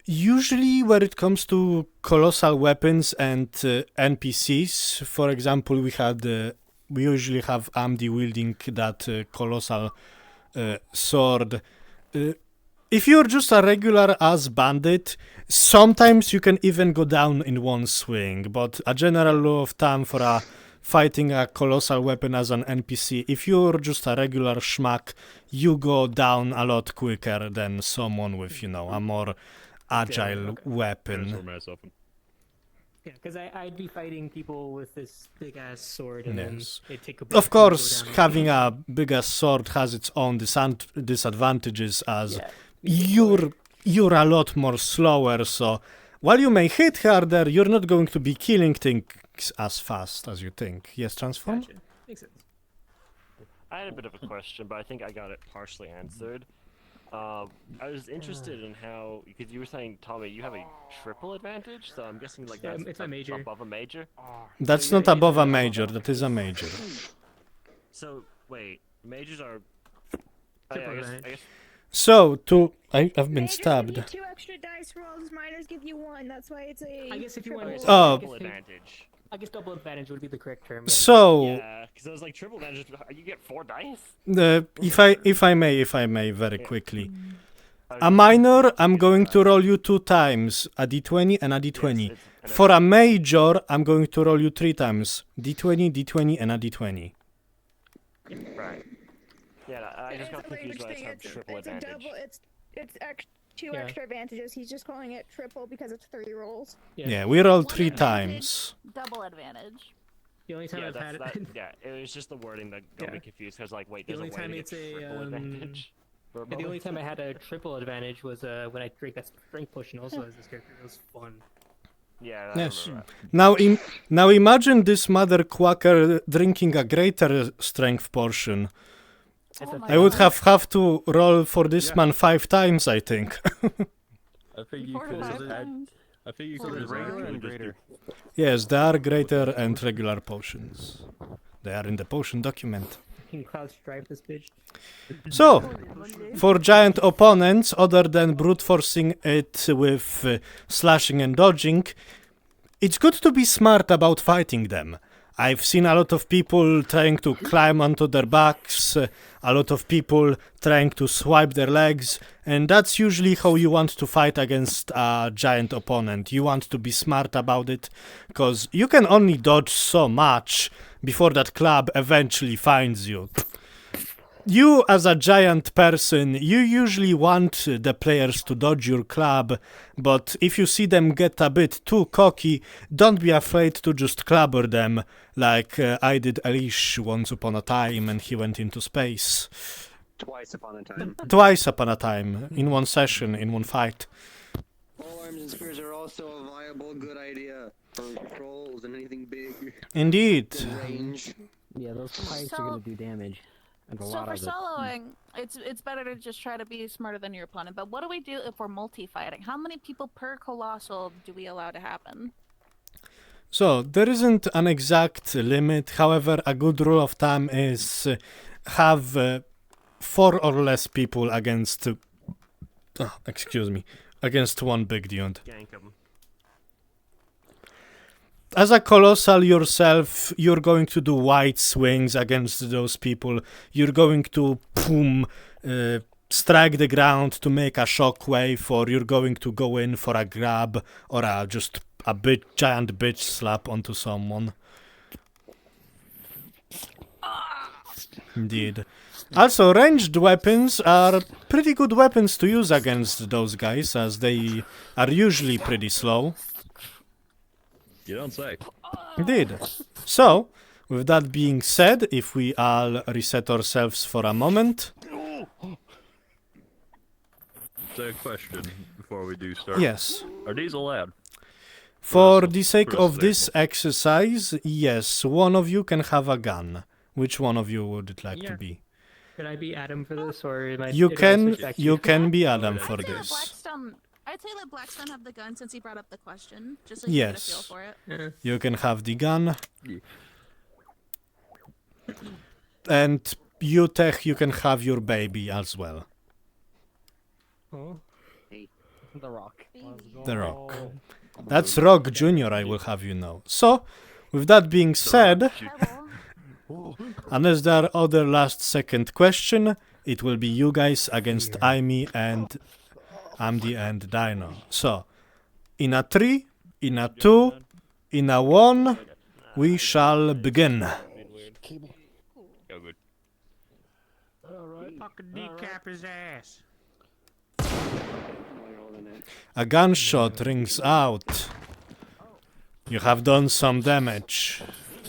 Usually when it comes to colossal weapons and NPCs, for example, we usually have Amdi wielding that colossal sword. If you're just a regular ass bandit, sometimes you can even go down in one swing, but a general rule of thumb for fighting a colossal weapon as an NPC, if you're just a regular schmuck, you go down a lot quicker than someone with, a more agile weapon. Yeah, because I'd be fighting people with this big ass sword, and then they take a break. Of course, having a big ass sword has its own disadvantages, as you're a lot more slower. So while you may hit harder, you're not going to be killing things as fast as you think. Yes, Transform? Gotcha. Makes sense. I had a bit of a question, but I think I got it partially answered. I was interested in how, because you were saying, Tommy, you have a triple advantage, so I'm guessing like that's it's a major. Above a major? That's not above a major, that is a major. So, wait, majors are... Triple I guess... So, I've been stabbed. Give you 2 extra dice rolls, minors give you 1, that's why it's a... I guess if you want to... Double advantage. I guess double advantage would be the correct term. So... Yeah, because I was like, triple advantage, you get 4 dice? If I may, very quickly. A minor, I'm going to roll you 2 times, a d20 and a d20. For a major, I'm going to roll you 3 times, d20, d20, and a d20. Right. Yeah, I just got confused when I said triple advantage. It's 2 extra advantages. He's just calling it triple because it's 3 rolls. Yeah, we rolled 3 times. Double advantage. The only time I've had it. It was just the wording that got me confused. Because like, wait, The there's only a way time to it's get a triple advantage. the only time I had a triple advantage was when I drank that strength potion. Also, as this character, it was fun. Yeah. Yes. Now imagine this mother quacker drinking a greater strength portion. I would have to roll for this man 5 times, I think. I think you could have regular and greater. Yes, there are greater and regular potions. They are in the potion document. Can Cloud stripe this bitch? So, for giant opponents, other than brute forcing it with slashing and dodging, it's good to be smart about fighting them. I've seen a lot of people trying to climb onto their backs, a lot of people trying to swipe their legs, and that's usually how you want to fight against a giant opponent. You want to be smart about it, because you can only dodge so much before that club eventually finds you. You, as a giant person, you usually want the players to dodge your club, but if you see them get a bit too cocky, don't be afraid to just clobber them, like I did Elish once upon a time and he went into space. Twice upon a time. Twice upon a time, in one session, in one fight. Pole arms and spears are also a viable, good idea for trolls and anything big. Indeed. Range. Yeah, those pikes are gonna do damage. And a So lot for of it. soloing, it's better to just try to be smarter than your opponent. But what do we do if we're multi-fighting? How many people per colossal do we allow to happen? So, there isn't an exact limit, however, a good rule of thumb is have 4 or less people against... excuse me. Against one big dude. Gank 'em. As a colossal yourself, you're going to do wide swings against those people. You're going to strike the ground to make a shockwave, or you're going to go in for a grab or just a giant bitch slap onto someone. Indeed. Also, ranged weapons are pretty good weapons to use against those guys, as they are usually pretty slow. You don't say. Indeed. So, with that being said, if we all reset ourselves for a moment. So a question before we do start. Yes. Are these allowed? For the sake of this exercise, yes, one of you can have a gun. Which one of you would it like to be? Could I be Adam for this, or am I? You did I can switch back to you can be Adam for I'd say let this. Blackstone. I'd say let Blackstone have the gun since he brought up the question, just so you get a feel Yes. for it. You can have the gun. And you, Tech, you can have your baby as well. Oh. The Rock. The Rock. That's Rock Jr., I will have you know. So, with that being said, unless there are other last second question, it will be you guys against Amy and Amdi and Dino. So, in a 3, in a 2, in a 1, we shall begin. Go good. Alright. Fucking decap his ass. A gunshot rings out. You have done some damage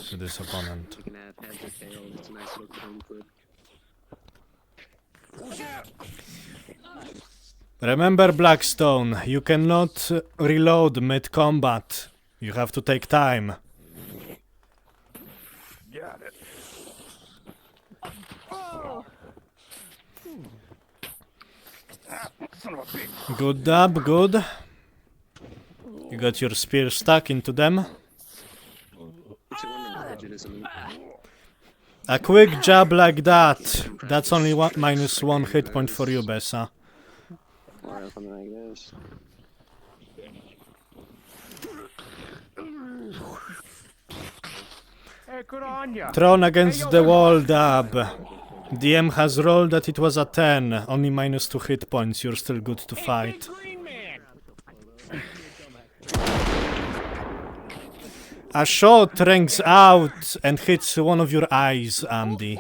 to this opponent. You can have heads or tails. It's a nice little coin flip. Remember, Blackstone, you cannot reload mid-combat. You have to take time. Got it. Son of a bitch. Good dab, good. You got your spear stuck into them. A quick jab like that. That's only -1 hit point for you, Bessa. Or something like this. Hey, good on ya. Thrown against the wall, dab. DM has rolled that it was a 10. Only -2 hit points. You're still good to fight. A shot rings out and hits one of your eyes, Amdi.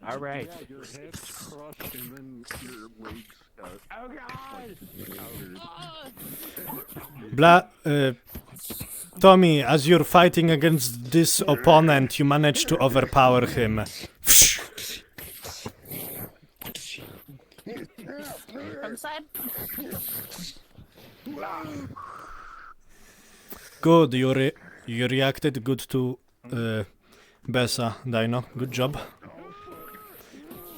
All right. Your head's crushed and then your legs cut. Oh God! Tommy, as you're fighting against this opponent, you manage to overpower him. From side. Good, you reacted good to Bessa, Dino. Good job.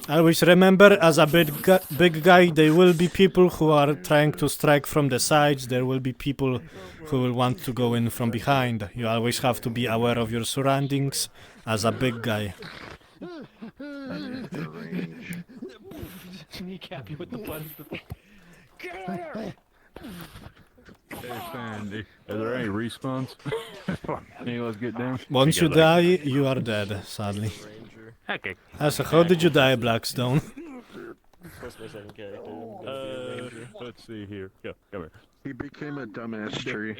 Always remember, as a big guy, there will be people who are trying to strike from the sides. There will be people who will want to go in from behind. You always have to be aware of your surroundings as a big guy. Kneecap you with the button. Get out of here! Are there any respawns? Any of us get down? Once you die, you are dead, sadly. Okay. So how did you die, Blackstone? Supposed to be a second character. I'm gonna be a ranger. Let's see here. Come here. He became a dumbass tree.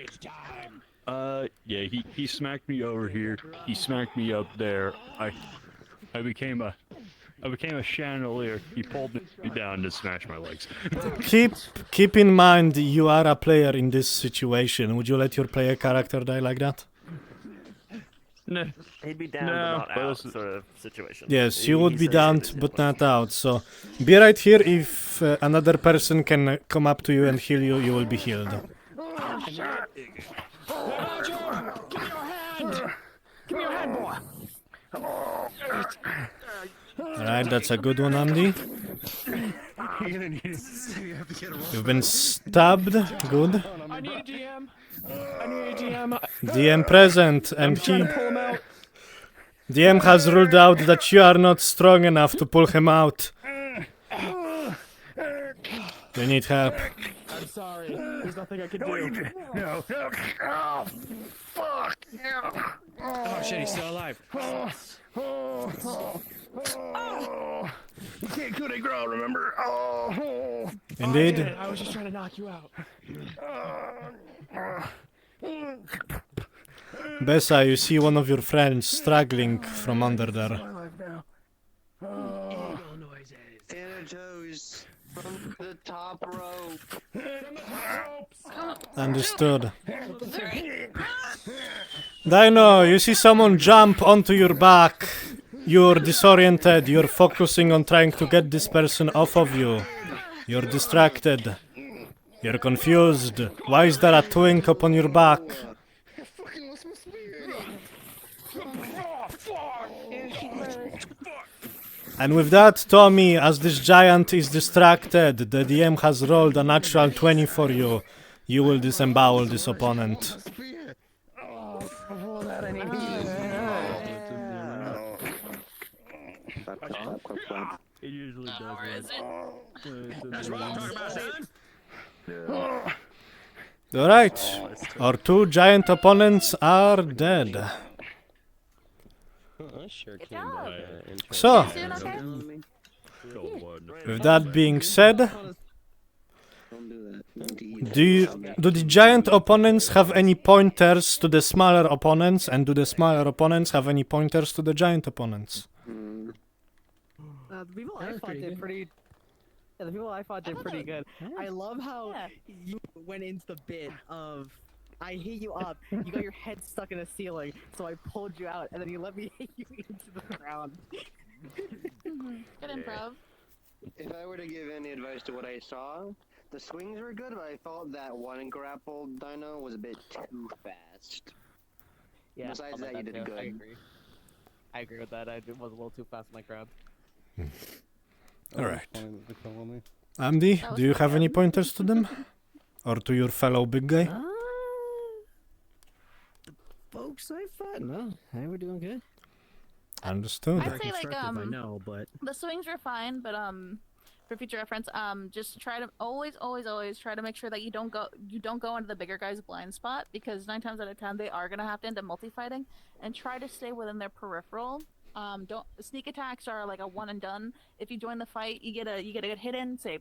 Yeah, he smacked me over here. He smacked me up there. I became a chandelier. He pulled me down to smash my legs. Keep in mind you are a player in this situation. Would you let your player character die like that? No. He'd be down but not out sort of situation. Yes, you would be down but not out. So be right here. If another person can come up to you and heal you, you will be healed. Roger! Give me your hand! Give me your hand, boy! Alright, that's a good one, Andy. You've been stabbed. Good. I need a DM. I need a DM. DM present, and I'm trying to pull him out. DM has ruled out that you are not strong enough to pull him out. You need help. I'm sorry. There's nothing I can do. No. Oh, fuck. Oh shit, he's still alive. You can't coup de grace, remember? Oh. Indeed. I was just trying to knock you out. Bessa, you see one of your friends struggling from under there. Thanatos from the top rope. Understood. Dino, you see someone jump onto your back. You're disoriented. You're focusing on trying to get this person off of you. You're distracted. You're confused. Why is there a twink up on your back? And with that, Tommy, as this giant is distracted, the DM has rolled a natural 20 for you. You will disembowel this opponent. It usually does. Where is it? Alright, our two giant opponents are dead. I sure came back. So, with that being said, do the giant opponents have any pointers to the smaller opponents, and do the smaller opponents have any pointers to the giant opponents? The people I fought did pretty. Yeah, the people I fought did pretty good. I love how you went into the bit of I hit you up, you got your head stuck in a ceiling, so I pulled you out, and then you let me hit you into the ground. Good improv. If I were to give any advice to what I saw, the swings were good, but I thought that one grappled dino was a bit too fast. Yeah, Besides I'll that, you admit did too. good. I agree with that. I was a little too fast in my grab. Alright. Andy, do you have any pointers to them? Or to your fellow big guy? Folks I fought? No, they were doing good. Understood. I'd say like I know, but the swings were fine, but for future reference, just try to always try to make sure that you don't go into the bigger guy's blind spot, because 9 times out of 10 they are gonna have to end up multi-fighting, and try to stay within their peripheral. Don't sneak attacks are like a one and done. If you join the fight, you get a hit in, say,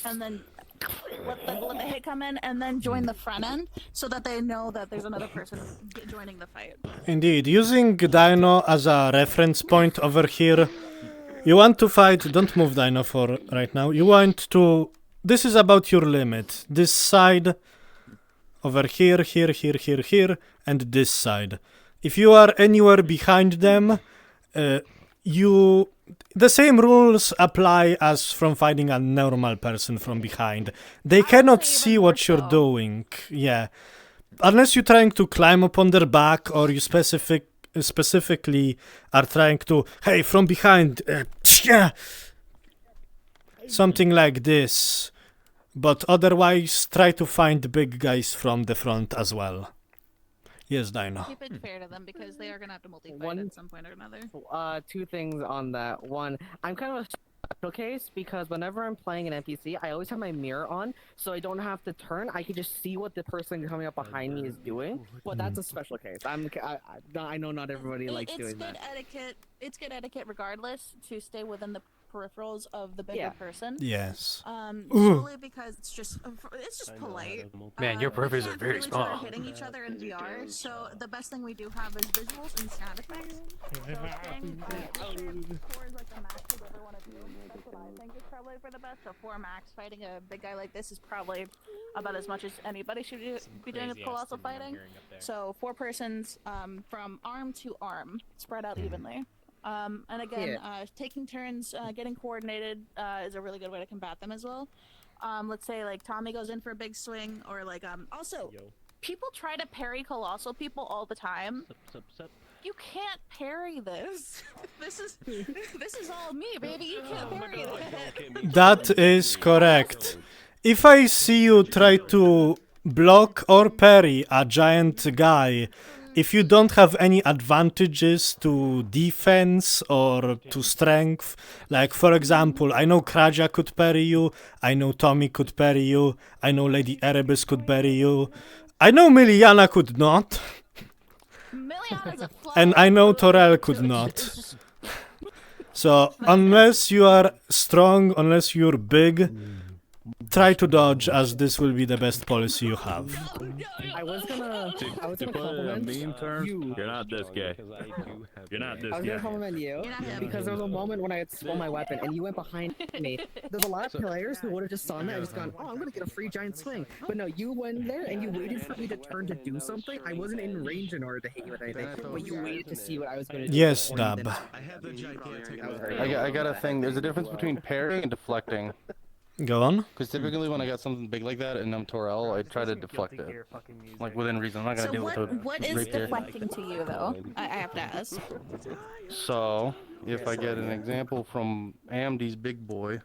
and then let the hit come in, and then join the front end so that they know that there's another person joining the fight. Indeed, using Dino as a reference point over here, you want to fight, don't move Dino for right now, you want to, this is about your limit, this side, over here, here, and this side. If you are anywhere behind them, the same rules apply as from fighting a normal person from behind. They cannot see what you're doing. Yeah. Unless you're trying to climb up on their back, or you specifically are trying to, hey, from behind, something like this. But otherwise, try to find big guys from the front as well. Yes, Dino. Keep it fair to them, because they are gonna have to multi-fight at some point or another. 2 things on that. One, I'm kind of special case because whenever I'm playing an NPC, I always have my mirror on, so I don't have to turn. I can just see what the person coming up behind me is doing. But that's a special case. I know not everybody likes doing that. It's good etiquette regardless to stay within the peripherals of the bigger person. Yes. Solely because it's just polite. Man, your we peripherals can't are very really small. start hitting each other in VR, so the best thing we do have is visuals and sound effects. So staying four is like the max you'd ever want to do. That's what I think is probably for the best. So 4 max fighting a big guy like this is probably about as much as anybody should be doing with colossal fighting. So 4 persons from arm to arm, spread out evenly. And again, taking turns, getting coordinated is a really good way to combat them as well. Let's say like Tommy goes in for a big swing, or like also people try to parry colossal people all the time. You can't parry this. This is all me, baby. You can't parry this. That is correct. If I see you try to block or parry a giant guy, if you don't have any advantages to defense or to strength, like for example, I know Kraja could parry you, I know Tommy could parry you, I know Lady Erebus could parry you, I know Miliana could not, and I know Torel could not. So unless you are strong, unless you're big, try to dodge, as this will be the best policy you have. I was gonna To put it in compliment meme terms, you're not this guy. You're not this I was gonna guy. compliment you because there was a moment when I had swung my weapon and you went behind me. There's a lot of players who would have just saw me and just gone, "Oh, I'm gonna get a free giant swing." But no, you went there and you waited for me to turn to do something. I wasn't in range in order to hit you with anything, but you waited to see what I was gonna do. Yes, Dab. I got a thing. There's a difference between parrying and deflecting. Go on. Because typically when I got something big like that and I'm Torel, I try to deflect it. Like within reason. I'm not gonna So deal with it. what is right there. deflecting to you though? I have to ask. So, if I get an example from Amdy's big boy.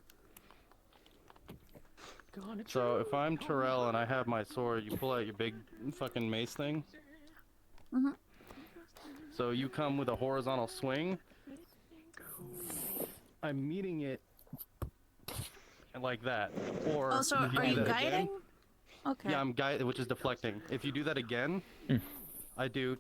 So, if I'm Torel and I have my sword, you pull out your big fucking mace thing. Mhm. So, you come with a horizontal swing. I'm meeting it like that. Or Oh, so if are do you that guiding? again- Okay. Yeah, I'm guiding, which is deflecting. If you do that again, I do.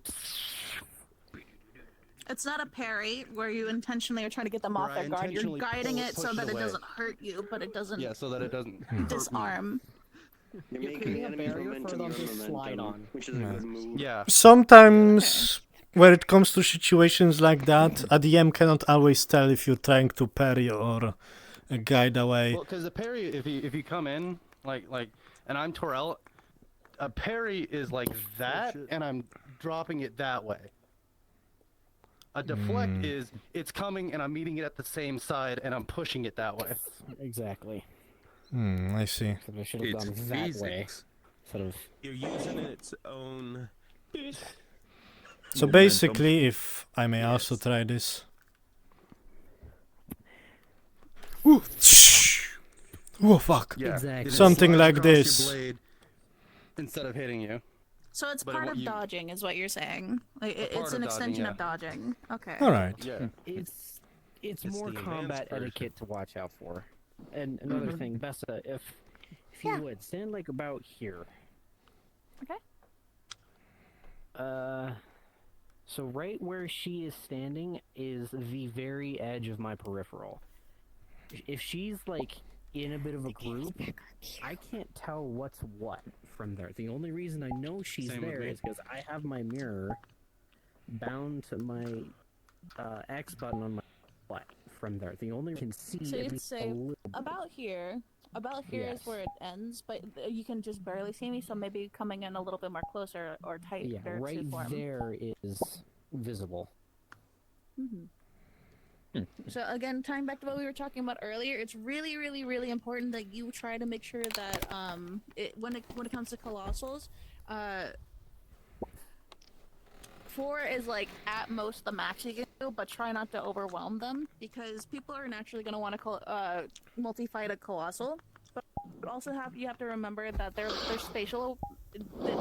It's not a parry where you intentionally are trying to get them off Where I their guard. You're intentionally guiding it so push that it it away. doesn't hurt you, but it doesn't. Yeah, so that it doesn't hurt me. disarm. You're creating a barrier for them to slide on. which is a good move. Yeah. Sometimes, when it comes to situations like that, a DM cannot always tell if you're trying to parry or guide away. Well, because the parry, if you come in like, and I'm Torel, a parry is like that, and I'm dropping it that way. A deflect is it's coming and I'm meeting it at the same side and I'm pushing it that way. Exactly. I see. So they should have gone that way instead of. You're using its own. So basically, if I may also try this. Ooh, oh fuck. Yeah. Exactly. Something It like slides across your this. blade instead of hitting you. So it's But part what of you- dodging, is what you're saying. Like A part it's of an dodging, extension yeah. of dodging. Okay. All right. Yeah. It's It's more the combat advanced version. etiquette to watch out for. And another thing, Bessa, if you would stand like about here. Okay. So right where she is standing is the very edge of my peripheral. If she's like in a bit of a group, I can't tell what's what from there. The only reason I know she's Same with there me. is because I have my mirror bound to my X button on my butt from there. The only can see So at you'd least say a little about here. About here is Yes. where it ends, but you can just barely see me. So maybe coming in a little bit more closer or tighter yeah, right to form. there is visible. So again, tying back to what we were talking about earlier, it's really, really, really important that you try to make sure that when it comes to colossals, 4 is like at most the max you can do, but try not to overwhelm them because people are naturally going to want to multi-fight a colossal. But also you have to remember that their spatial,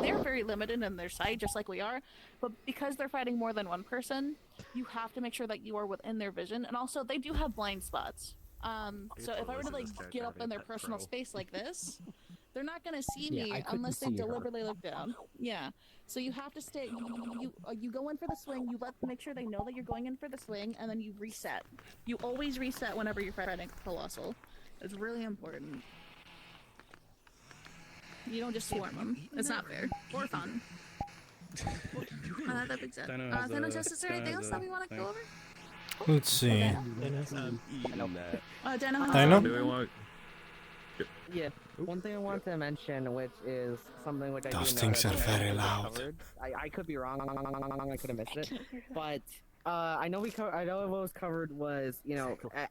they're very limited in their sight, just like we are. But because they're fighting more than one person, you have to make sure that you are within their vision. And also, they do have blind spots. So if I were to like get up in their personal space like this, they're not gonna see me unless they deliberately look down. Yeah. So you have to stay. You go in for the swing. You make sure they know that you're going in for the swing, and then you reset. You always reset whenever you're fighting Colossal. It's really important. You don't just swarm them. It's not fair or fun. That being said, Thanos, is there anything else that we want to go over? Let's see. Dino? Yeah, one thing I wanted to mention, which is something which I Those do things know are that very was loud. covered. I could be wrong. I could have missed it, but I know I know what was covered was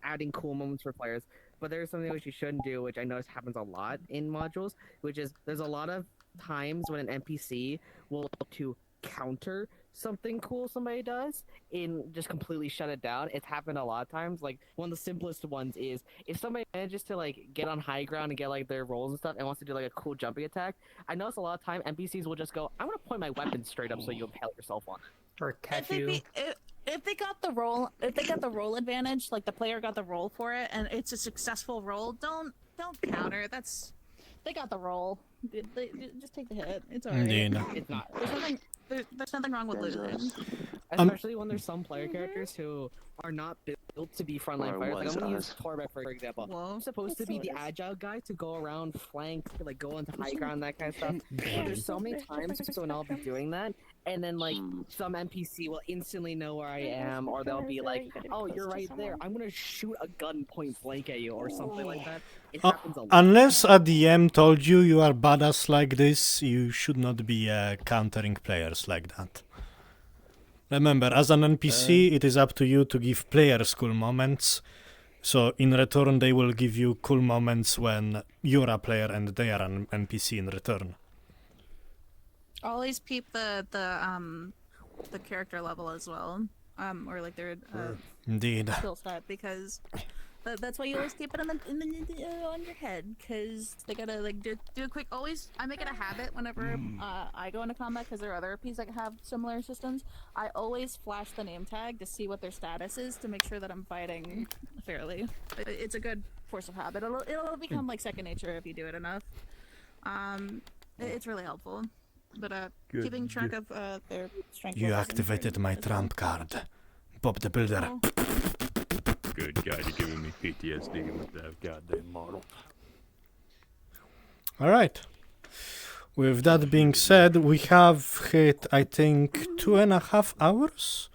adding cool moments for players. But there's something which you shouldn't do, which I notice happens a lot in modules, which is there's a lot of times when an NPC will look to counter something cool somebody does and just completely shut it down. It's happened a lot of times. Like one of the simplest ones is if somebody manages to like get on high ground and get like their rolls and stuff and wants to do like a cool jumping attack, I notice a lot of time NPCs will just go, I'm gonna point my weapon straight up so you impale yourself on it. Or catch you. If they got the roll advantage, like the player got the roll for it, and it's a successful roll, don't counter. They got the roll. They just take the hit. It's alright. Indeed. It's not. There's nothing wrong with losing. Especially when there's some player characters who are not built to be frontline fighters. Like I'm gonna use Torbeck for example. I'm supposed to be the agile guy to go around flank, like go into high ground, that kind of stuff. But there's so many times when I'll be doing that, and then like some NPC will instantly know where I am, or they'll be like, "Oh, you're right there. I'm gonna shoot a gun point blank at you," or something like that. It happens a lot. Unless a DM told you you are badass like this, you should not be countering players like that. Remember, as an NPC, it is up to you to give players cool moments. So in return, they will give you cool moments when you're a player and they are an NPC in return. Always peep the character level as well, or like their Indeed. skill set, because that's why you always keep it on your head, because they gotta like do a quick. Always, I make it a habit whenever I go into combat, because there are other RPs that have similar systems. I always flash the name tag to see what their status is to make sure that I'm fighting fairly. It's a good force of habit. It'll become like second nature if you do it enough. It's really helpful. But keeping track of their strength. You activated my trump card, Bob the Builder. Good God, you're giving me PTSD with that goddamn model. Alright. With that being said, we have hit, I think, 2.5 hours?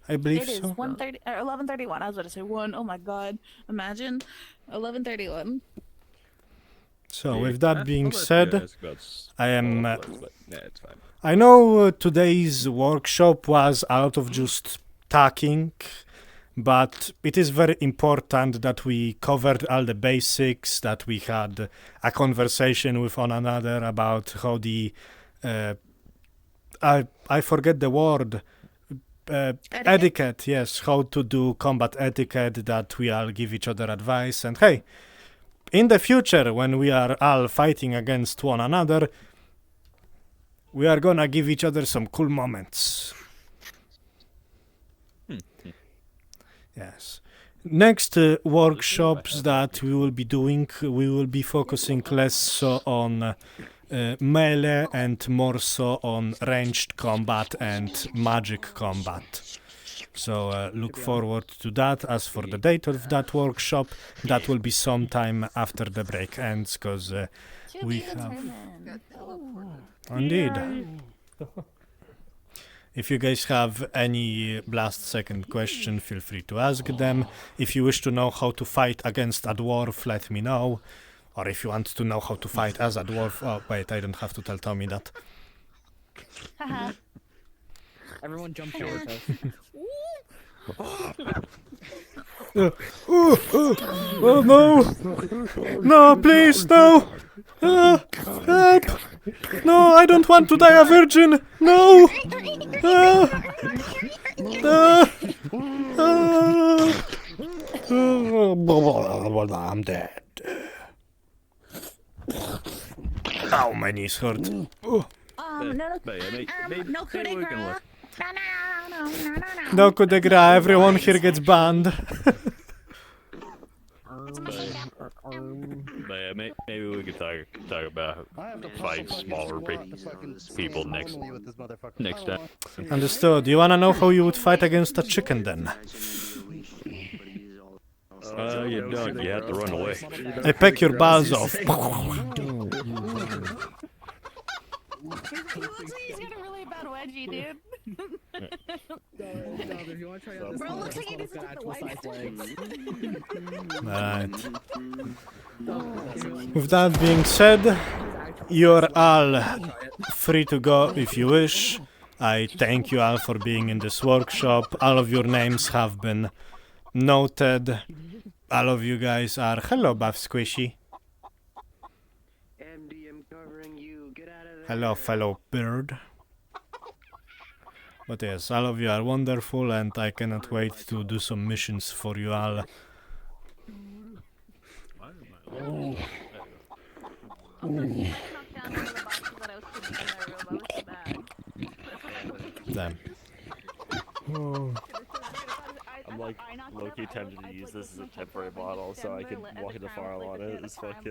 I believe so. It is 1:30 or 11:31. I was about to say 1. Oh my god. Imagine 11:31. So with that being said, I am... it's fine. I know today's workshop was a lot of just talking, but it is very important that we covered all the basics, that we had a conversation with one another about how the... I forget the word. Etiquette, yes, how to do combat etiquette, that we all give each other advice, and hey, in the future, when we are all fighting against one another, we are gonna give each other some cool moments. Yes. Next workshops that we will be doing, we will be focusing less so on melee and more so on ranged combat and magic combat. So look forward to that. As for the date of that workshop, that will be sometime after the break ends, because we have... Indeed. If you guys have any last second question, feel free to ask them. If you wish to know how to fight against a dwarf, let me know. Or if you want to know how to fight as a dwarf... Oh, wait, I don't have to tell Tommy that. Everyone jump short. Oh no! No, please, no! Help! No, I don't want to die a virgin! No! I'm dead. Ow, my knees hurt. No coup de grace. No coup de grace, everyone here gets banned. But yeah, maybe we could talk about fighting smaller people next time. Understood. You wanna know how you would fight against a chicken then? You don't. You have to run away. I peck your balls off. He looks like he's got a really bad wedgie, dude. Bro, looks like he needs to put the white Right. With that being said, you're all free to go if you wish. I thank you all for being in this workshop. All of your names have been noted. All of you guys are... Hello, Buff Squishy. Hello, fellow bird. But yes, all of you are wonderful, and I cannot wait to do some missions for you all. Damn. I'm like low-key tempted to use this as a temporary model so I can walk into Farlon on it. It's fucking